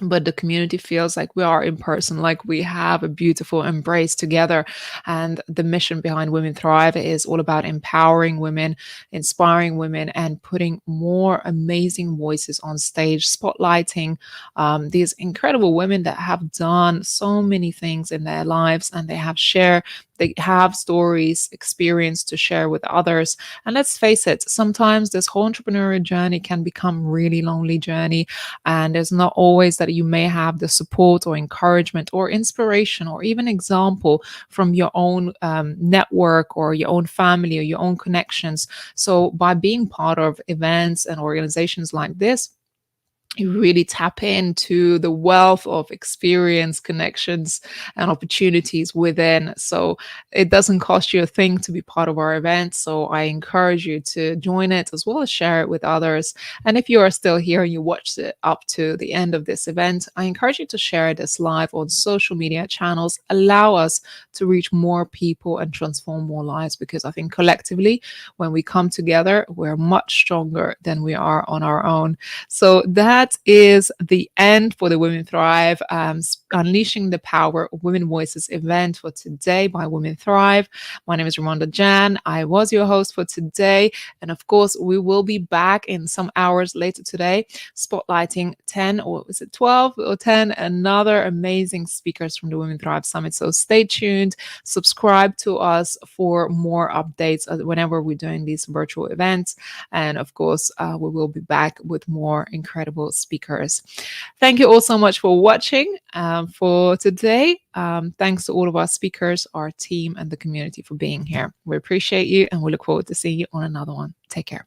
But the community feels like we are in person, like we have a beautiful embrace together. And the mission behind Women Thrive is all about empowering women, inspiring women, and putting more amazing voices on stage, spotlighting these incredible women that have done so many things in their lives, and they have stories, experience to share with others. And let's face it, sometimes this whole entrepreneurial journey can become really lonely journey. And there's not always that you may have the support or encouragement or inspiration or even example from your own network or your own family or your own connections. So by being part of events and organizations like this, you really tap into the wealth of experience, connections, and opportunities within. So it doesn't cost you a thing to be part of our event. So I encourage you to join it as well as share it with others. And if you are still here and you watched it up to the end of this event, I encourage you to share this live on social media channels. Allow us to reach more people and transform more lives, because I think collectively, when we come together, we're much stronger than we are on our own. So that is the end for the Women Thrive Unleashing the Power of Women Voices event for today by Women Thrive. My name is Ramonda Jan. I was your host for today. And of course, we will be back in some hours later today, spotlighting 10 or is it 12 or 10 another amazing speakers from the Women Thrive Summit. So stay tuned, subscribe to us for more updates whenever we're doing these virtual events. And of course, we will be back with more incredible speakers. Thank you all so much for watching for today. Thanks to all of our speakers, our team, and the community for being here. We appreciate you, and we look forward to seeing you on another one. Take care.